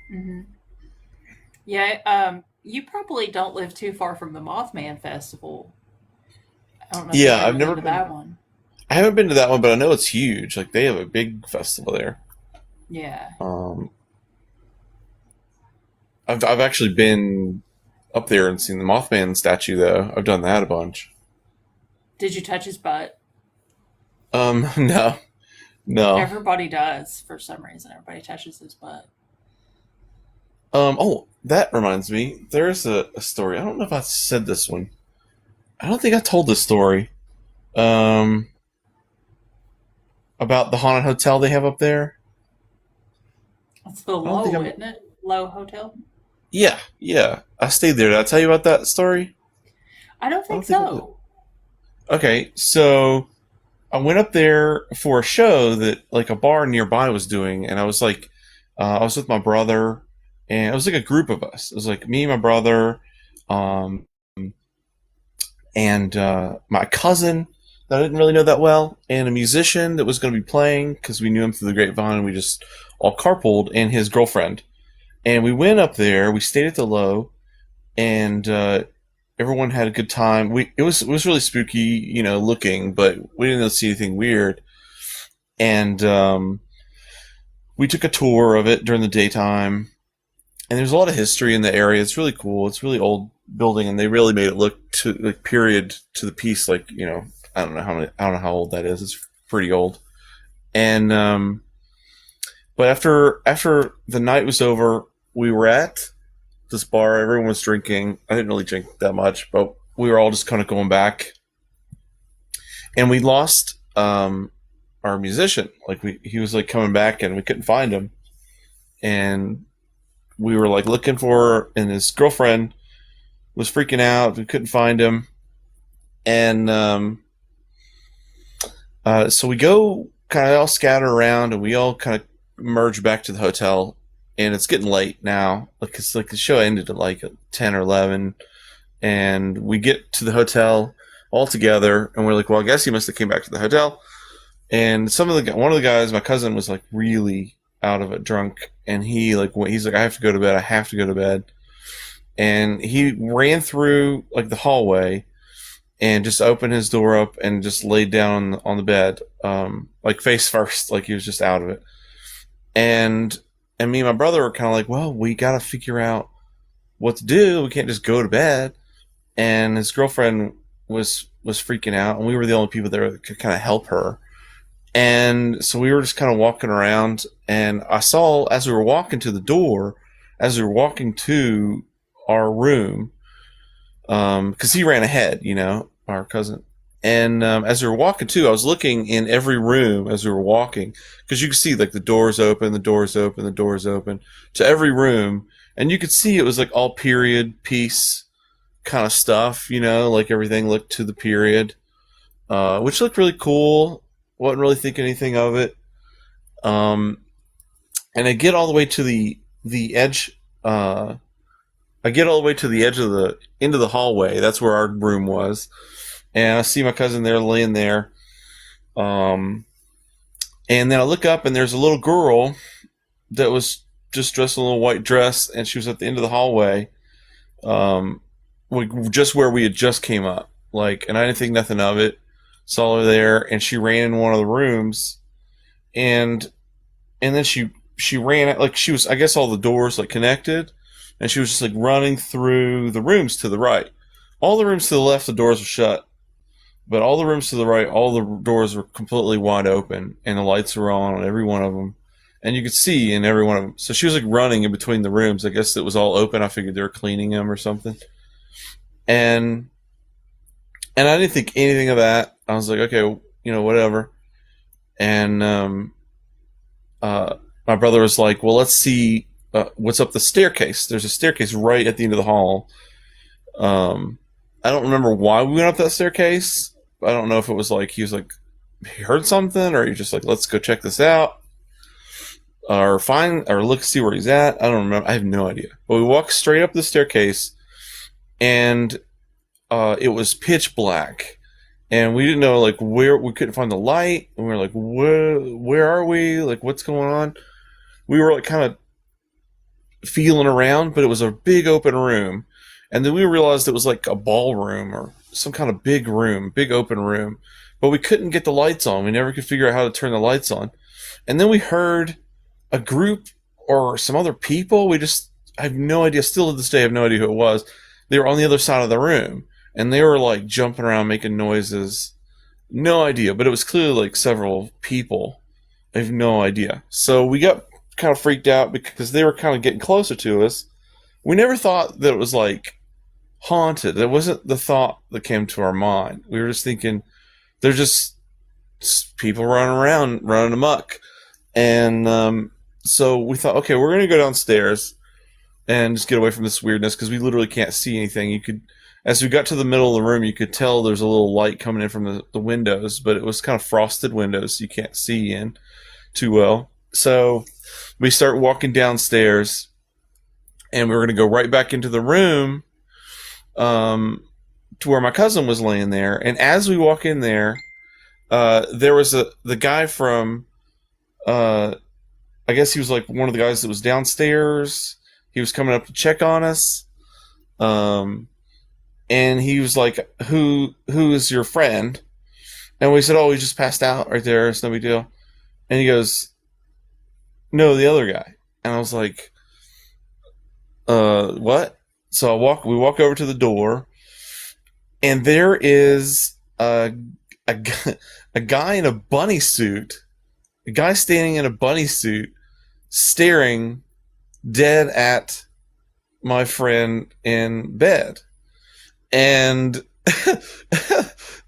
Hmm. Yeah, you probably don't live too far from the Mothman Festival. I don't know if you've Yeah, ever I've been never to been. that one. I haven't been to that one, but I know it's huge. Like they have a big festival there. Yeah. Um, I've actually been up there and seen the Mothman statue though. I've done that a bunch. Did you touch his butt? No, no. Everybody does for some reason. Everybody touches his butt. Oh, that reminds me. There's a story. I don't know if I said this one. I don't think I told this story. Um, about the haunted hotel they have up there. It's the I don't think Low, I'm. isn't it? Low Hotel? Yeah, yeah. I stayed there. Did I tell you about that story? I don't I think don't think I did. so. Okay, so I went up there for a show that like a bar nearby was doing, and I was like, I was with my brother, and it was like a group of us. It was like me, my brother, um, and my cousin that I didn't really know that well, and a musician that was going to be playing because we knew him through the grapevine, and we just all carpooled, and his girlfriend. And we went up there. We stayed at the Low, and everyone had a good time. It was really spooky, looking, but we didn't see anything weird. And we took a tour of it during the daytime, and there's a lot of history in the area. It's really cool. It's a really old building, and they really made it look to like period to the piece. Like I don't know how old that is. It's pretty old. And but after the night was over, we were at this bar. Everyone was drinking. I didn't really drink that much, but we were all just kind of going back, and we lost our musician. Like he was like coming back, and we couldn't find him, and we were like looking for her, and his girlfriend was freaking out. We couldn't find him, and so we go kind of all scatter around, and we all kind of merge back to the hotel. And it's getting late now. Like it's like the show ended at like 10 or 11, and we get to the hotel all together, and we're like, well, I guess he must have came back to the hotel. And one of the guys, my cousin, was like really out of it, drunk, and he's like, I have to go to bed. I have to go to bed. And he ran through like the hallway and just opened his door up and just laid down on the bed, like face first, like he was just out of it. And me and my brother were kind of like, well, we got to figure out what to do. We can't just go to bed. And his girlfriend was freaking out, and we were the only people there that could kind of help her. And so we were just kind of walking around, and I saw as we were walking to the door, as we were walking to our room, because he ran ahead, our cousin. And as we were walking too, I was looking in every room as we were walking, because you could see like the doors open, the doors open, the doors open to every room, and you could see it was like all period piece kind of stuff, like everything looked to the period, which looked really cool. Wasn't really thinking anything of it. And I get all the way to the edge. I get all the way to the edge of the into the hallway. That's where our room was, and I see my cousin there laying there. And then I look up, and there's a little girl that was just dressed in a little white dress, and she was at the end of the hallway, just where we had just came up. Like, and I didn't think nothing of it. Saw her there, and she ran in one of the rooms, and then she ran, like she was, I guess all the doors like connected, and she was just like running through the rooms to the right. All the rooms to the left, the doors were shut, but all the rooms to the right, all the doors were completely wide open, and the lights were on every one of them, and you could see in every one of them. So she was like running in between the rooms. I guess it was all open. I figured they were cleaning them or something, and I didn't think anything of that. I was like, okay, whatever. And my brother was like, well, let's see what's up the staircase. There's a staircase right at the end of the hall. I don't remember why we went up that staircase. I don't know if it was like he was like he heard something, or he just like, let's go check this out, or see where he's at. I don't remember. I have no idea. But we walked straight up the staircase, and it was pitch black, and we didn't know like where. We couldn't find the light, and we were like, where are we? Like, what's going on? We were like kind of feeling around, but it was a big open room. And then we realized it was like a ballroom or some kind of big room, big open room. But we couldn't get the lights on. We never could figure out how to turn the lights on. And then we heard a group or some other people. I have no idea. Still to this day, I have no idea who it was. They were on the other side of the room. And they were like jumping around, making noises. No idea. But it was clearly like several people. I have no idea. So we got kind of freaked out because they were kind of getting closer to us. We never thought that it was like haunted. That wasn't the thought that came to our mind. We were just thinking they're just people running amok. And so we thought, okay, we're going to go downstairs and just get away from this weirdness, because we literally can't see anything. As we got to the middle of the room, you could tell there's a little light coming in from the windows, but it was kind of frosted windows, so you can't see in too well. So we start walking downstairs, and we were going to go right back into the room to where my cousin was laying there. And as we walk in there, there was the guy from, I guess he was like one of the guys that was downstairs. He was coming up to check on us. And he was like, who is your friend? And we said, oh, he just passed out right there. It's no big deal. And he goes, no, the other guy. And I was like, what? So we walk over to the door, and there is a guy in a bunny suit, a guy standing in a bunny suit, staring dead at my friend in bed. And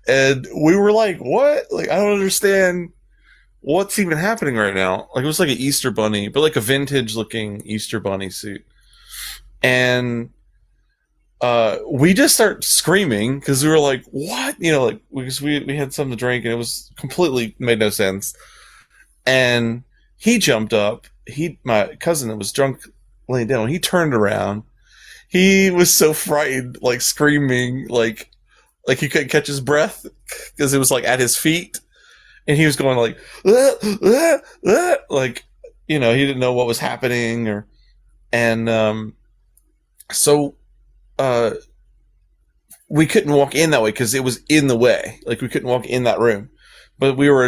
and we were like, what? Like, I don't understand what's even happening right now. Like, it was like an Easter bunny, but like a vintage looking Easter bunny suit. And we just start screaming because we were like, what? Like, because we had something to drink, and it was completely made no sense. And he jumped up. My cousin that was drunk laying down, when he turned around, he was so frightened, like screaming, like he couldn't catch his breath because it was like at his feet. And he was going like, like, he didn't know what was happening. So we couldn't walk in that way because it was in the way. Like, we couldn't walk in that room. But we had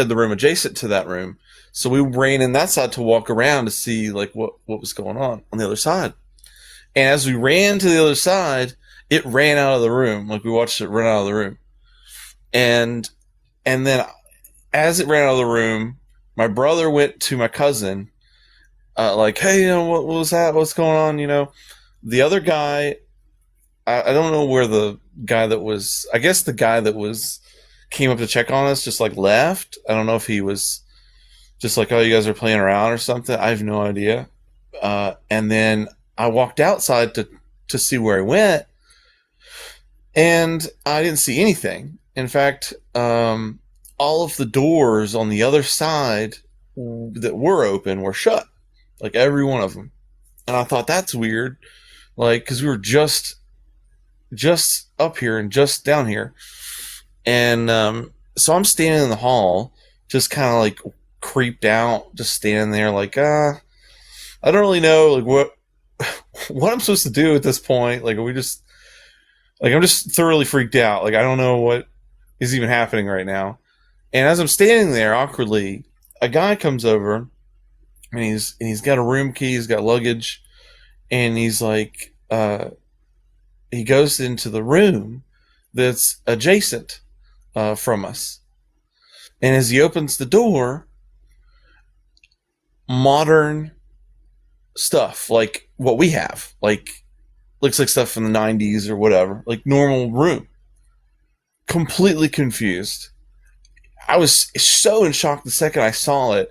the room adjacent to that room. So we ran in that side to walk around to see like what was going on the other side. And as we ran to the other side, it ran out of the room. Like, we watched it run out of the room. And then as it ran out of the room, my brother went to my cousin, like, hey, what was that? What's going on? The other guy, I don't know where the guy that was, I guess the guy that came up to check on us just like left. I don't know if he was just like, oh, you guys are playing around or something. I have no idea. And then I walked outside to see where he went, and I didn't see anything. In fact, all of the doors on the other side that were open were shut, like every one of them. And I thought, that's weird, like, because we were just up here and just down here. And so I'm standing in the hall, just kind of like creeped out, just standing there like, I don't really know like what I'm supposed to do at this point. Like, I'm just thoroughly freaked out. Like, I don't know what is even happening right now. And as I'm standing there awkwardly, a guy comes over, and he's got a room key, he's got luggage, and he's like, he goes into the room that's adjacent from us. And as he opens the door, modern stuff, like what we have, like looks like stuff from the 90s or whatever, like normal room, completely confused. I was so in shock the second I saw it.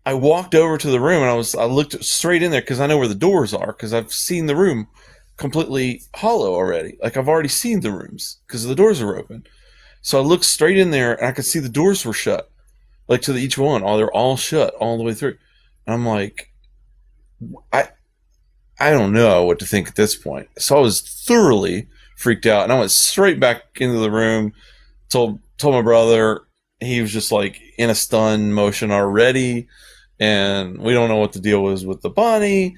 I walked over to the room and I looked straight in there because I know where the doors are because I've seen the room completely hollow already. Like I've already seen the rooms because the doors are open. So I looked straight in there and I could see the doors were shut, like to each one. Oh, they're all shut all the way through. And I'm like, I don't know what to think at this point. So I was thoroughly freaked out and I went straight back into the room, told my brother. He was just like in a stun motion already, and we don't know what the deal was with the bunny.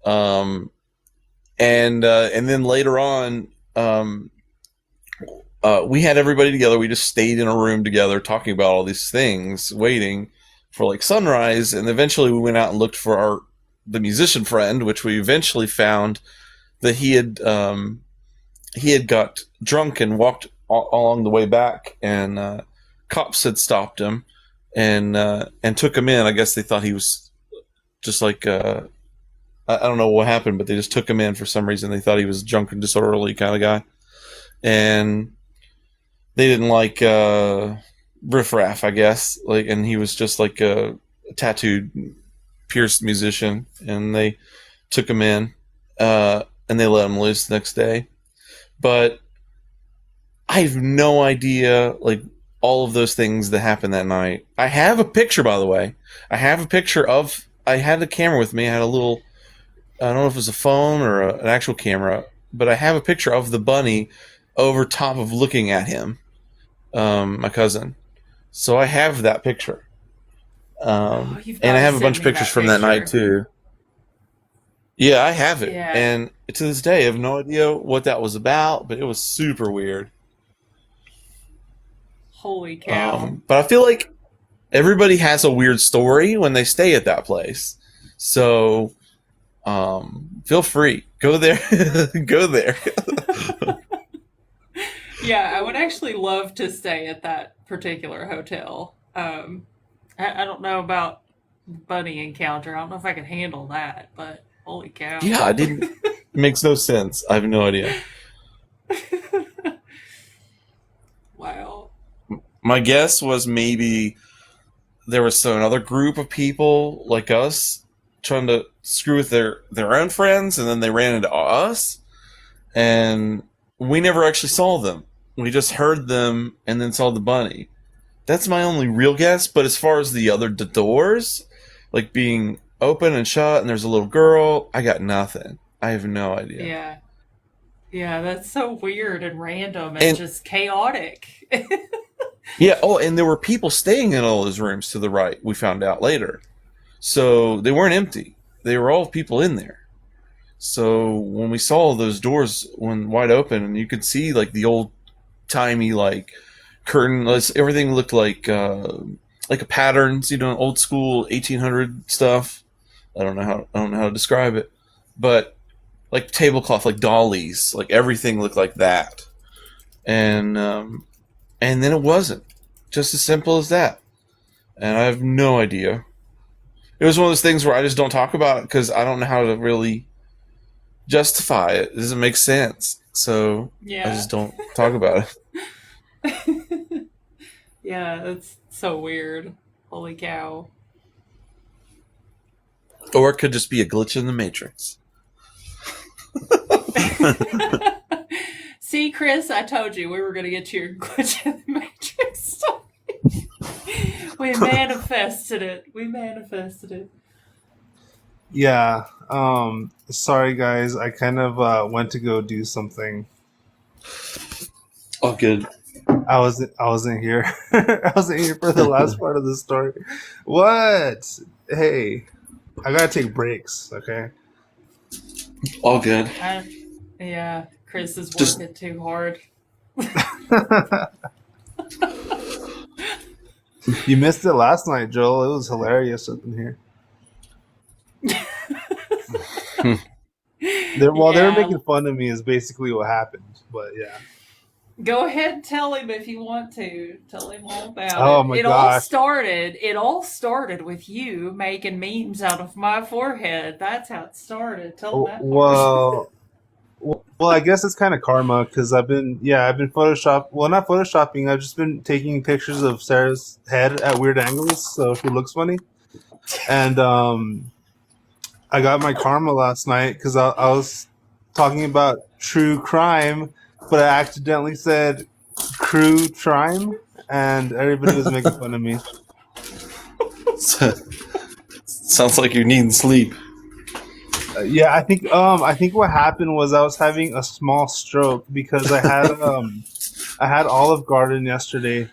And then later on, we had everybody together. We just stayed in a room together talking about all these things, waiting for like sunrise. And eventually we went out and looked for the musician friend, which we eventually found that he had got drunk and walked along the way back, and cops had stopped him and took him in. I guess they thought he was just like I don't know what happened, but they just took him in for some reason. They thought he was drunk and disorderly kind of guy, and they didn't like riffraff, I guess. Like, and he was just like a tattooed, pierced musician, and they took him in, and they let him loose the next day. But I have no idea, like, all of those things that happened that night. I have a picture, by the way. I have a picture of. I had a camera with me. I had a little. I don't know if it was a phone or an actual camera, but I have a picture of the bunny over top of looking at him, my cousin. So I have that picture. And I have a bunch of pictures from that night too. Yeah, I have it. Yeah. And to this day, I have no idea what that was about, but it was super weird. Holy cow. But I feel like everybody has a weird story when they stay at that place. So feel free. Go there. Go there. Yeah, I would actually love to stay at that particular hotel. I don't know about bunny encounter. I don't know if I could handle that, but holy cow. Yeah, I didn't. It makes no sense. I have no idea. Wow. My guess was maybe there was another group of people like us trying to screw with their own friends, and then they ran into us, and we never actually saw them. We just heard them and then saw the bunny. That's my only real guess. But as far as the doors, like being open and shut, and there's a little girl, I got nothing. I have no idea. Yeah. Yeah, that's so weird and random and just chaotic. Yeah. Oh, and there were people staying in all those rooms to the right. We found out later, so they weren't empty. They were all people in there. So when we saw those doors when wide open, and you could see like the old timey like curtain, everything looked like a patterns, old school 1800 stuff. I don't know how to describe it, but like tablecloth, like dollies, like everything looked like that, and then it wasn't, just as simple as that. And I have no idea. It was one of those things where I just don't talk about it because I don't know how to really justify it. It doesn't make sense, so Yeah. I just don't talk about it. Yeah, that's so weird. Holy cow. Or it could just be a glitch in the Matrix. See, Chris, I told you we were going to get your glitch in the Matrix story. We manifested it. Yeah. Sorry guys, I kind of went to go do something. Oh, good. I wasn't here. I wasn't here for the last part of the story. What? Hey, I gotta take breaks. Okay. All good. Yeah, Chris is Just- working too hard. You missed it last night, Joel. It was hilarious up in here. They were Yeah. making fun of me is basically what happened. But yeah. Go ahead and tell him if you want to. Tell him all about Oh, it. my It gosh. all started with you making memes out of my forehead. That's how it started. Tell him that part. Well, I guess it's kind of karma because I've been Photoshop. Well, not photoshopping. I've just been taking pictures of Sarah's head at weird angles, so she looks funny. And I got my karma last night because I was talking about true crime, but I accidentally said crew crime, and everybody was making fun of me. Sounds like you're needing sleep. Yeah, I think what happened was I was having a small stroke because I had Olive Garden yesterday.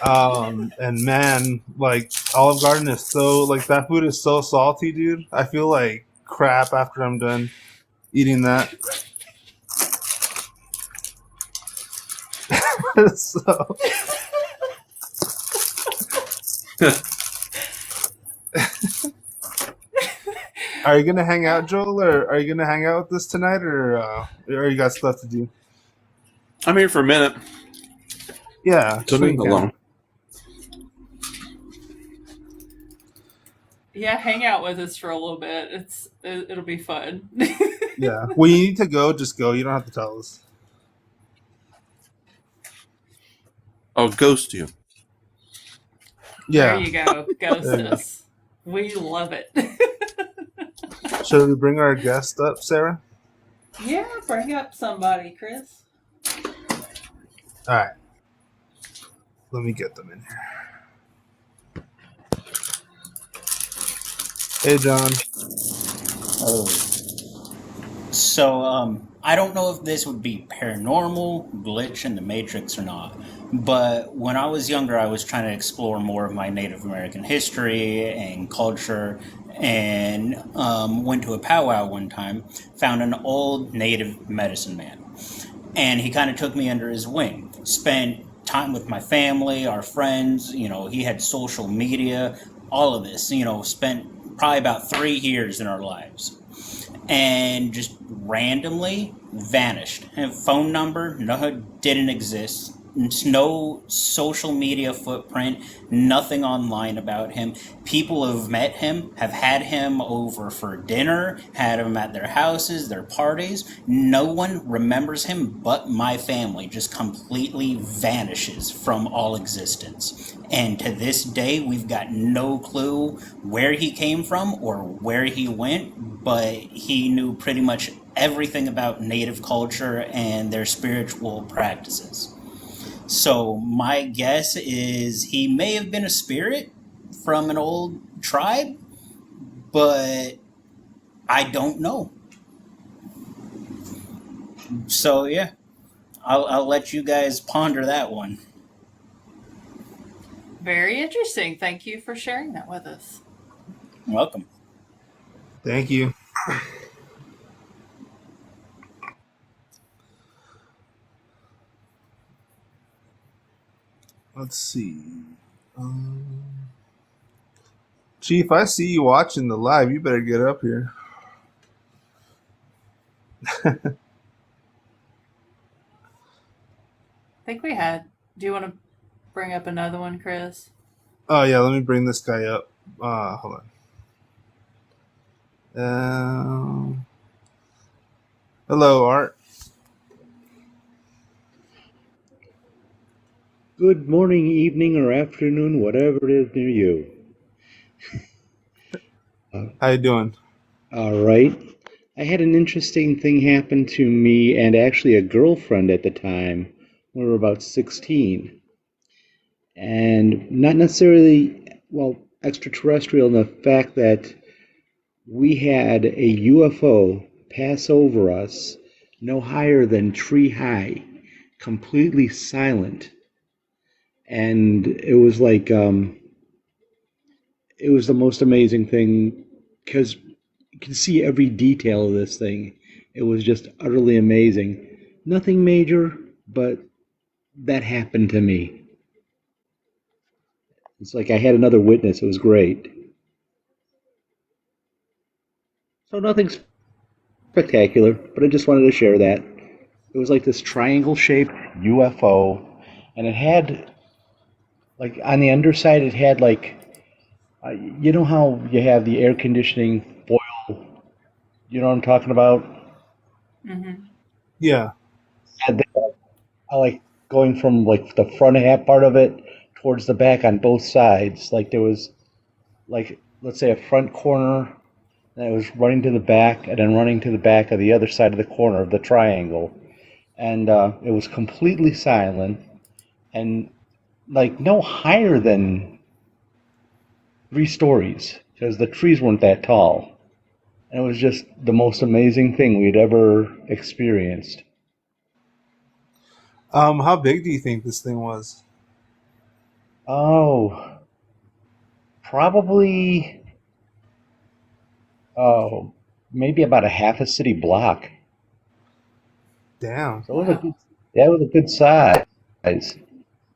And man, like Olive Garden is so like that food is so salty, dude. I feel like crap after I'm done eating that. So are you gonna hang out, Joel, or are you gonna hang out with us tonight, or you got stuff to do? I'm here for a minute. Yeah, So sure leave you me can. alone. Yeah, hang out with us for a little bit. It'll be fun. Yeah. When you need to go, just go. You don't have to tell us. I'll ghost you. There Yeah. you go. Ghost There you go. us. We love it. Should we bring our guest up, Sarah? Yeah, bring up somebody, Chris. All right. Let me get them in here. Hey, John. Oh. So, I don't know if this would be paranormal, glitch in the Matrix or not, but when I was younger, I was trying to explore more of my Native American history and culture, and went to a powwow one time, found an old Native medicine man, and he kind of took me under his wing. Spent time with my family, our friends. He had social media, all of this. Spent probably about 3 years in our lives, and just randomly vanished. And phone number, no, didn't exist. No social media footprint, nothing online about him. People who've met him have had him over for dinner, had him at their houses, their parties. No one remembers him but my family. Just completely vanishes from all existence. And to this day, we've got no clue where he came from or where he went, but he knew pretty much everything about Native culture and their spiritual practices. So my guess is he may have been a spirit from an old tribe, but I don't know. So yeah, I'll let you guys ponder that one. Very interesting. Thank you for sharing that with us. You're welcome. Thank you. Let's see. Chief, I see you watching the live. You better get up here. I think we had. Do you want to bring up another one, Chris? Oh, yeah, let me bring this guy up. Hold on. Hello, Art. Good morning, evening, or afternoon, whatever it is near you. How you doing? All right. I had an interesting thing happen to me and actually a girlfriend at the time. We were about 16. And not necessarily, well, extraterrestrial in the fact that we had a UFO pass over us no higher than tree high, completely silent. And it was like, it was the most amazing thing because you can see every detail of this thing. It was just utterly amazing. Nothing major, but that happened to me. It's like I had another witness. It was great. So nothing spectacular, but I just wanted to share that. It was like this triangle-shaped UFO, and it had, like, on the underside, it had, like, you know how you have the air conditioning foil? You know what I'm talking about? Mm-hmm. Yeah. And I like going from like the front half part of it towards the back on both sides. Like there was like let's say a front corner and it was running to the back and then running to the back of the other side of the corner of the triangle. And it was completely silent and like no higher than 3 stories because the trees weren't that tall. And it was just the most amazing thing we'd ever experienced. How big do you think this thing was? Oh, probably, oh, maybe about a half a city block. Damn. So it was a Wow. good, that was a good size.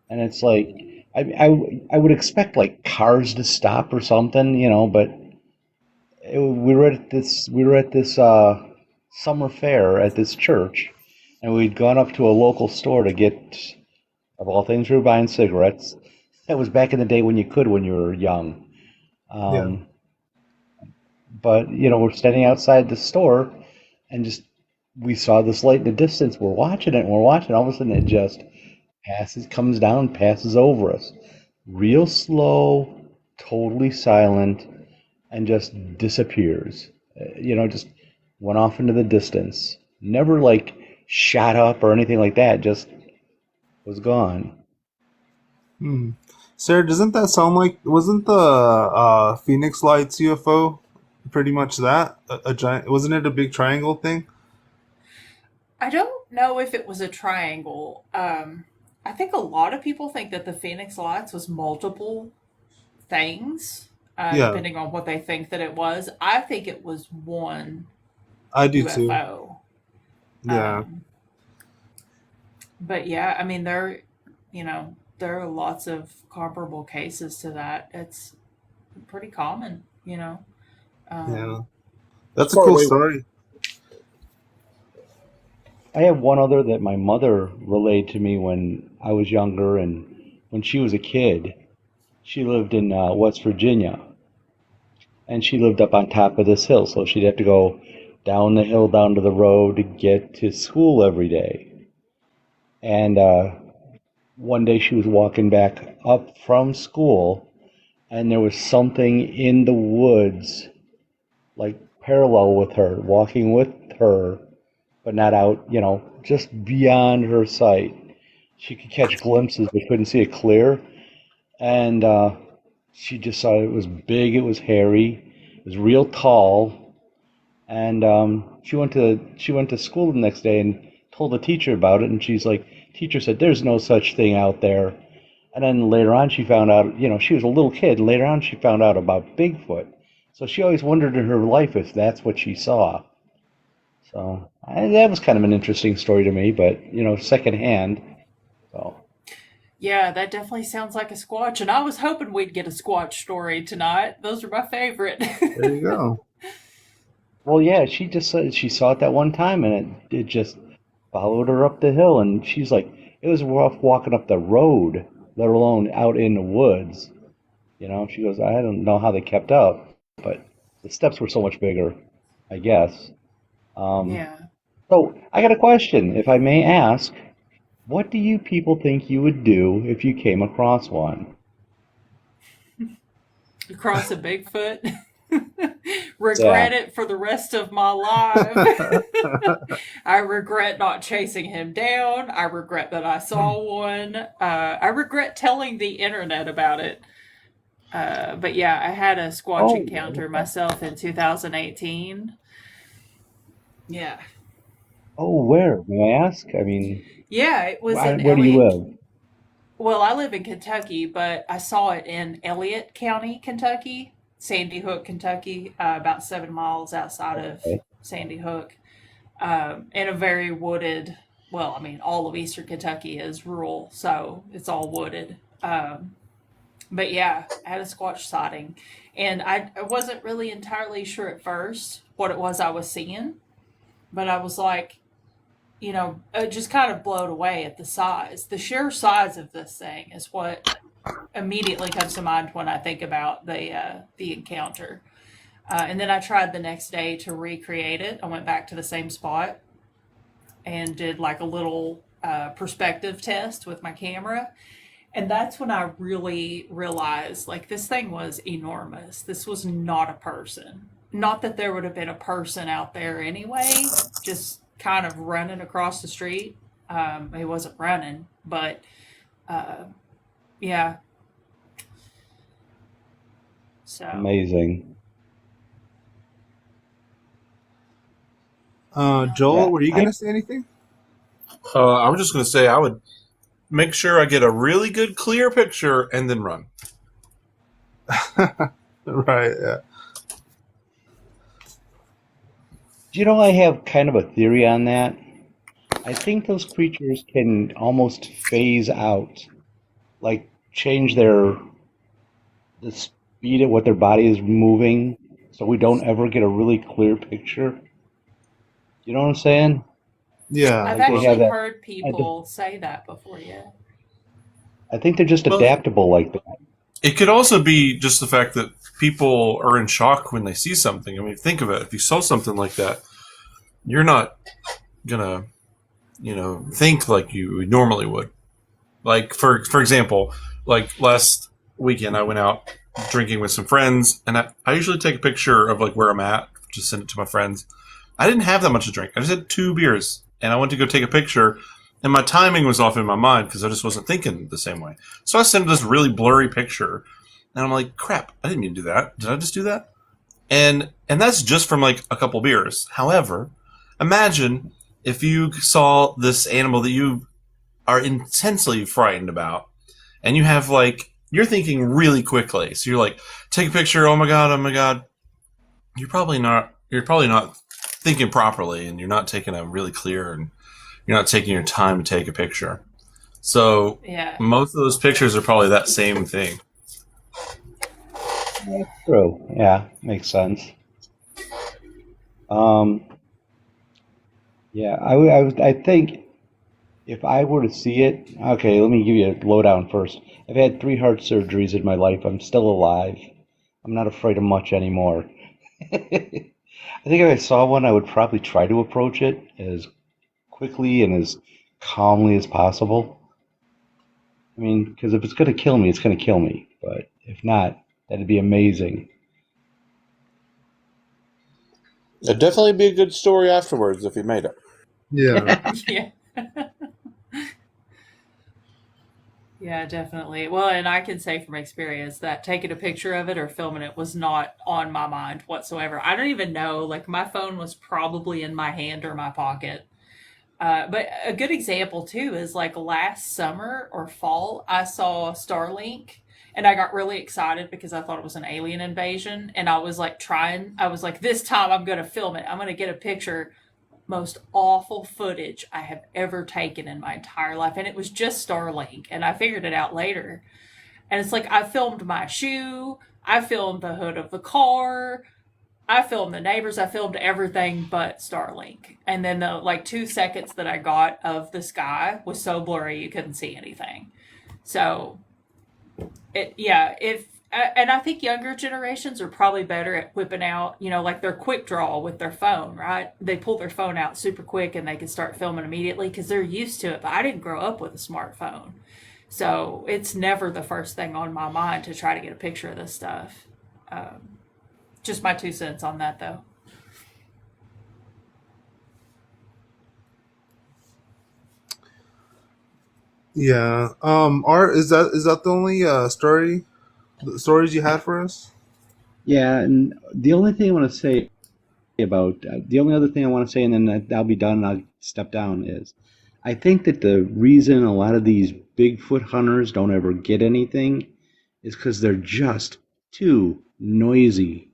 And it's like, I would expect like cars to stop or something, but we were at this summer fair at this church, and we'd gone up to a local store to get, of all things, we were buying cigarettes. That was back in the day when you could when you were young. Yeah. Um, but we're standing outside the store, and just we saw this light in the distance. We're watching it, and we're watching. All of a sudden, it just comes down, passes over us, real slow, totally silent, and just disappears. Just went off into the distance. Never like shot up or anything like that. Just was gone. Hmm. Sarah, doesn't that sound like wasn't the Phoenix Lights UFO pretty much that a giant? Wasn't it a big triangle thing? I don't know if it was a triangle. I think a lot of people think that the Phoenix Lights was multiple things, Yeah, depending on what they think that it was. I think it was one I do too. UFO. Yeah, Um, but yeah, I mean, there are lots of comparable cases to that. It's pretty common. yeah. Um, That's a Far cool away. story. I have one other that my mother relayed to me when I was younger, and when she was a kid. She lived in West Virginia, and she lived up on top of this hill, so she'd have to go down the hill, down to the road to get to school every day. And one day she was walking back up from school, and there was something in the woods, like parallel with her, walking with her, but not out, just beyond her sight. She could catch glimpses, but couldn't see it clear. And she just saw it was big, it was hairy, it was real tall, and she went to school the next day and told the teacher about it, and she's like, teacher said, "There's no such thing out there." And then later on, she found out, she was a little kid, and later on, she found out about Bigfoot. So she always wondered in her life if that's what she saw. So that was kind of an interesting story to me, but secondhand. So yeah, that definitely sounds like a Squatch, and I was hoping we'd get a Squatch story tonight. Those are my favorite. There you go. well, yeah, she just said she saw it that one time, and it just followed her up the hill, and she's like, it was rough walking up the road, let alone out in the woods. She goes, I don't know how they kept up, but the steps were so much bigger, I guess. Um, Yeah. so I got a question, if I may ask. What do you people think you would do if you came across one? Across a Bigfoot. Yeah. Regret it for the rest of my life. I regret not chasing him down. I regret that I saw one. I regret telling the internet about it. But yeah, I had a Squatch Oh, encounter myself in 2018. Yeah. oh, where? May I ask? I mean, Yeah, it was in where do you Elliott. live? Well, I live in Kentucky, but I saw it in Elliott County, Kentucky, Sandy Hook, Kentucky, about 7 miles outside of Okay. Sandy Hook, in a very wooded. Well, I mean, all of eastern Kentucky is rural, so it's all wooded. But yeah, I had a Squatch sighting, and I wasn't really entirely sure at first what it was I was seeing, but I was like, just kind of blown away at the size. The sheer size of this thing is what immediately comes to mind when I think about the encounter. And then I tried the next day to recreate it. I went back to the same spot, and did like a little perspective test with my camera. And that's when I really realized like this thing was enormous. This was not a person. Not that there would have been a person out there anyway, just kind of running across the street. He wasn't running, but uh, yeah. So Amazing. Joel, Yeah, were you I gonna say anything? I was just going to say I would make sure I get a really good clear picture and then run. Right. Yeah. I have kind of a theory on that. I think those creatures can almost phase out, like change the speed at what their body is moving, so we don't ever get a really clear picture. You know what I'm saying? Yeah. I've Like they have actually that. heard people say that before, yeah. I think they're just Well, adaptable like that. it could also be just the fact that people are in shock when they see something. I mean, think of it. If you saw something like that, you're not gonna, think like you normally would. Like for example, like last weekend, I went out drinking with some friends, and I usually take a picture of like where I'm at, just send it to my friends. I didn't have that much to drink. I just had 2 beers, and I went to go take a picture, and my timing was off in my mind because I just wasn't thinking the same way. So I sent this really blurry picture, and I'm like, crap, I didn't mean to do that. Did I just do that? And that's just from like a couple beers. However, imagine if you saw this animal that you are intensely frightened about, and you have like you're thinking really quickly. So you're like, take a picture. Oh my god! Oh my god! You're probably not. You're probably not thinking properly, and you're not taking a really clear, and you're not taking your time to take a picture. So Yeah. most of those pictures are probably that same thing. That's true. Yeah, makes sense. Um, yeah, I think if I were to see it, okay, let me give you a lowdown first. I've had 3 heart surgeries in my life. I'm still alive. I'm not afraid of much anymore. I think if I saw one, I would probably try to approach it as quickly and as calmly as possible. I mean, because if it's going to kill me, it's going to kill me. But if not, that'd be amazing. It'd definitely be a good story afterwards if you made it. Yeah. Yeah. Yeah, definitely. Well, and I can say from experience that taking a picture of it or filming it was not on my mind whatsoever. I don't even know, like, my phone was probably in my hand or my pocket. But a good example, too, is like last summer or fall, I saw Starlink and I got really excited because I thought it was an alien invasion. And I was like, this time I'm going to film it. I'm going to get a picture. Most awful footage I have ever taken in my entire life. And it was just Starlink. And I figured it out later. And it's like I filmed my shoe, I filmed the hood of the car, I filmed the neighbors, I filmed everything but Starlink. And then the like 2 seconds that I got of the sky was so blurry you couldn't see anything. So yeah, if and I think younger generations are probably better at whipping out, like their quick draw with their phone, right? They pull their phone out super quick and they can start filming immediately because they're used to it. But I didn't grow up with a smartphone. So it's never the first thing on my mind to try to get a picture of this stuff. Just my 2 cents on that, though. Yeah. Art, is that the only stories you had for us? Yeah, and the only thing I want to say about the only other thing I want to say, and then I'll be done and I'll step down, is I think that the reason a lot of these Bigfoot hunters don't ever get anything is because they're just too noisy.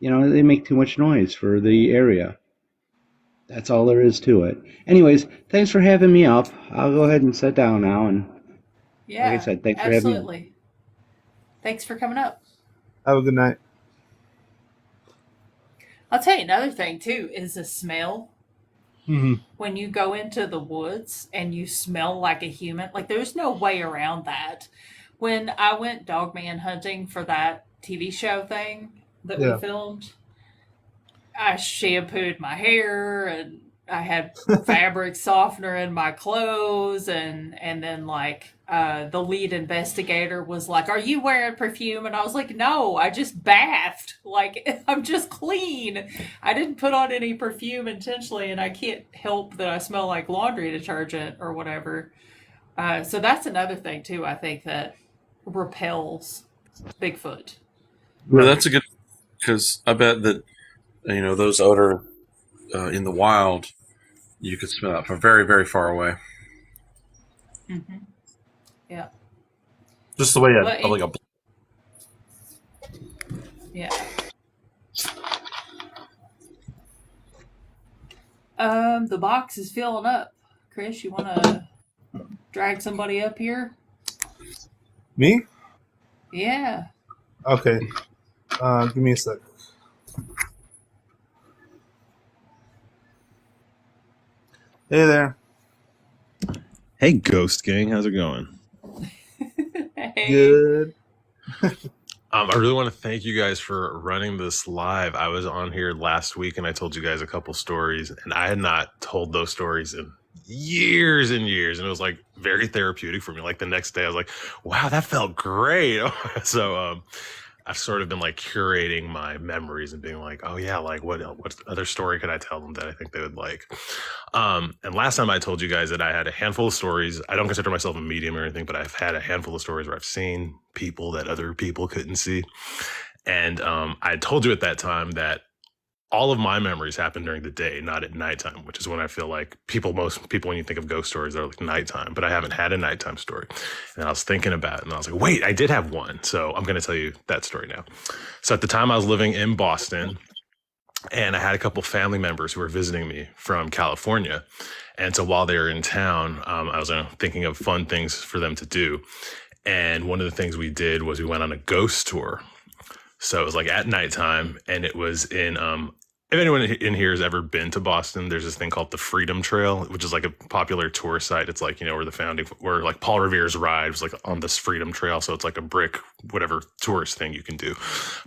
They make too much noise for the area. That's all there is to it. Anyways, thanks for having me up. I'll go ahead and sit down now. And like I Yeah, said, thanks for having me up. absolutely. Thanks for coming up. Have a good night. I'll tell you another thing, too, is the smell. Hmm. When you go into the woods and you smell like a human, like there's no way around that. When I went dogman hunting for that TV show thing that we Yeah. filmed, I shampooed my hair and I had fabric softener in my clothes, and then like the lead investigator was like, "Are you wearing perfume?" And I was like, "No, I just bathed. Like I'm just clean. I didn't put on any perfume intentionally, and I can't help that I smell like laundry detergent or whatever." So that's another thing too. I think that repels Bigfoot. Well, that's a good, because I bet that those odor in the wild, you could smell it from very, very far away. Mm-hmm. Yeah. Just the way But like a yeah. The box is filling up. Chris, you want to drag somebody up here? Me? Yeah. Okay. Give me a sec. Hey there. Hey, Ghost Gang, how's it going? Hey. Good. I really want to thank you guys for running this live. I was on here last week and I told you guys a couple stories, and I had not told those stories in years and years, and it was like very therapeutic for me. Like the next day, I was like, "Wow, that felt great." So, I've sort of been like curating my memories and being like, "Oh yeah, like what other story could I tell them that I think they would like?" And last time I told you guys that I had a handful of stories. I don't consider myself a medium or anything, but I've had a handful of stories where I've seen people that other people couldn't see. And I told you at that time that all of my memories happen during the day, not at nighttime, which is when I feel like most people, when you think of ghost stories, are like nighttime, but I haven't had a nighttime story. And I was thinking about it and I was like, wait, I did have one. So I'm going to tell you that story now. So at the time I was living in Boston, and I had a couple family members who were visiting me from California. And so while they were in town, I was thinking of fun things for them to do. And one of the things we did was we went on a ghost tour. So it was like at nighttime, and it was in, if anyone in here has ever been to Boston, there's this thing called the Freedom Trail, which is like a popular tour site. It's like, where like Paul Revere's ride was like on this Freedom Trail. So it's like a brick, whatever tourist thing you can do.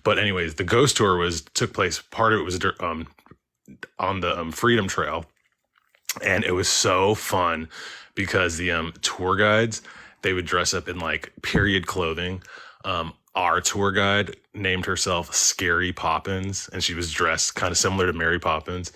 But anyways, the ghost tour took place. Part of it was on the Freedom Trail. And it was so fun because the tour guides, they would dress up in like period clothing. Our tour guide named herself Scary Poppins, and she was dressed kind of similar to Mary Poppins.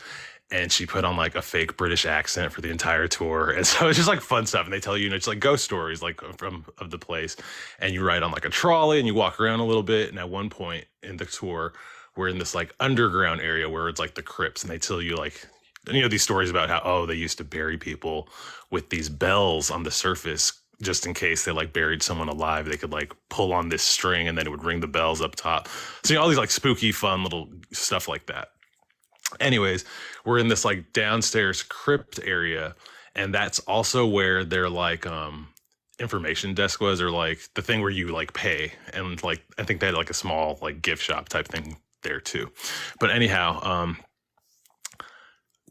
And she put on like a fake British accent for the entire tour. And so it's just like fun stuff. And they tell you, it's like ghost stories like of the place. And you ride on like a trolley and you walk around a little bit. And at one point in the tour, we're in this like underground area where it's like the crypts. And they tell you like, these stories about how, they used to bury people with these bells on the surface, just in case they like buried someone alive. They could like pull on this string and then it would ring the bells up top. So all these like spooky, fun little stuff like that. Anyways, we're in this like downstairs crypt area, and that's also where their like information desk was, or like the thing where you like pay, and like I think they had like a small like gift shop type thing there too. But anyhow,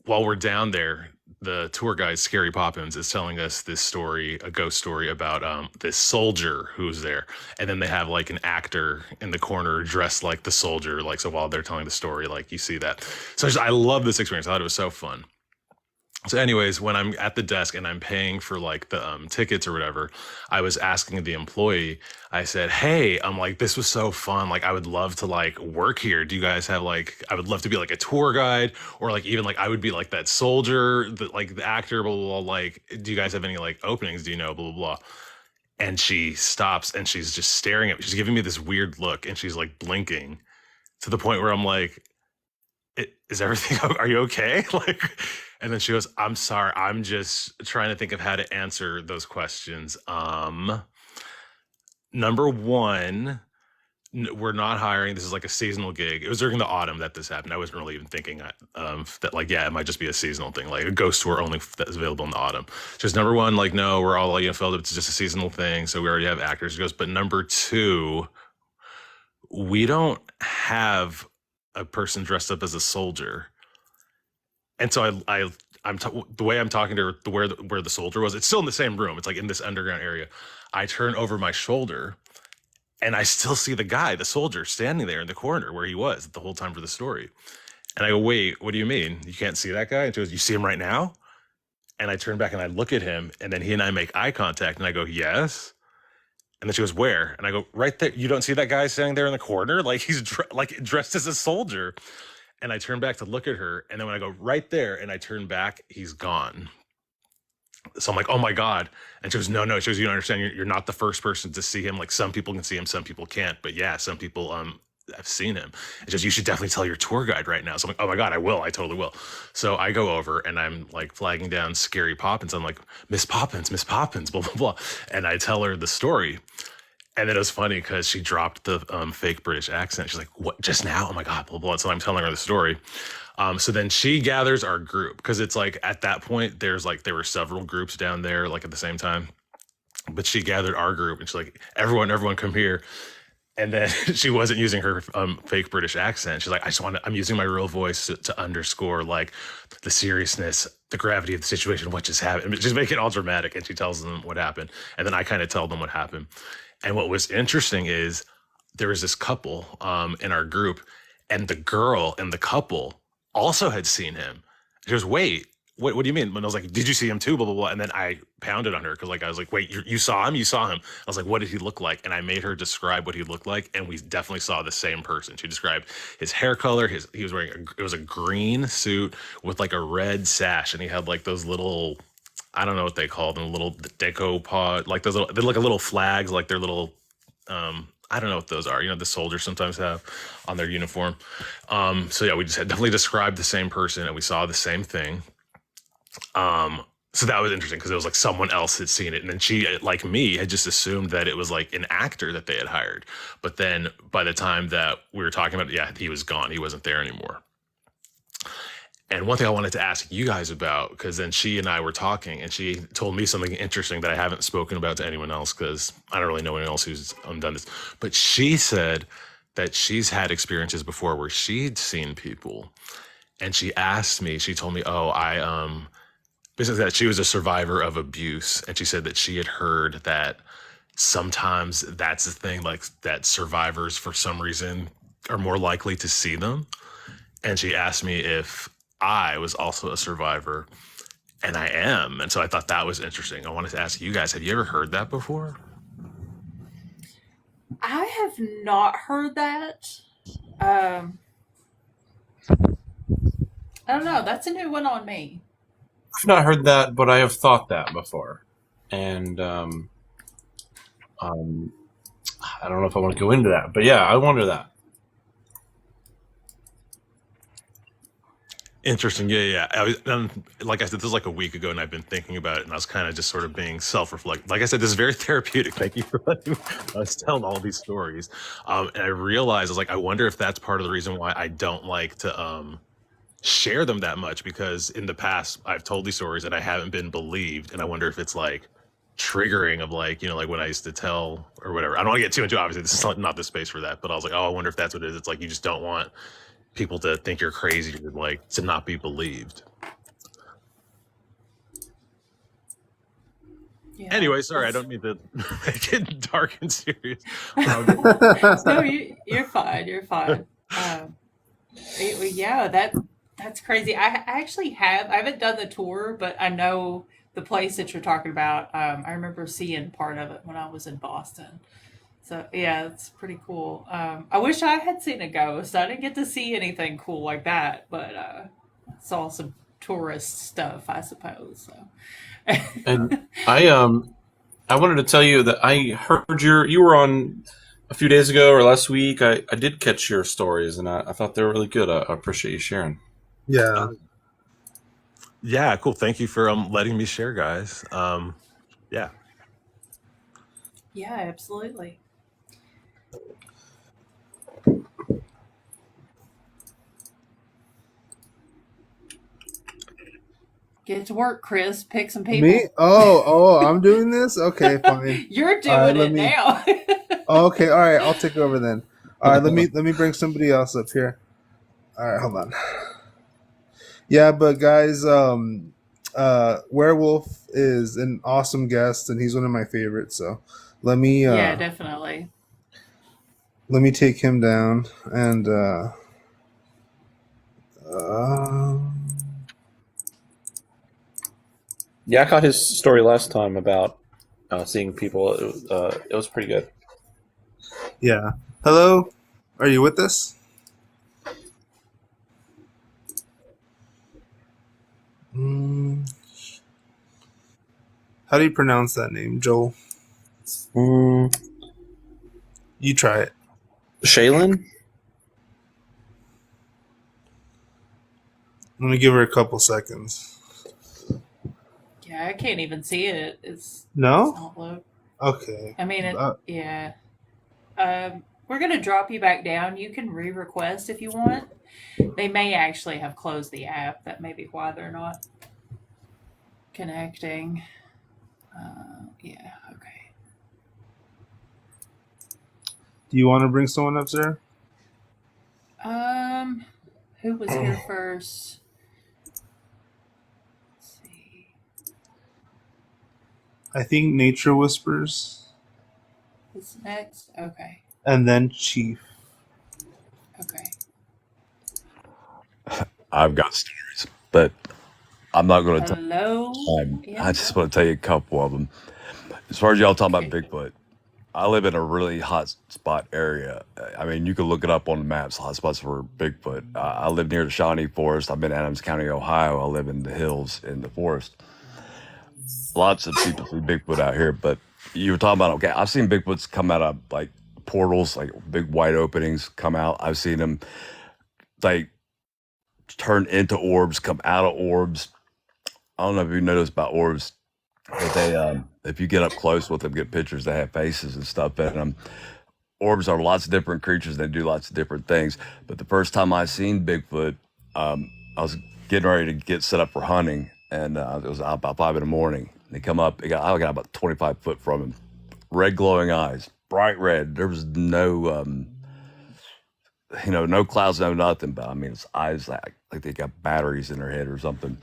while we're down there, the tour guide Scary Poppins is telling us this story, a ghost story about this soldier who's there, and then they have like an actor in the corner dressed like the soldier, like, so while they're telling the story, like you see that. So I love this experience. I thought it was so fun. So anyways, when I'm at the desk and I'm paying for like the tickets or whatever, I was asking the employee, I said, "Hey, I'm like, this was so fun. Like, I would love to like work here. Do you guys have like, I would love to be like a tour guide, or like even like I would be like that soldier, like the actor, blah, blah, blah. Like, do you guys have any like openings? Do you know, blah, blah, blah." And she stops and she's just staring at me. She's giving me this weird look and she's like blinking to the point where I'm like, "Is everything, are you okay?" Like, and then she goes, "I'm sorry, I'm just trying to think of how to answer those questions. Number one, we're not hiring. This is like a seasonal gig." It was during the autumn that this happened. I wasn't really even thinking that like, yeah, it might just be a seasonal thing, like a ghost tour only that's available in the autumn. Just number one, like, no, we're all filled up. It's just a seasonal thing. So we already have actors. She goes, "But number two, we don't have a person dressed up as a soldier." And so the way I'm talking to her, where the soldier was, it's still in the same room. It's like in this underground area. I turn over my shoulder and I still see the soldier standing there in the corner where he was the whole time for the story. And I go, wait, what do you mean? You can't see that guy? And she goes, you see him right now? And I turn back and I look at him, and then he and I make eye contact, and I go, yes. And then she goes, where? And I go, right there. You don't see that guy standing there in the corner? Like he's like dressed as a soldier. And I turn back to look at her, and then when I go right there and I turn back, he's gone. So I'm like, oh my God. And she goes, no. She goes, you don't understand. You're not the first person to see him. Like some people can see him, some people can't. But yeah, some people have seen him. And she goes, you should definitely tell your tour guide right now. So I'm like, oh my God, I will. I totally will. So I go over and I'm like flagging down Scary Poppins. I'm like, Miss Poppins, blah, blah, blah. And I tell her the story. And then it was funny because she dropped the fake British accent. She's like, what, just now? Oh my God, blah, blah. So I'm telling her the story. So then she gathers our group because it's like at that point, there were several groups down there like at the same time. But she gathered our group and she's like, everyone come here. And then she wasn't using her fake British accent. She's like, I'm using my real voice to underscore like the seriousness, the gravity of the situation, what just happened. Just make it all dramatic. And she tells them what happened. And then I kind of tell them what happened. And what was interesting is there was this couple in our group, and the girl and the couple also had seen him. She goes, wait, what do you mean? And I was like, did you see him too? Blah, blah, blah. And then I pounded on her because like I was like, wait, you saw him? You saw him. I was like, what did he look like? And I made her describe what he looked like. And we definitely saw the same person. She described his hair color. He was wearing, it was a green suit with like a red sash. And he had like those little, I don't know what they call them, little deco pod, like those little, they're like a little flags, like they're little, I don't know what those are. You know, the soldiers sometimes have on their uniform. So yeah, we just had definitely described the same person and we saw the same thing. So that was interesting because it was like someone else had seen it. And then she, like me, had just assumed that it was like an actor that they had hired. But then by the time that we were talking about it, yeah, he was gone. He wasn't there anymore. And one thing I wanted to ask you guys about, because then she and I were talking and she told me something interesting that I haven't spoken about to anyone else because I don't really know anyone else who's done this. But she said that she's had experiences before where she'd seen people. And she asked me, she told me, basically that she was a survivor of abuse. And she said that she had heard that sometimes that's the thing, like that survivors for some reason are more likely to see them. And she asked me if I was also a survivor, and I am. And so I thought that was interesting. I wanted to ask you guys, have you ever heard that before? I have not heard that. I don't know. That's a new one on me. I've not heard that, but I have thought that before. And I don't know if I want to go into that, but yeah, I wonder that. Interesting. Yeah. I was, like I said, this was like a week ago, and I've been thinking about it, and I was kind of just sort of being self-reflective. Like I said, this is very therapeutic. Thank you for letting me. I was telling all these stories, and I realized I was like, I wonder if that's part of the reason why I don't like to share them that much, because in the past I've told these stories and I haven't been believed, and I wonder if it's like triggering of like, you know, like when I used to tell or whatever. I don't want to get too into it, obviously this is not the space for that, but I was like, oh, I wonder if that's what it is. It's like you just don't want people to think you're crazy or like to not be believed. Yeah. Anyway, sorry, I don't mean to make it dark and serious. No, you're fine. You're fine. Yeah, that's crazy. I actually I haven't done the tour, but I know the place that you're talking about. I remember seeing part of it when I was in Boston. So yeah, it's pretty cool. I wish I had seen a ghost. I didn't get to see anything cool like that, but saw some tourist stuff, I suppose. So. And I wanted to tell you that I heard you were on a few days ago or last week. I did catch your stories, and I thought they were really good. I appreciate you sharing. Yeah. Yeah, cool. Thank you for letting me share, guys. Yeah. Yeah, absolutely. Get to work, Chris. Pick some people. Me? Oh, I'm doing this? Okay, fine. You're doing it now. Okay, all right, I'll take over then. All right, let me bring somebody else up here. All right, hold on. Yeah, but guys, Werewolf is an awesome guest, and he's one of my favorites. So let me yeah, definitely. Let me take him down, and Um, Yeah, I caught his story last time about seeing people. It was pretty good. yeah. Hello, are you with us? Mm, how do you pronounce that name, Joel? You try it. Shaylin? Let me give her a couple seconds. Yeah, I can't even see it. It's No? not low. Okay. I mean, yeah. We're gonna drop you back down. You can re-request if you want. They may actually have closed the app. That may be why they're not connecting. Yeah. Okay. Do you want to bring someone up, Sarah? Who was here first? Let's see. I think Nature Whispers. Who's next? Okay. And then Chief. Okay. I've got stories, but I'm not going to tell Hello. them. Yeah. I just want to tell you a couple of them. As far as y'all talking about Bigfoot, I live in a really hot spot area. I mean, you can look it up on the maps, hot spots for Bigfoot. I live near the Shawnee Forest. I'm in Adams County, Ohio. I live in the hills in the forest. Lots of people see Bigfoot out here, but you were talking about, okay, I've seen Bigfoots come out of like portals, like big wide openings come out. I've seen them like turn into orbs, come out of orbs. I don't know if you noticed about orbs, but they, if you get up close with them, get pictures, they have faces and stuff in them. Orbs are lots of different creatures. They do lots of different things. But the first time I seen Bigfoot, I was getting ready to get set up for hunting, and it was about 5 in the morning. They come up. I got about 25 foot from him. Red glowing eyes, bright red. There was no, no clouds, no nothing. But I mean, his eyes like they got batteries in their head or something.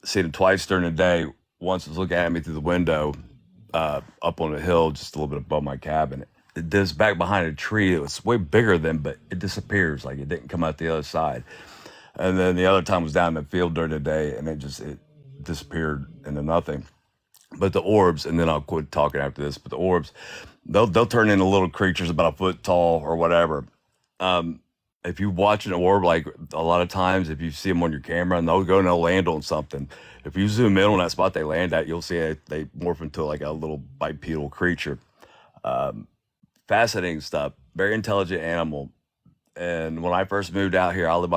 Seen him twice during the day. Once was looking at me through the window, up on the hill, just a little bit above my cabin. It does back behind a tree. It was way bigger than, but it disappears. Like it didn't come out the other side. And then the other time was down in the field during the day, and it disappeared into nothing. But the orbs, and then I'll quit talking after this. But the orbs, they'll turn into little creatures about a foot tall or whatever. If you watch an orb, like a lot of times, if you see them on your camera, and they'll go and they'll land on something. If you zoom in on that spot they land at, you'll see it, they morph into like a little bipedal creature. Fascinating stuff. Very intelligent animal. And when I first moved out here, I lived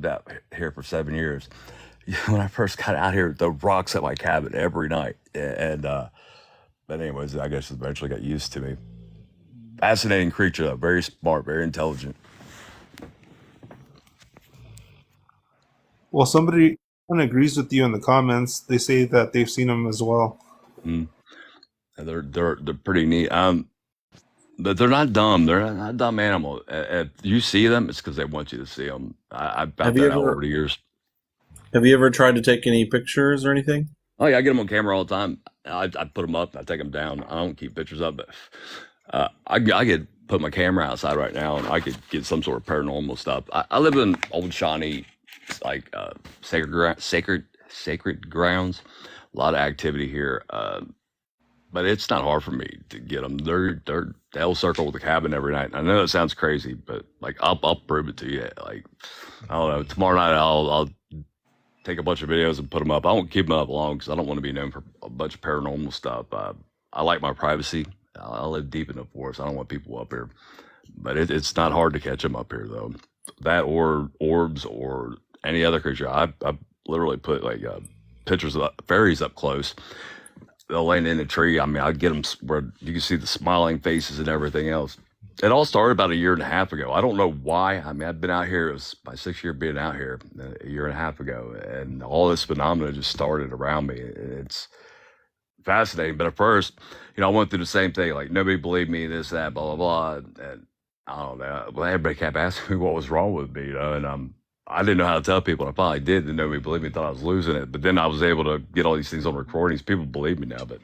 out here for 7 years. When I first got out here, the rocks at my cabin every night. But anyways, I guess eventually got used to me. Fascinating creature, though. Very smart, very intelligent. Well, somebody agrees with you in the comments. They say that they've seen them as well. They're pretty neat. But they're not dumb. They're not a dumb animal. If you see them, it's because they want you to see them. I've found that out over the years. Have you ever tried to take any pictures or anything? Oh yeah, I get them on camera all the time. I put them up, I take them down. I don't keep pictures up, but I could put my camera outside right now, and I could get some sort of paranormal stuff. I live in old Shawnee, like sacred grounds. A lot of activity here, but it's not hard for me to get them. They'll circle the cabin every night. I know it sounds crazy, but like I'll prove it to you. Like I don't know. Tomorrow night I'll take a bunch of videos and put them up. I won't keep them up long because I don't want to be known for a bunch of paranormal stuff. I like my privacy. I live deep in the forest. I don't want people up here, but it's not hard to catch them up here though. That or orbs or any other creature. I literally put like pictures of fairies up close. They'll land in a tree. I mean, I get them where you can see the smiling faces and everything else. It all started about 1.5 years ago. I don't know why. I mean, I've been out here. It was my 6th year being out here 1.5 years ago. And all this phenomena just started around me. It's fascinating. But at first, I went through the same thing. Like, nobody believed me, this, that, blah, blah, blah. And I don't know. Well, everybody kept asking me what was wrong with me, and I didn't know how to tell people. I finally did. And nobody believed me, thought I was losing it. But then I was able to get all these things on recordings. People believe me now. But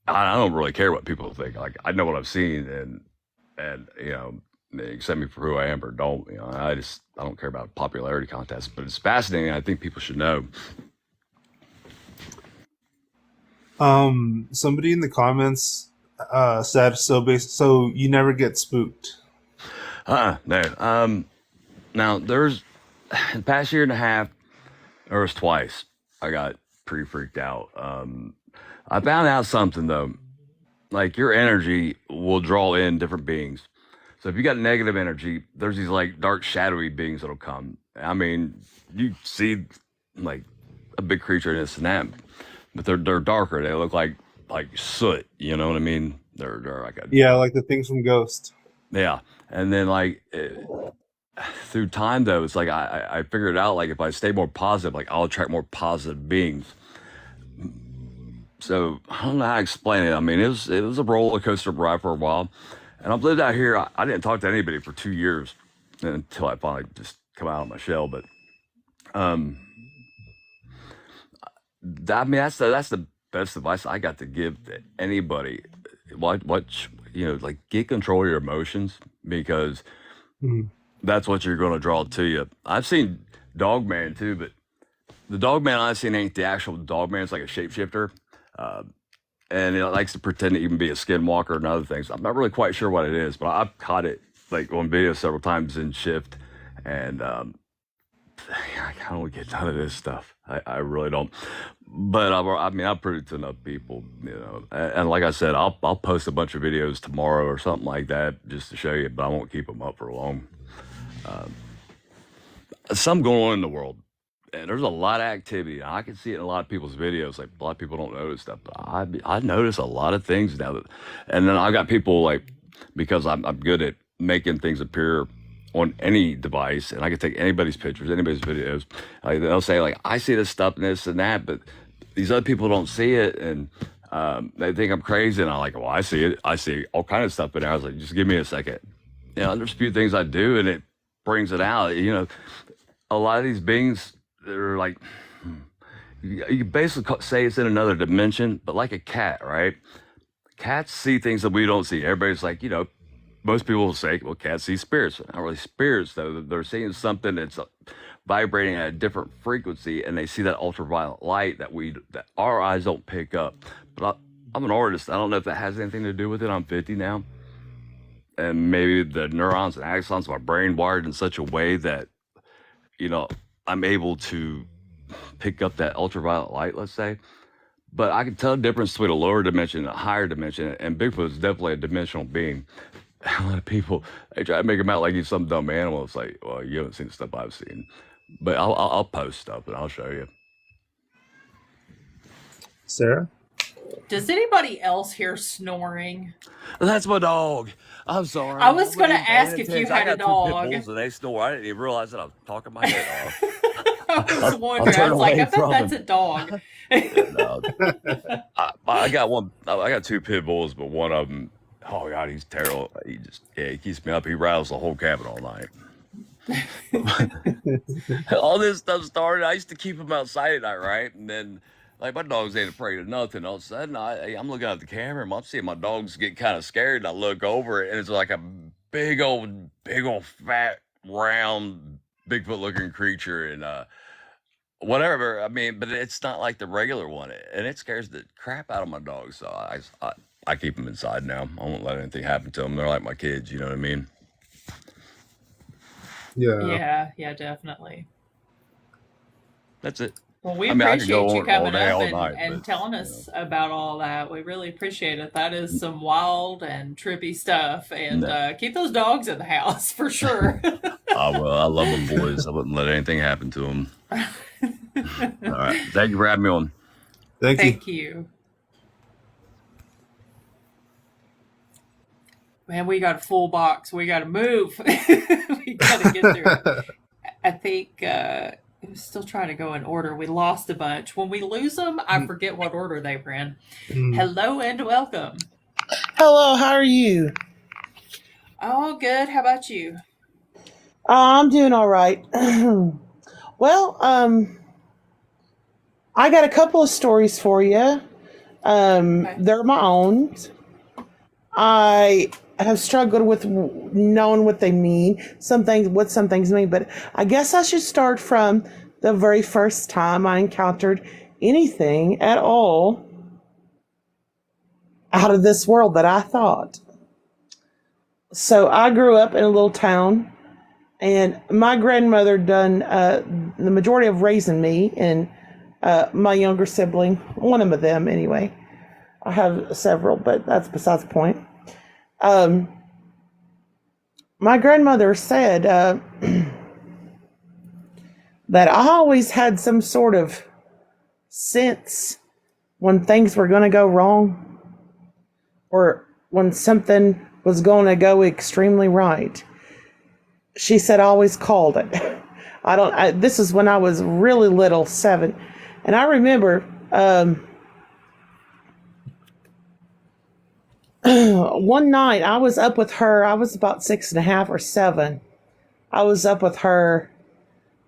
I don't really care what people think. Like, I know what I've seen, and accept me for who I am or don't. I don't care about popularity contests, but it's fascinating. I think people should know. Somebody in the comments said so you never get spooked. No. Now there's the past year and a half, there was twice I got pretty freaked out. I found out something though. Like your energy will draw in different beings. So if you got negative energy, there's these like dark shadowy beings that'll come. I mean, you see like a big creature and this and that, but they're darker. They look like soot. You know what I mean? They're like like the things from Ghost. Yeah, and then like through time though, it's like I figured out like if I stay more positive, like I'll attract more positive beings. So I don't know how to explain it. I mean, it was a roller coaster ride for a while, and I've lived out here. I didn't talk to anybody for 2 years until I finally just come out of my shell. But I mean, that's the best advice I got to give to anybody. Like get control of your emotions, because that's what you're going to draw to you. I've seen Dogman too, but the Dogman I've seen ain't the actual Dogman. It's like a shapeshifter. And it likes to pretend to even be a skinwalker and other things. I'm not really quite sure what it is, but I've caught it like on video several times in shift, and I don't get none of this stuff. I really don't. But I've proved it to enough people, And like I said, I'll post a bunch of videos tomorrow or something like that just to show you, but I won't keep them up for long. Something going on in the world. And there's a lot of activity. I can see it in a lot of people's videos. Like a lot of people don't notice stuff, but I notice a lot of things now. And then I got people like, because I'm good at making things appear on any device, and I can take anybody's pictures, anybody's videos. Like they'll say like, I see this stuff and this and that, but these other people don't see it, and they think I'm crazy. And I'm like, well, I see it. I see all kind of stuff in there. I was like, just give me a second. There's a few things I do, and it brings it out. A lot of these beings, they're like, you basically say it's in another dimension, but like a cat, right? Cats see things that we don't see. Everybody's like, most people will say, well, cats see spirits. Not really spirits, though. They're seeing something that's vibrating at a different frequency, and they see that ultraviolet light that our eyes don't pick up. But I'm an artist. I don't know if that has anything to do with it. I'm 50 now. And maybe the neurons and axons of my brain wired in such a way that, I'm able to pick up that ultraviolet light, let's say. But I can tell the difference between a lower dimension and a higher dimension, and Bigfoot is definitely a dimensional being. A lot of people, they try to make him out like he's some dumb animal. It's like, well, you haven't seen the stuff I've seen. But I'll post stuff and I'll show you. Sarah? Does anybody else hear snoring? That's my dog. I'm sorry. I was going to ask if you had a dog. I got 2 pit bulls and they snore. I didn't even realize that I was talking my head off. I was wondering. I was like, I bet that's a dog. I got one. I got 2 pit bulls, but one of them, oh God, he's terrible. He keeps me up. He rattles the whole cabin all night. All this stuff started. I used to keep him outside at night, right? And then, like, my dogs ain't afraid of nothing. All of a sudden, I'm looking at the camera and I'm seeing my dogs get kind of scared. And I look over it, and it's like a big old, fat, round, Bigfoot-looking creature, and whatever. But it's not like the regular one, and it scares the crap out of my dogs. So I keep them inside now. I won't let anything happen to them. They're like my kids. You know what I mean? Yeah. Yeah, definitely. That's it. Well, we I could appreciate go you on coming all day, up all and, night, and but, telling us about all that. We really appreciate it. That is some wild and trippy stuff. And keep those dogs in the house for sure. I love them, boys. I wouldn't let anything happen to them. All right. Thank you for having me on. Thank you. Man, we got a full box. We got to move. We got to get through it. I think it was still trying to go in order. We lost a bunch. When we lose them, I forget what order they were in. Hello and welcome. Hello, how are you? Oh, good. How about you? I'm doing all right. Well, I got a couple of stories for you. They're my own. I have struggled with knowing what they mean, what some things mean. But I guess I should start from the very first time I encountered anything at all out of this world that I thought. So I grew up in a little town, and my grandmother done the majority of raising me and my younger sibling, one of them anyway. I have several, but that's besides the point. My grandmother said that I always had some sort of sense when things were going to go wrong or when something was going to go extremely right. She said I always called it. This is when I was really little, 7. And I remember one night I was up with her. I was about 6.5 or 7. I was up with her.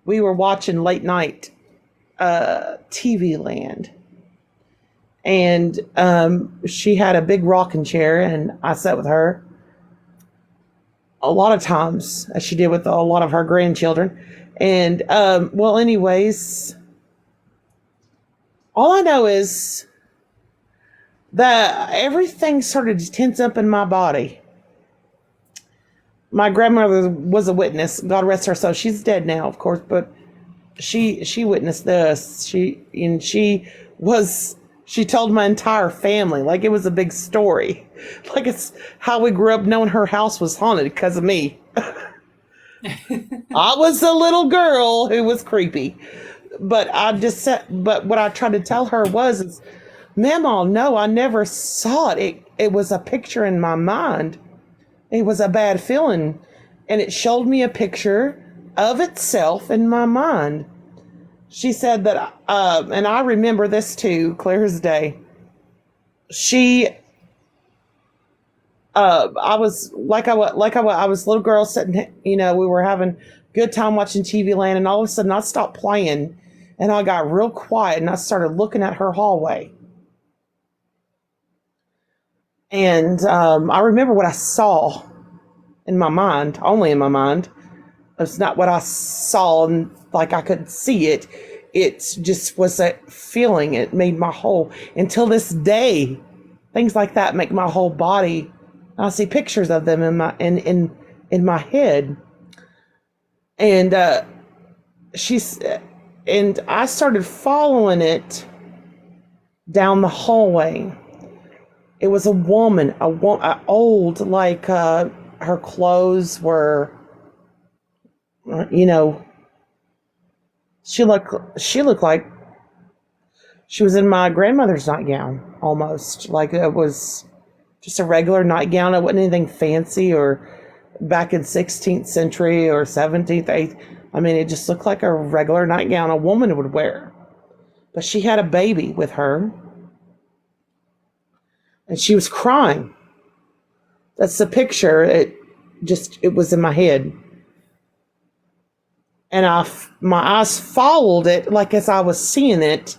We were watching late night TV Land. And she had a big rocking chair, and I sat with her a lot of times, as she did with a lot of her grandchildren. And, well, anyways, all I know is that everything started to tense up in my body. My grandmother was a witness. God rest her soul. She's dead now, of course, but she witnessed this. She told my entire family like it was a big story. Like it's how we grew up knowing her house was haunted because of me. I was a little girl who was creepy. But what I tried to tell her is, Mama, no, I never saw it. It was a picture in my mind. It was a bad feeling. And it showed me a picture of itself in my mind. She said that, and I remember this too, clear as day. I was I was a little girl sitting, we were having good time watching TV Land, and all of a sudden I stopped playing and I got real quiet and I started looking at her hallway. And I remember what I saw in my mind, only in my mind. It's not what I saw and like I could see it. It just was a feeling. It made my whole, until this day, things like that make my whole body. I see pictures of them in my head. And and I started following it down the hallway. It was a woman, old, like her clothes were, she looked like she was in my grandmother's nightgown, almost. Like it was just a regular nightgown. It wasn't anything fancy or back in 16th century or 17th, 8th. I mean, it just looked like a regular nightgown a woman would wear. But she had a baby with her. And she was crying. That's the picture. It was in my head. And my eyes followed it like as I was seeing it.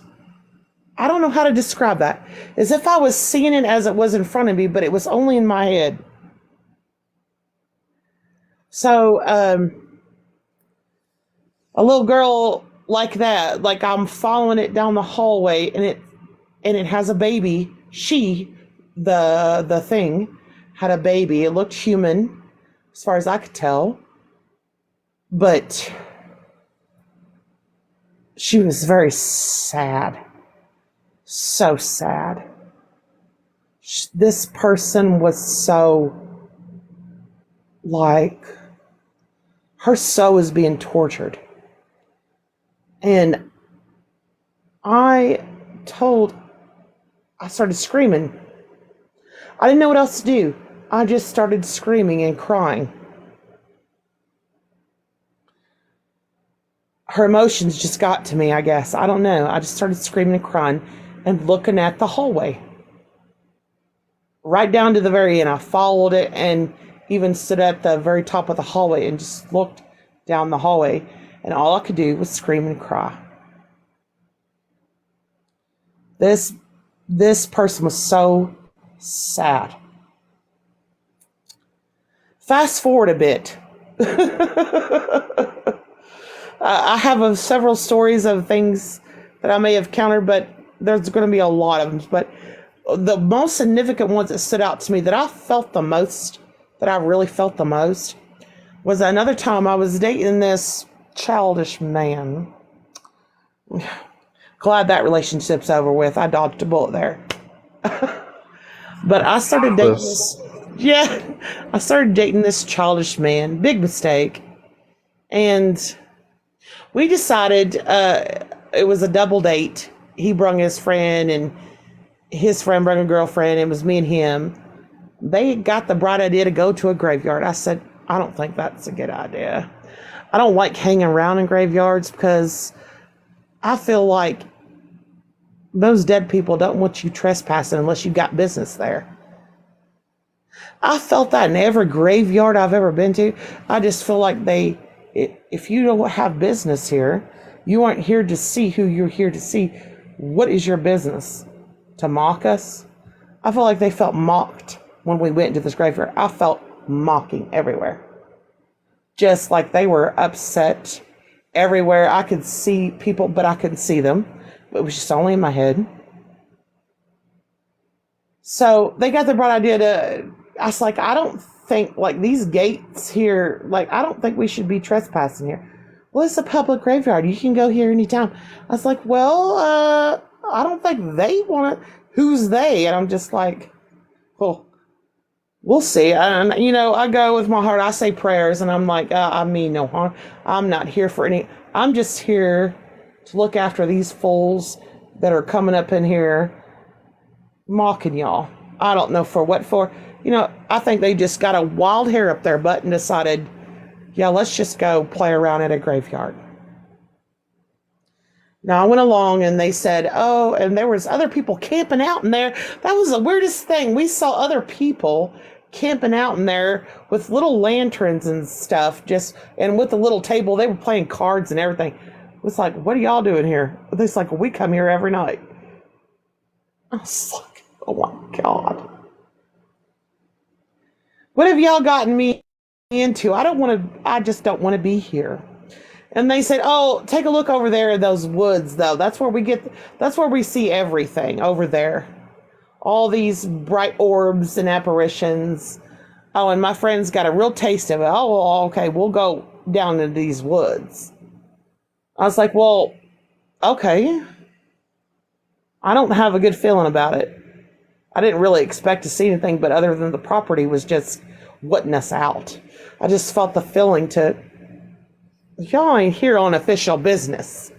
I don't know how to describe that. As if I was seeing it as it was in front of me, but it was only in my head. So, a little girl like that, like I'm following it down the hallway, and it has a baby. The thing had a baby. It looked human, as far as I could tell. But she was very sad. So sad. This person was so, like, her soul is being tortured. And I started screaming. I didn't know what else to do. I just started screaming and crying. Her emotions just got to me, I guess. I don't know. I just started screaming and crying and looking at the hallway. Right down to the very end. I followed it and even stood at the very top of the hallway and just looked down the hallway. And all I could do was scream and cry. This person was so sad. Fast forward a bit. I have several stories of things that I may have encountered, but there's going to be a lot of them. But the most significant ones that stood out to me that I felt the most, that I really felt the most, was another time I was dating this childish man. Glad that relationship's over with. I dodged a bullet there. But I started dating this. Yeah, I started dating this childish man. Big mistake. And we decided it was a double date. He brung his friend, and his friend brung a girlfriend. It was me and him. They got the bright idea to go to a graveyard. I said, I don't think that's a good idea. I don't like hanging around in graveyards because I feel like those dead people don't want you trespassing unless you got business there. I felt that in every graveyard I've ever been to. I just feel like if you don't have business here, you aren't here to see who you're here to see. What is your business? To mock us? I feel like they felt mocked when we went into this graveyard. I felt mocking everywhere. Just like they were upset everywhere. I could see people, but I couldn't see them. It was just only in my head. So they got the bright idea I was like, I don't think, like, these gates here, like, I don't think we should be trespassing here. Well, it's a public graveyard. You can go here anytime. I was like, well, I don't think they want it. Who's they? And I'm just like, well, we'll see. And, I go with my heart. I say prayers, and I'm like, I mean no harm. I'm not here for any. I'm just here to look after these fools that are coming up in here mocking y'all. I don't know for what for. I think they just got a wild hair up their butt and decided, yeah, let's just go play around at a graveyard. Now I went along and they said, oh, and there was other people camping out in there. That was the weirdest thing. We saw other people camping out in there with little lanterns and stuff, and with a little table. They were playing cards and everything. It was like, what are y'all doing here? It's like, we come here every night. I was like, oh my God. What have y'all gotten me into? I just don't want to be here. And they said, oh, take a look over there in those woods, though. That's where we see everything over there. All these bright orbs and apparitions. Oh, and my friend's got a real taste of it. Oh, well, okay, we'll go down into these woods. I was like, well, okay. I don't have a good feeling about it. I didn't really expect to see anything, but other than the property was just wetting us out. I just felt the feeling y'all ain't here on official business.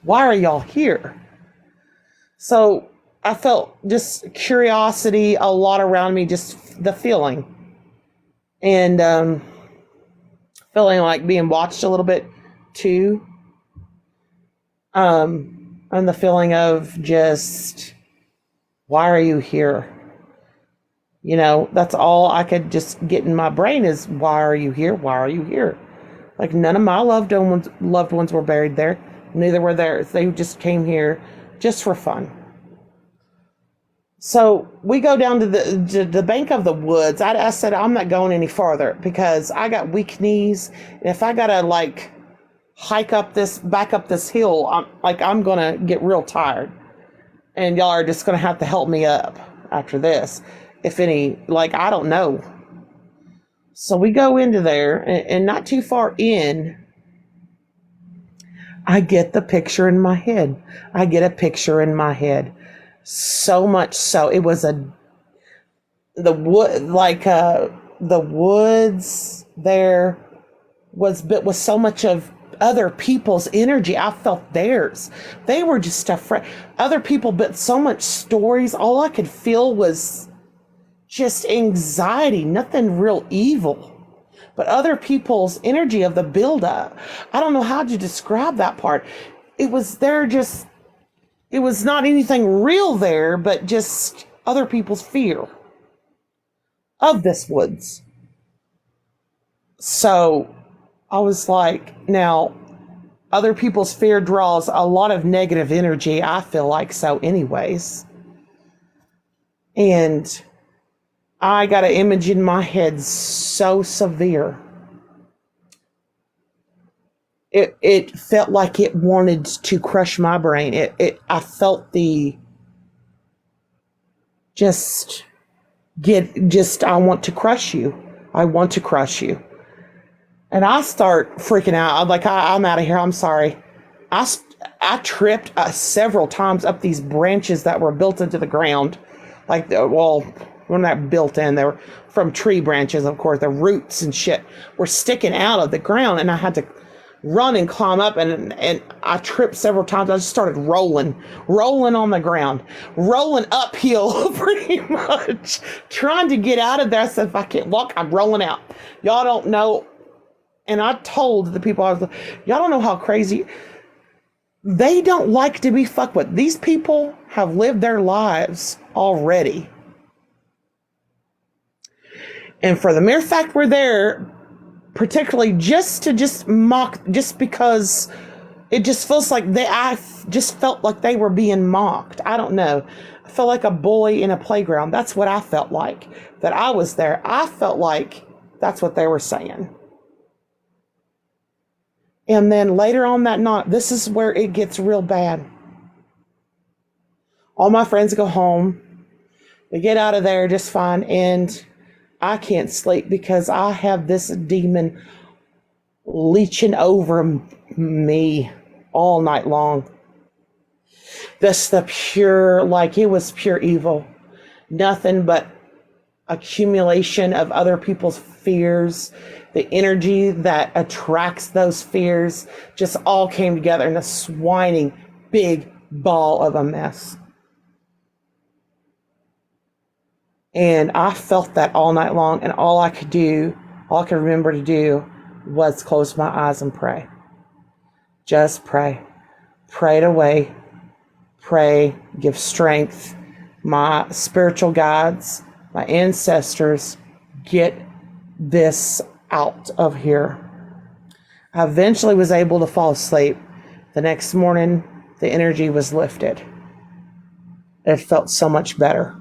Why are y'all here? So I felt just curiosity a lot around me, just the feeling. And feeling like being watched a little bit too. And the feeling of just, why are you here? That's all I could just get in my brain is, why are you here? Why are you here? Like, none of my loved ones were buried there. Neither were theirs. They just came here just for fun. So we go down to the bank of the woods. I said, I'm not going any farther because I got weak knees. And if I got to, like, back up this hill, I'm going to get real tired. And y'all are just going to have to help me up after this. If any, I don't know. So we go into there, and not too far in, I get the picture in my head. I get a picture in my head. So much so, it was the woods there was built with so much of other people's energy. I felt theirs. They were just afraid. Other people built so much stories. All I could feel was just anxiety, nothing real evil, but other people's energy of the buildup. I don't know how to describe that part. It was it was not anything real there, but just other people's fear of this woods. So I was like, now, other people's fear draws a lot of negative energy, I feel like, so anyways. And I got an image in my head so severe. It felt like it wanted to crush my brain. I felt the just I want to crush you. I want to crush you. And I start freaking out. I'm like, I'm out of here. I'm sorry. I tripped several times up these branches that were built into the ground. Like, well, we're not built in. They were from tree branches, of course. The roots and shit were sticking out of the ground. And I had to run and climb up. And I tripped several times. I just started rolling on the ground, rolling uphill pretty much, trying to get out of there. So if I can't walk, I'm rolling out. Y'all don't know. And I told the people, y'all don't know how crazy. They don't like to be fucked with. These people have lived their lives already. And for the mere fact we're there, particularly just to mock, just because it just feels like I just felt like they were being mocked. I don't know. I felt like a bully in a playground. That's what I felt like. That I was there. I felt like that's what they were saying. And then later on that night, this is where it gets real bad. All my friends go home. They get out of there just fine. And I can't sleep because I have this demon leeching over me all night long. The pure, like it was pure evil. Nothing but accumulation of other people's fears. The energy that attracts those fears just all came together in a swining big ball of a mess. And I felt that all night long, and all I could remember to do was close my eyes and pray. Just pray. Pray it away. Pray, give strength. My spiritual guides, my ancestors, get this out of here. I eventually was able to fall asleep. The next morning, the energy was lifted. It felt so much better.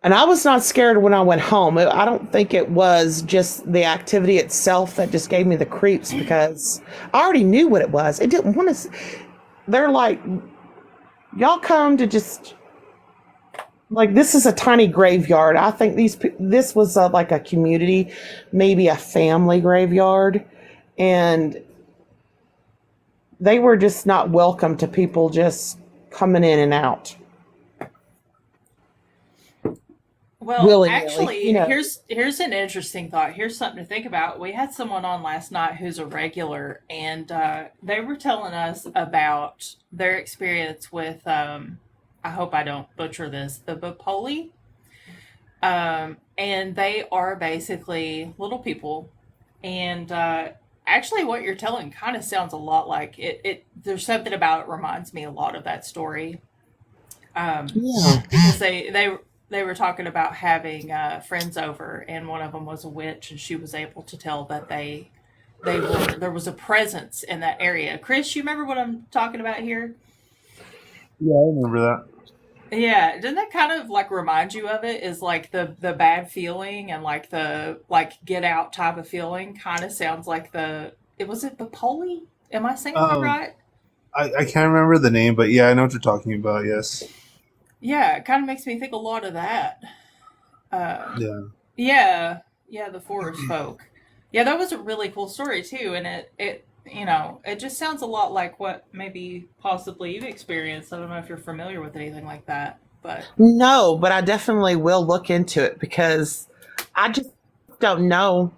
And I was not scared when I went home. I don't think it was just the activity itself that just gave me the creeps, because I already knew what it was. It didn't want to. They're like, y'all come to just. Like, this is a tiny graveyard. I think this was like a community, maybe a family graveyard. And they were just not welcome to people just coming in and out. Well, Willy-nilly, actually, here's an interesting thought. Here's something to think about. We had someone on last night who's a regular, and they were telling us about their experience with I hope I don't butcher this, the Bapoli. And they are basically little people. And actually what you're telling kind of sounds a lot like it. There's something about it reminds me a lot of that story. Yeah. Because they were talking about having friends over, and one of them was a witch, and she was able to tell that there was a presence in that area. Chris, you remember what I'm talking about here? Yeah, I remember that. Yeah, doesn't that kind of like remind you of it? Is like the bad feeling and like the get out type of feeling kind of sounds like was it Bapoli? Am I saying that right? I can't remember the name, but yeah, I know what you're talking about. Yes. Yeah, it kind of makes me think a lot of that. Yeah. Yeah, the forest folk. Yeah, that was a really cool story too, and it it just sounds a lot like what maybe possibly you've experienced. I don't know if you're familiar with anything like that, but No, but I definitely will look into it, because I just don't know.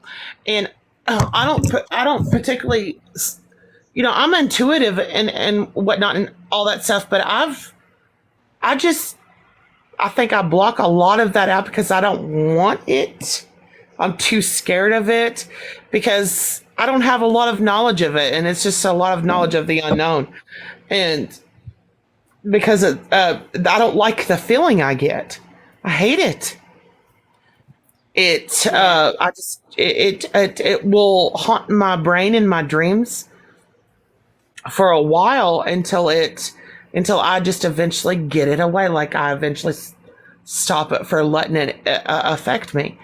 And I don't particularly, I'm intuitive and whatnot and all that stuff, but I think I block a lot of that out because I don't want it. I'm too scared of it because I don't have a lot of knowledge of it, and it's just a lot of knowledge of the unknown. And because I don't like the feeling I get. I hate it. It will haunt my brain and my dreams for a while until I just eventually get it away. Like I eventually stop it for letting it affect me.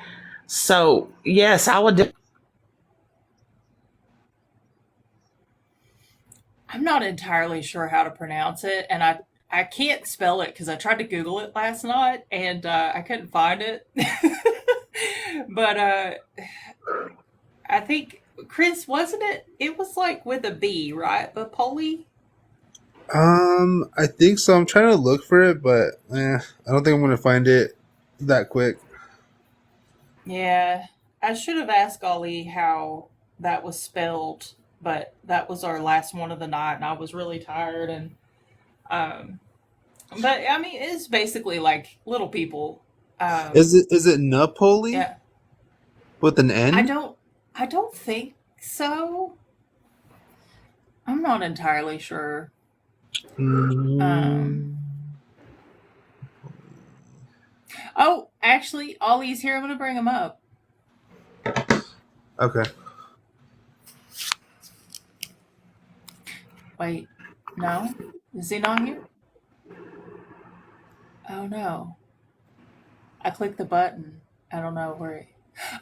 So yes, I would. I'm not entirely sure how to pronounce it, and I can't spell it because I tried to Google it last night and I couldn't find it. But I think Chris, wasn't it? It was like with a B, right? But Polly. I think so. I'm trying to look for it, but I don't think I'm gonna find it that quick. Yeah, I should have asked Ali how that was spelled, but that was our last one of the night, and I was really tired. And um, but I mean, it's basically like little people. Is it Napoli Yeah, with an I N? don't, I don't think so. I'm not entirely sure. Um, Mm, oh, actually, Ollie's here. I'm gonna bring him up. okay. Wait, no, is he not here? Oh no, I clicked the button. I don't know where.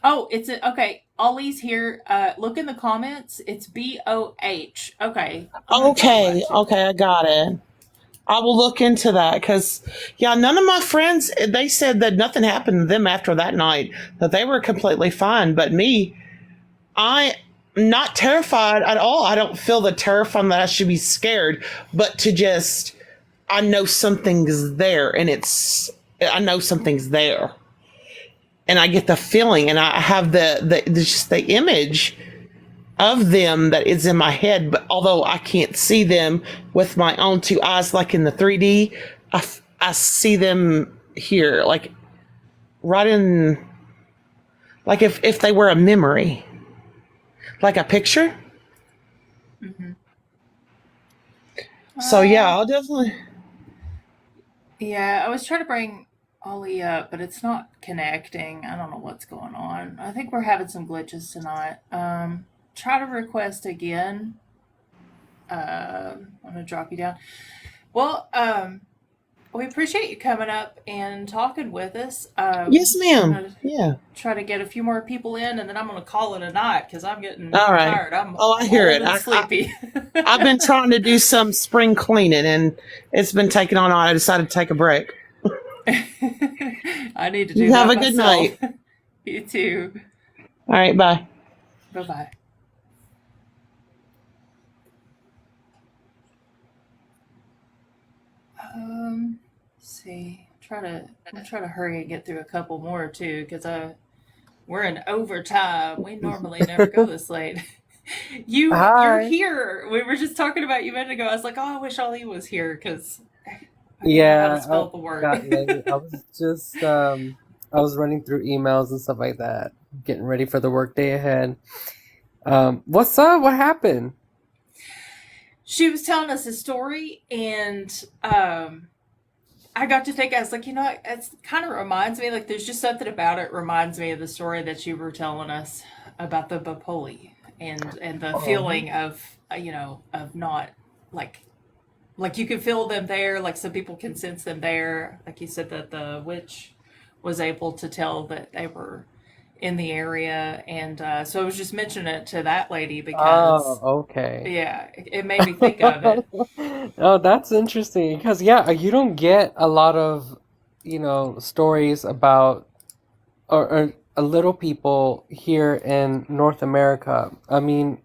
Oh, okay. Ollie's here. Look in the comments. It's BOH. Okay, I'm gonna talk Okay, about you. okay, I got it. I will look into that because, yeah, none of my friends, they said that nothing happened to them after that night, that they were completely fine. But me, I'm not terrified at all. I don't feel the terror from that I should be scared, but to just, I know something's there and I know something's there. And I get the feeling and I have just the image of them that is in my head, but although I can't see them with my own two eyes, like in the 3D, I see them here, like right in, like if they were a memory, like a picture. Mm-hmm. So yeah, I'll definitely. Yeah, I was trying to bring Ollie up, but it's not connecting. I don't know what's going on. I think we're having some glitches tonight. Try to request again. I'm gonna drop you down. Well, we appreciate you coming up and talking with us. Yes, I'm ma'am. gonna Yeah. try to get a few more people in, and then I'm gonna call it a night because I'm getting All right. tired. I'm Oh, I I'm hear old it. and sleepy. I've been trying to do some spring cleaning, and it's been taking on. I decided to take a break. I need to do You have that a good myself. night. You too. All right. Bye. Bye bye. Let's see. I'm try to hurry and get through a couple more too, because we're in overtime. We normally never go this late. You're Hi. here. We were just talking about you a minute ago. I was like, oh, I wish Ali was here because I didn't know how to Yeah, spell the I word. got late. I was just I was running through emails and stuff like that, getting ready for the workday ahead. What's up? What happened? She was telling us a story, and I got to think, I was like, it kind of reminds me, like, there's just something about it reminds me of the story that you were telling us about the Bapoli and the Oh, feeling of, of not, like, you can feel them there, like some people can sense them there. Like you said that the witch was able to tell that they were in the area. And so I was just mentioning it to that lady because, okay. yeah, it made me think of it. Oh, that's interesting because yeah, you don't get a lot of, stories about or little people here in North America. I mean,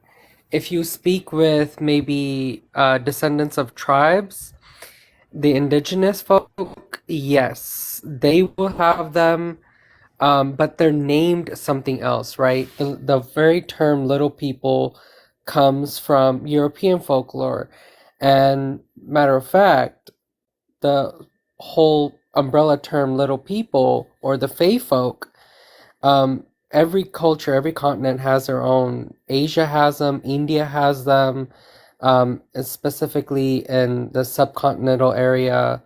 if you speak with maybe descendants of tribes, the indigenous folk, yes, they will have them, but they're named something else, right? The very term little people comes from European folklore. And matter of fact, the whole umbrella term little people or the Fey folk, every culture, every continent has their own. Asia has them, India has them, specifically in the subcontinental area.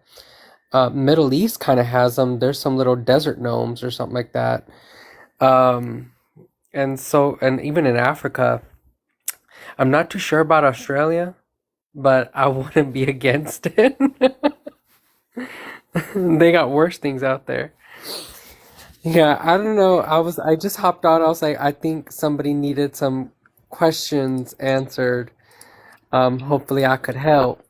Middle East kind of has them. There's some little desert gnomes or something like that. Um, and even in Africa, I'm not too sure about Australia, but I wouldn't be against it. They got worse things out there. Yeah, I don't know. I just hopped on. I was like, I think somebody needed some questions answered. Hopefully I could help.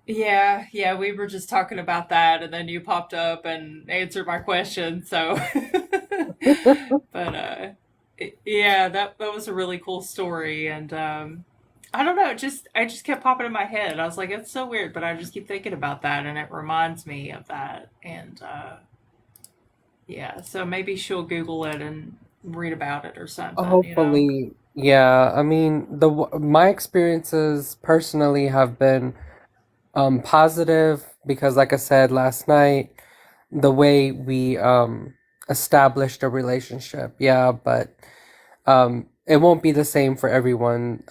Yeah, yeah, we were just talking about that, and then you popped up and answered my question. So, but yeah, that was a really cool story, and I don't know, I just kept popping in my head. I was like, it's so weird, but I just keep thinking about that, and it reminds me of that, and yeah, so maybe she'll Google it and read about it or something, you know. Hopefully, yeah. I mean, my experiences personally have been positive because, like I said last night, the way we established a relationship, yeah, but it won't be the same for everyone.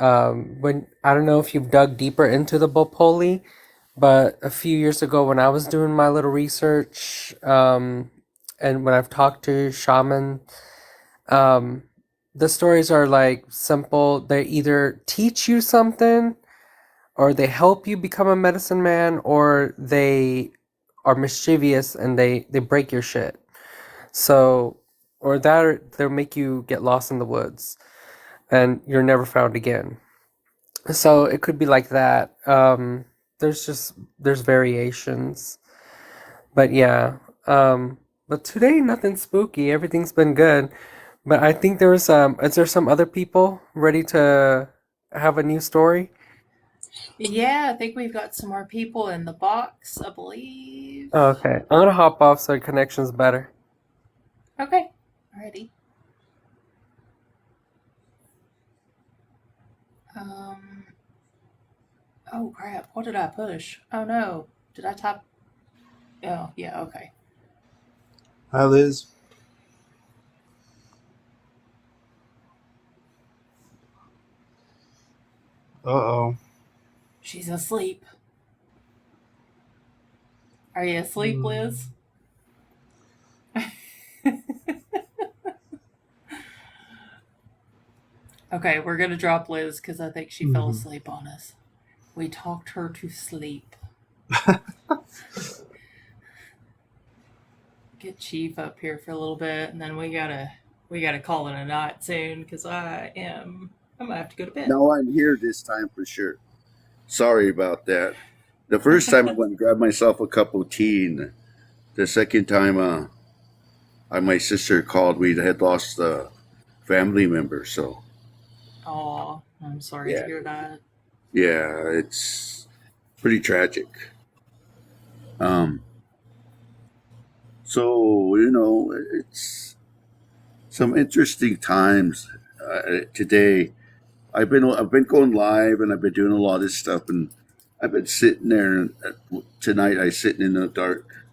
When I don't know if you've dug deeper into the Bopoli, but a few years ago when I was doing my little research, and when I've talked to shaman, um, the stories are like simple. They either teach you something, or they help you become a medicine man, or they are mischievous and they break your shit. So, or that, or they'll make you get lost in the woods and you're never found again. So it could be like that. There's variations, but yeah. But today nothing spooky. Everything's been good. But I think there was is there some other people ready to have a new story? Yeah, I think we've got some more people in the box, I believe. Okay, I'm gonna hop off so connection's better. Okay, alrighty. Um, oh crap, what did I push? Oh no, did I type? Oh, yeah, okay. Hi, Liz. Uh oh. She's asleep. Are you asleep, Liz? Okay, we're gonna drop Liz because I think she fell asleep on us. We talked her to sleep. Get Chief up here for a little bit, and then we gotta call it a night soon because I'm gonna have to go to bed. No, I'm here this time for sure. Sorry about that. The first time I went and grabbed myself a cup of tea, and the second time, my sister called. We had lost a family member, so Oh, I'm sorry to yeah, hear that. yeah, it's pretty tragic. Um, so it's some interesting times today. I've been going live, and I've been doing a lot of this stuff, and I've been sitting there. And tonight, I sitting in the dark.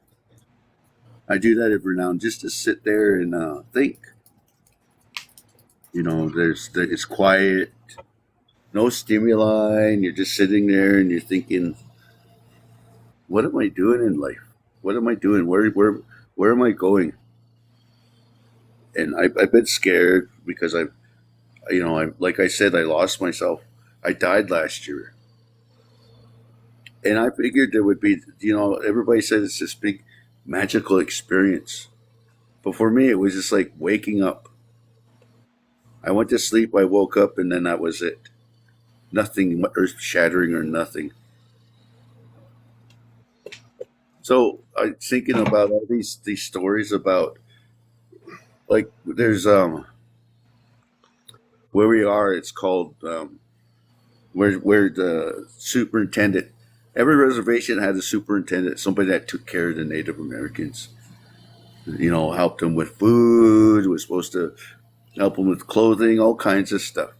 I do that every now and just to sit there and think. It's quiet, no stimuli, and you're just sitting there and you're thinking, what am I doing in life? What am I doing? Where am I going? And I've been scared because like I said, I lost myself. I died last year, and I figured there would be, everybody said it's this big magical experience, but for me, it was just like waking up. I went to sleep, I woke up, and then that was it. Nothing earth shattering or nothing. So I'm thinking about all these stories about, like, there's where we are. It's called where the superintendent. Every reservation had a superintendent, somebody that took care of the Native Americans. Helped them with food. Was supposed to help them with clothing, all kinds of stuff.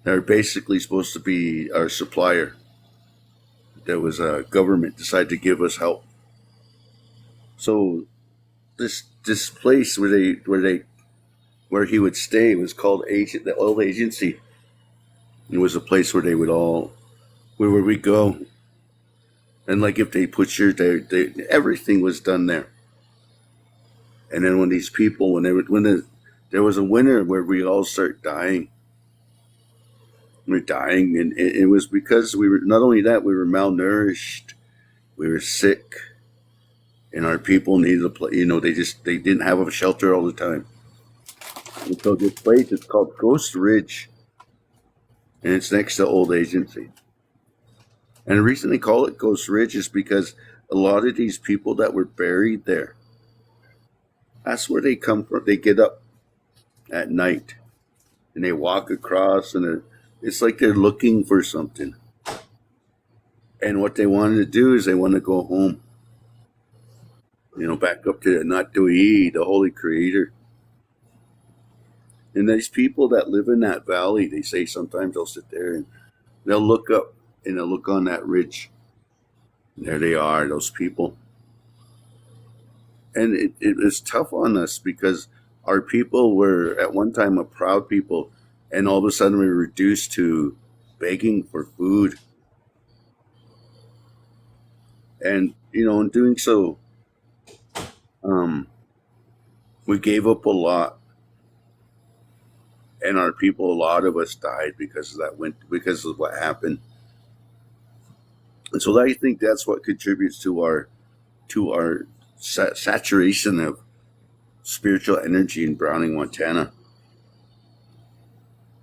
They're basically supposed to be our supplier. There was a government decided to give us help. So this place where he would stay was called the old agency. It was a place where they would all where would we go, and like if they put your everything was done there. And then when these people there was a winter where we all start dying. We're dying, and it was because we were not only that we were malnourished. We were sick, and our people needed a place. They didn't have a shelter all the time. And so this place is called Ghost Ridge, and it's next to Old Agency. And the reason they call it Ghost Ridge is because a lot of these people that were buried there, that's where they come from. They get up at night and they walk across, and it's like they're looking for something. And what they wanted to do is they want to go home, back up to Natui, the Holy Creator. And these people that live in that valley, they say sometimes they'll sit there and they'll look up and they'll look on that ridge. And there they are, those people. And it was tough on us because our people were at one time a proud people, and all of a sudden we were reduced to begging for food. And, in doing so, we gave up a lot. And our people, a lot of us died because of what happened. And so I think that's what contributes to our saturation of spiritual energy in Browning, Montana.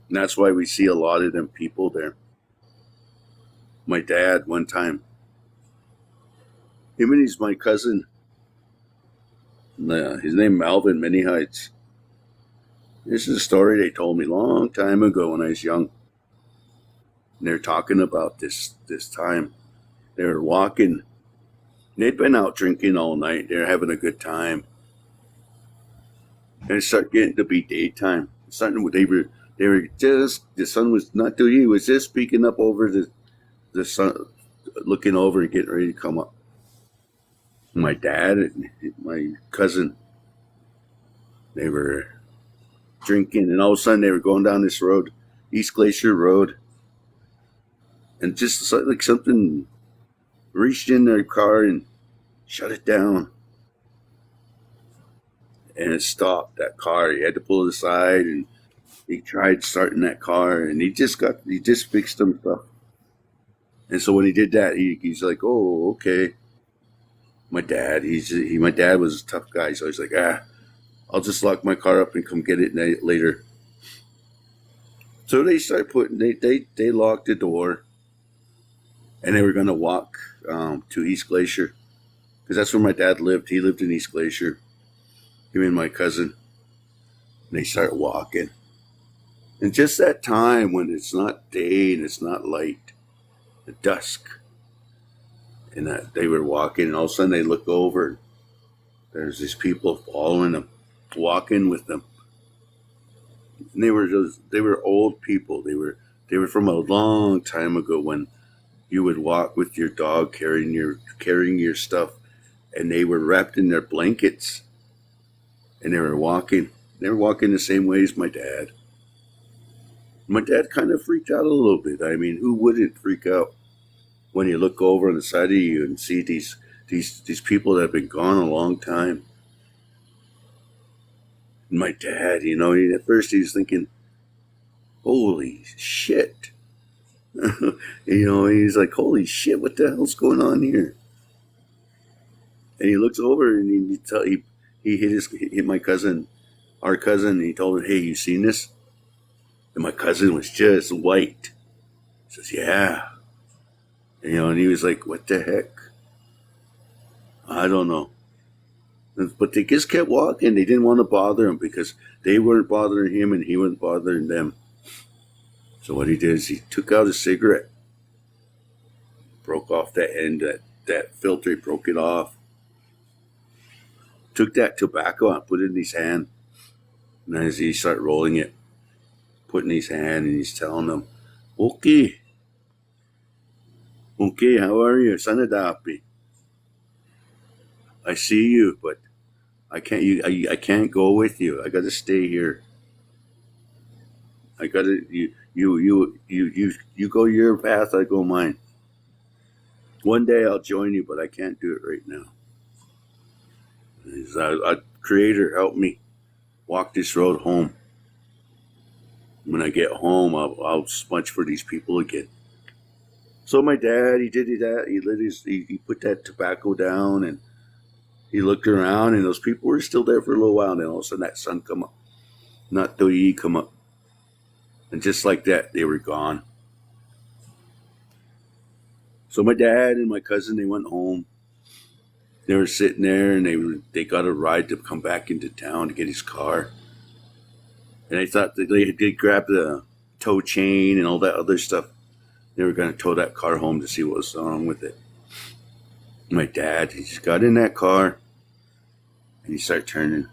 And that's why we see a lot of them people there. My dad, one time, he's my cousin. His name Malvin Many Heights. This is a story they told me a long time ago when I was young. And they're talking about this time. They were walking. They'd been out drinking all night. They were having a good time. And it started getting to be daytime. They were just, the sun was not doing, he was just peeking up over the sun, looking over and getting ready to come up. My dad and my cousin, they were drinking, and all of a sudden they were going down this road, East Glacier Road, and just like something reached in their car and shut it down, and it stopped that car. He had to pull it aside, and he tried starting that car, and he just fixed some stuff. And so when he did that, he's like, oh, okay. My dad, my dad was a tough guy, so he's like, I'll just lock my car up and come get it later. So they started they locked the door, and they were going to walk to East Glacier, because that's where my dad lived. He lived in East Glacier, him and my cousin. And they started walking. And just that time when it's not day and it's not light, the dusk, and that they were walking, and all of a sudden they look over. There's these people following them, walking with them. And they were old people. They were from a long time ago when you would walk with your dog carrying your stuff, and they were wrapped in their blankets, and they were walking the same way as my dad. My dad kind of freaked out a little bit. I mean, who wouldn't freak out when you look over on the side of you and see these people that have been gone a long time? And my dad, at first he was thinking, holy shit. He's like, holy shit, what the hell's going on here? And he looks over and he hit my cousin, our cousin, and he told him, hey, you seen this? And my cousin was just white. He says, yeah. And he was like, what the heck? I don't know. But they just kept walking. They didn't want to bother him because they weren't bothering him and he wasn't bothering them. So what he did is he took out a cigarette, broke off that end, that filter, he broke it off, took that tobacco and put it in his hand. And as he started rolling it, putting his hand, and he's telling them, okay, how are you, Sanadapi? I see you, but I can't go with you. I got to stay here. I got to you go your path, I go mine. One day I'll join you, but I can't do it right now. Creator, help me walk this road home. When I get home, I'll smudge for these people again. So my dad, he did that. He put that tobacco down, and he looked around, and those people were still there for a little while. And then all of a sudden, that sun come up, not the E come up, and just like that, they were gone. So my dad and my cousin, they went home. They were sitting there, and they got a ride to come back into town to get his car. And I thought that they did grab the tow chain and all that other stuff. They were going to tow that car home to see what was wrong with it. My dad, he just got in that car and he started turning.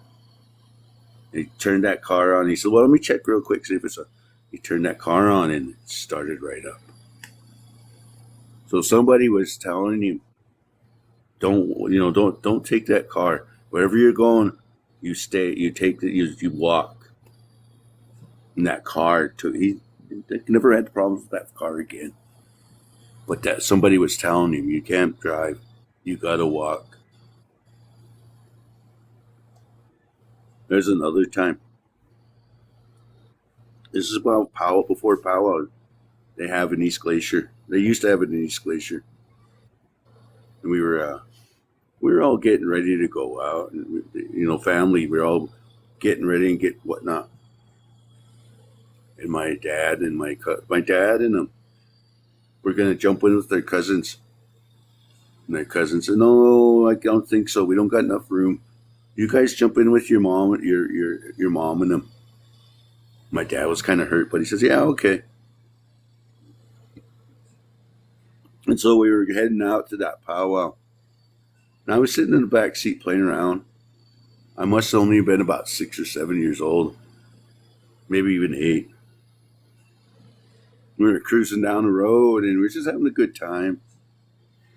He turned that car on. He said, well, let me check real quick, see if it's a. He turned that car on and it started right up. So somebody was telling him, don't take that car. Wherever you're going, you stay, you walk. And that car, he never had problems with that car again. But that somebody was telling him, you can't drive, you gotta walk. There's another time. This is about before powwow. They have in East Glacier. They used to have it in East Glacier. And we were all getting ready to go out. And, family, we were all getting ready and get whatnot. And my dad and them were going to jump in with their cousins. And their cousins said, no, I don't think so. We don't got enough room. You guys jump in with your mom, your mom and them. My dad was kind of hurt, but he says, yeah, okay. And so we were heading out to that powwow. And I was sitting in the back seat playing around. I must have only been about 6 or 7 years old, maybe even 8. We were cruising down the road and we were just having a good time,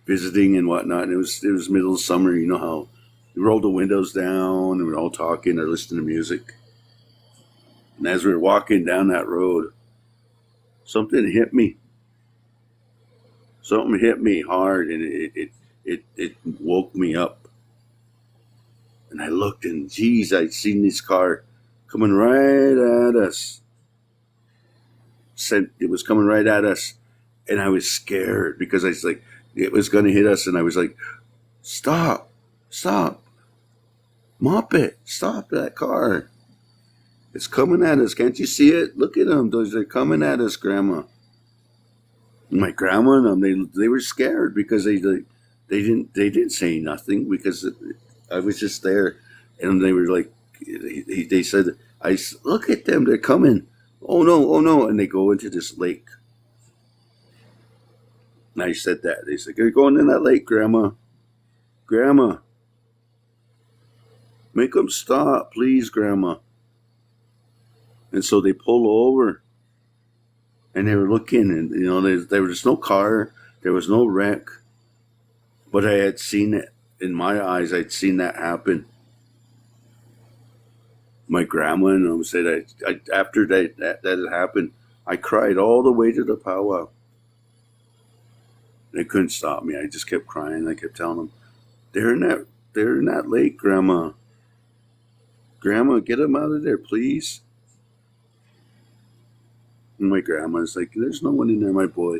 visiting and whatnot. And it was middle of summer. You know how we rolled the windows down and we were all talking or listening to music. And as we were walking down that road, something hit me. Something hit me hard, and it woke me up. And I looked, and geez, I'd seen this car coming right at us. It was coming right at us, and I was scared because I was like, it was going to hit us, and I was like, stop, mop it, stop that car. It's coming at us. Can't you see it? Look at them. They're coming at us, Grandma. My grandma and them, they were scared because they didn't say nothing because I was just there, and they were like, they said, look at them, they're coming. Oh no, and they go into this lake. And I said that. They said, they're going in that lake, Grandma. Grandma, make them stop, please, Grandma. And so they pull over. And they were looking, and there was no car, there was no wreck, but I had seen it in my eyes. I'd seen that happen. My grandma and them said, after that had happened, I cried all the way to the powwow. They couldn't stop me. I just kept crying. I kept telling them, they're in that lake, Grandma. Grandma, get them out of there, please. And my grandma's like, there's no one in there, my boy.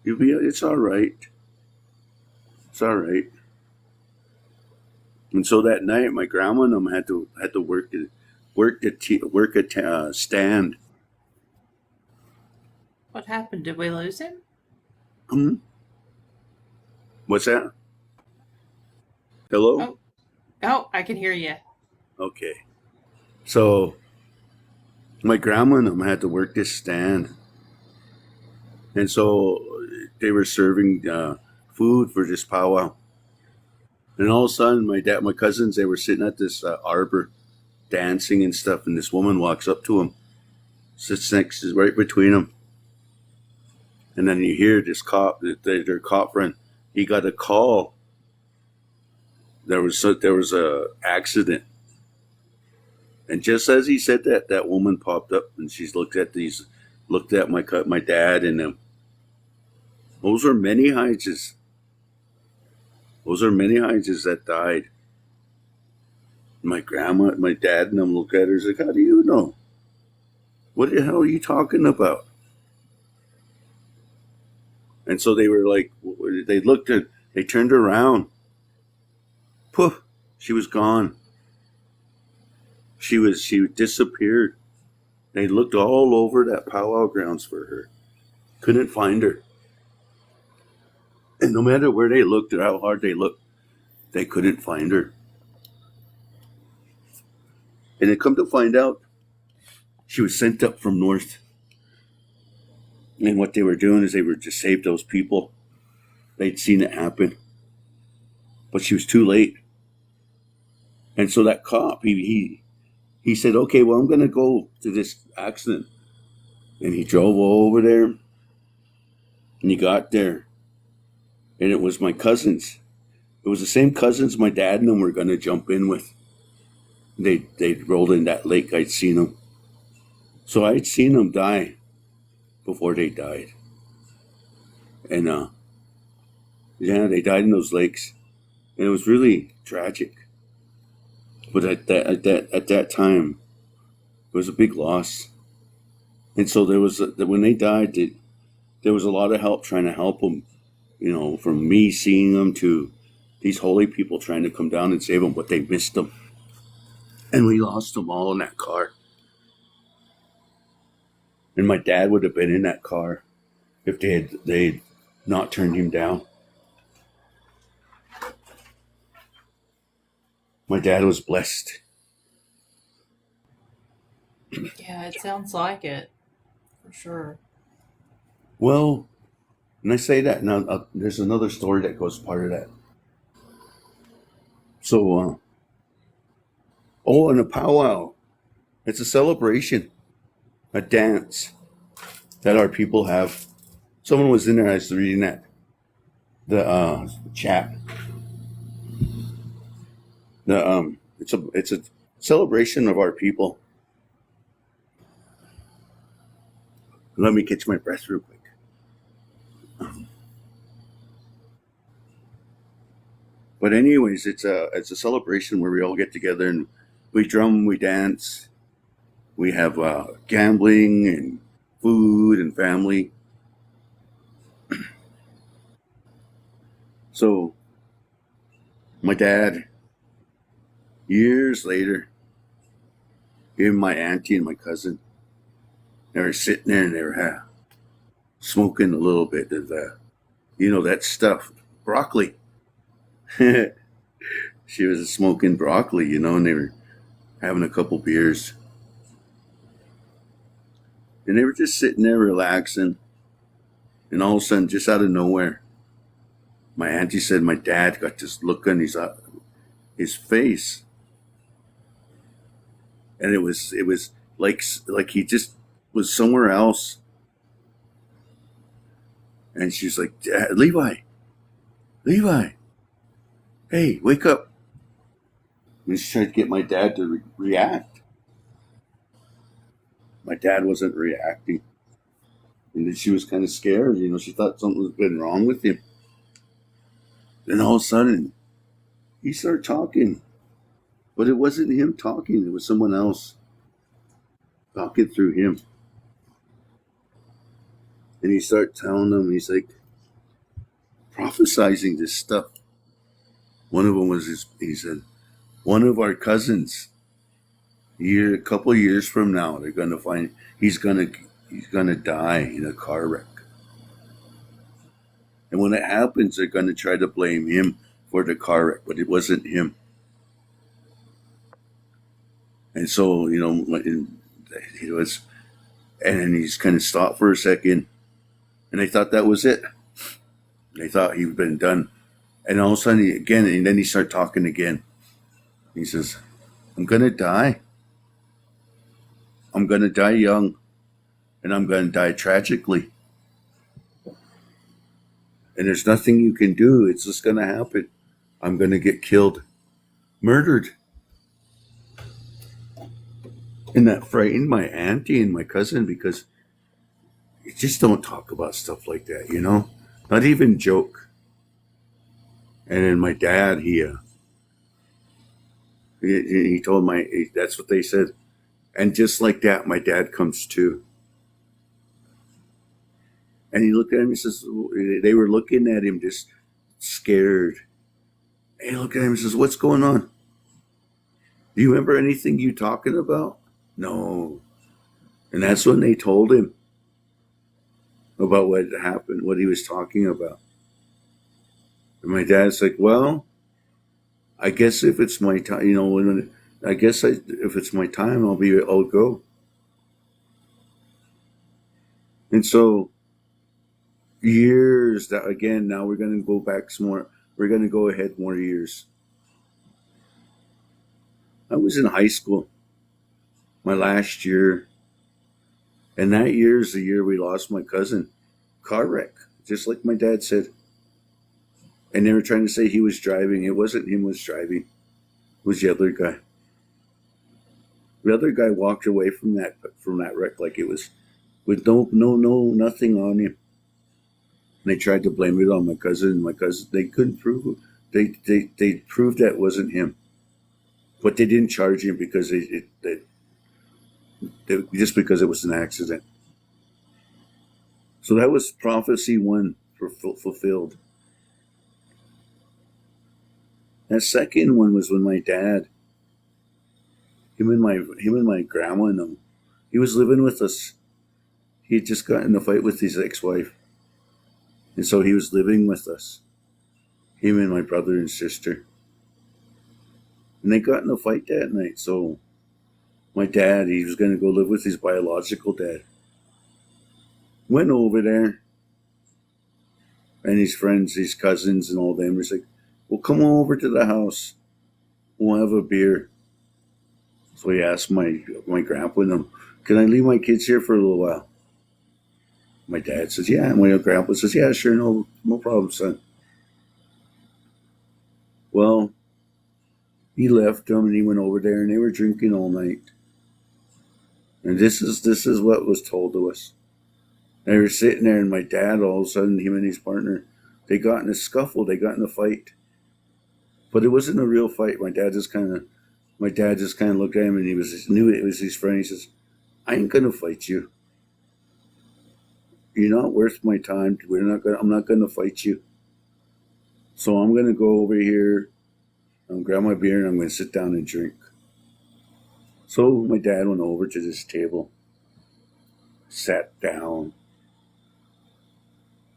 It's all right. It's all right. And so that night, my grandma and them had to work a stand. What happened? Did we lose him? What's that? Hello? Oh, I can hear you. Okay. So my grandma and them had to work this stand. And so they were serving food for this powwow. And all of a sudden, my cousins, they were sitting at this arbor dancing and stuff. And this woman walks up to them, sits right between them. And then you hear this cop, their cop friend, he got a call. There was a accident. And just as he said that, that woman popped up and she's looked at my dad and them. Those are many Hyges. Those are many Hyges that died. My grandma, my dad and them look at her and like, how do you know? What the hell are you talking about? And so they were like, they turned around. Poof, she was gone. She disappeared. They looked all over that powwow grounds for her. Couldn't find her. And no matter where they looked or how hard they looked, they couldn't find her. And they come to find out, she was sent up from north. And what they were doing is they were to save those people. They'd seen it happen. But she was too late. And so that cop, he said, okay, well, I'm going to go to this accident. And he drove over there. And he got there. And it was my cousins. It was the same cousins my dad and them were going to jump in with. They'd rolled in that lake. I'd seen them. So I'd seen them die before they died. And yeah, they died in those lakes. And it was really tragic. But at that time, it was a big loss. And so when they died, there was a lot of help trying to help them. You know, from me seeing them to these holy people trying to come down and save them, but they missed them. And we lost them all in that car. And my dad would have been in that car if they'd not turned him down. My dad was blessed. Yeah, it sounds like it, for sure. Well, and I say that now, there's another story that goes part of that. So, and a powwow. It's a celebration, a dance that our people have. Someone was in there, I was reading that, the chat. It's a celebration of our people. Let me catch my breath real quick. But anyways, it's a celebration where we all get together and we drum, we dance, we have gambling and food and family. So my dad, years later, him and my auntie and my cousin, they were sitting there and they were smoking a little bit of that stuff, broccoli. She was smoking broccoli, and they were having a couple beers. And they were just sitting there relaxing. And all of a sudden, just out of nowhere, my auntie said my dad got this look on his face. And it was like he just was somewhere else. And she's like, Levi, hey, wake up. And she tried to get my dad to react. My dad wasn't reacting. And then she was kind of scared. She thought something was been wrong with him. Then all of a sudden, he started talking. But it wasn't him talking. It was someone else talking through him. And he started telling them, he's like, prophesizing this stuff. One of them was, he said, one of our cousins, a couple of years from now, they're going to find he's going to die in a car wreck. And when it happens, they're going to try to blame him for the car wreck, but it wasn't him. And so, it was, and he's kind of stopped for a second, and they thought that was it. They thought he'd been done. And all of a sudden, and then he started talking again. He says, I'm going to die. I'm going to die young. And I'm going to die tragically. And there's nothing you can do. It's just going to happen. I'm going to get killed. Murdered. And that frightened my auntie and my cousin because you just don't talk about stuff like that, Not even joke. And then my dad, he told that's what they said. And just like that, my dad comes to. And he looked at him. He says, they were looking at him just scared. And he looked at him and says, "What's going on? Do you remember anything you talking about?" No. And that's when they told him about what happened, what he was talking about. And my dad's like, "Well, I guess if it's my time, if it's my time, I'll go." And so years that again, now we're going to go back some more. We're going to go ahead more years. I was in high school, my last year, and that year is the year we lost my cousin. Car wreck, just like my dad said. And they were trying to say he was driving. It wasn't him was driving. It was the other guy. The other guy walked away from that wreck like it was with nothing on him. And they tried to blame it on my cousin. My cousin, they couldn't prove it. They proved that it wasn't him, but they didn't charge him because just because it was an accident. So that was prophecy one fulfilled. That second one was when my dad, him and my grandma and him, he was living with us. He had just got in a fight with his ex-wife, and so he was living with us. Him and my brother and sister, and they got in a fight that night. So my dad, he was going to go live with his biological dad. Went over there, and his friends, his cousins, and all them was like, "Well, come over to the house. We'll have a beer." So he asked my grandpa and them, "Can I leave my kids here for a little while?" My dad says, "Yeah." And my grandpa says, "Yeah, sure, no problem, son." Well, he left them and he went over there and they were drinking all night. And this is what was told to us. They were sitting there and my dad, all of a sudden, him and his partner, they got in a scuffle, they got in a fight. But it wasn't a real fight. My dad just kind of looked at him and he knew it was his friend. He says, "I ain't gonna fight you. You're not worth my time. I'm not gonna fight you. So I'm gonna go over here, grab my beer, and I'm gonna sit down and drink." So my dad went over to this table, sat down,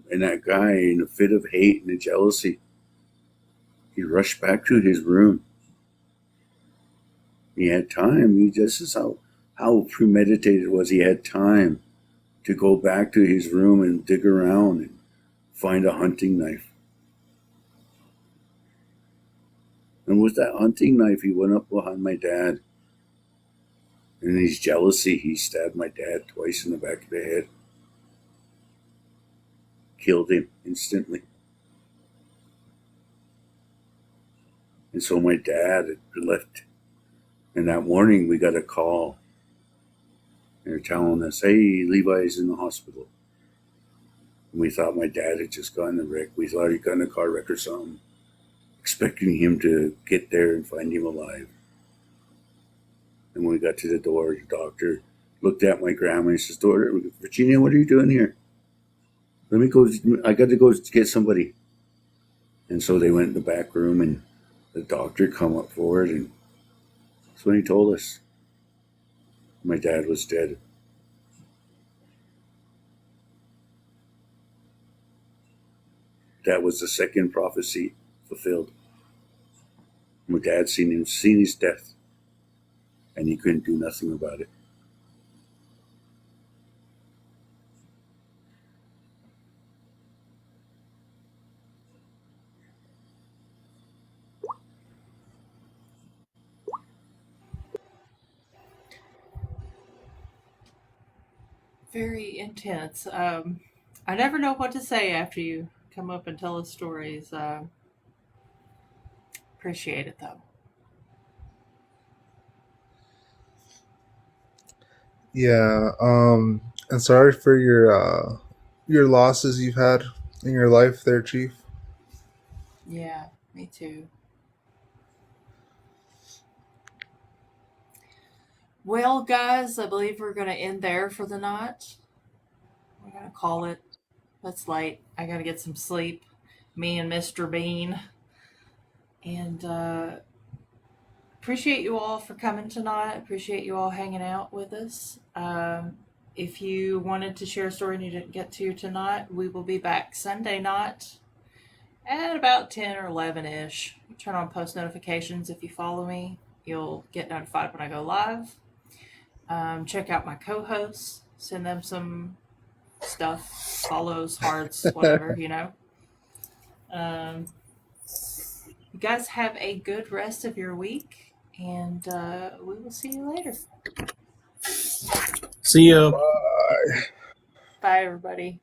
and that guy, in a fit of hate and jealousy, he rushed back to his room. He had time. This is how premeditated it was. He had time to go back to his room and dig around and find a hunting knife. And with that hunting knife, he went up behind my dad. And in his jealousy, he stabbed my dad twice in the back of the head. Killed him instantly. And so my dad had left. And that morning, we got a call. They're telling us, "Hey, Levi's in the hospital." And we thought my dad had just gotten a wreck. We thought he'd gotten a car wreck or something, expecting him to get there and find him alive. And when we got to the door, the doctor looked at my grandma and he says, "Virginia, what are you doing here? Let me go. I got to go get somebody." And so they went in the back room and the doctor come up forward and that's when he told us my dad was dead. That was the second prophecy fulfilled. My dad seen his death, and he couldn't do nothing about it. Very intense. I never know what to say after you come up and tell us stories. Appreciate it though. Yeah. And sorry for your losses you've had in your life, there, Chief. Yeah, me too. Well, guys, I believe we're going to end there for the night. We're going to call it That's late. I gotta get some sleep. Me and Mr. Bean. And appreciate you all for coming tonight. Appreciate you all hanging out with us. If you wanted to share a story and you didn't get to tonight, we will be back Sunday night at about 10 or 11 ish. Turn on post notifications. If you follow me, you'll get notified when I go live. Check out my co hosts, send them some stuff, follows, hearts, whatever, you know. You guys have a good rest of your week, and we will see you later. See ya. Bye. Bye, everybody.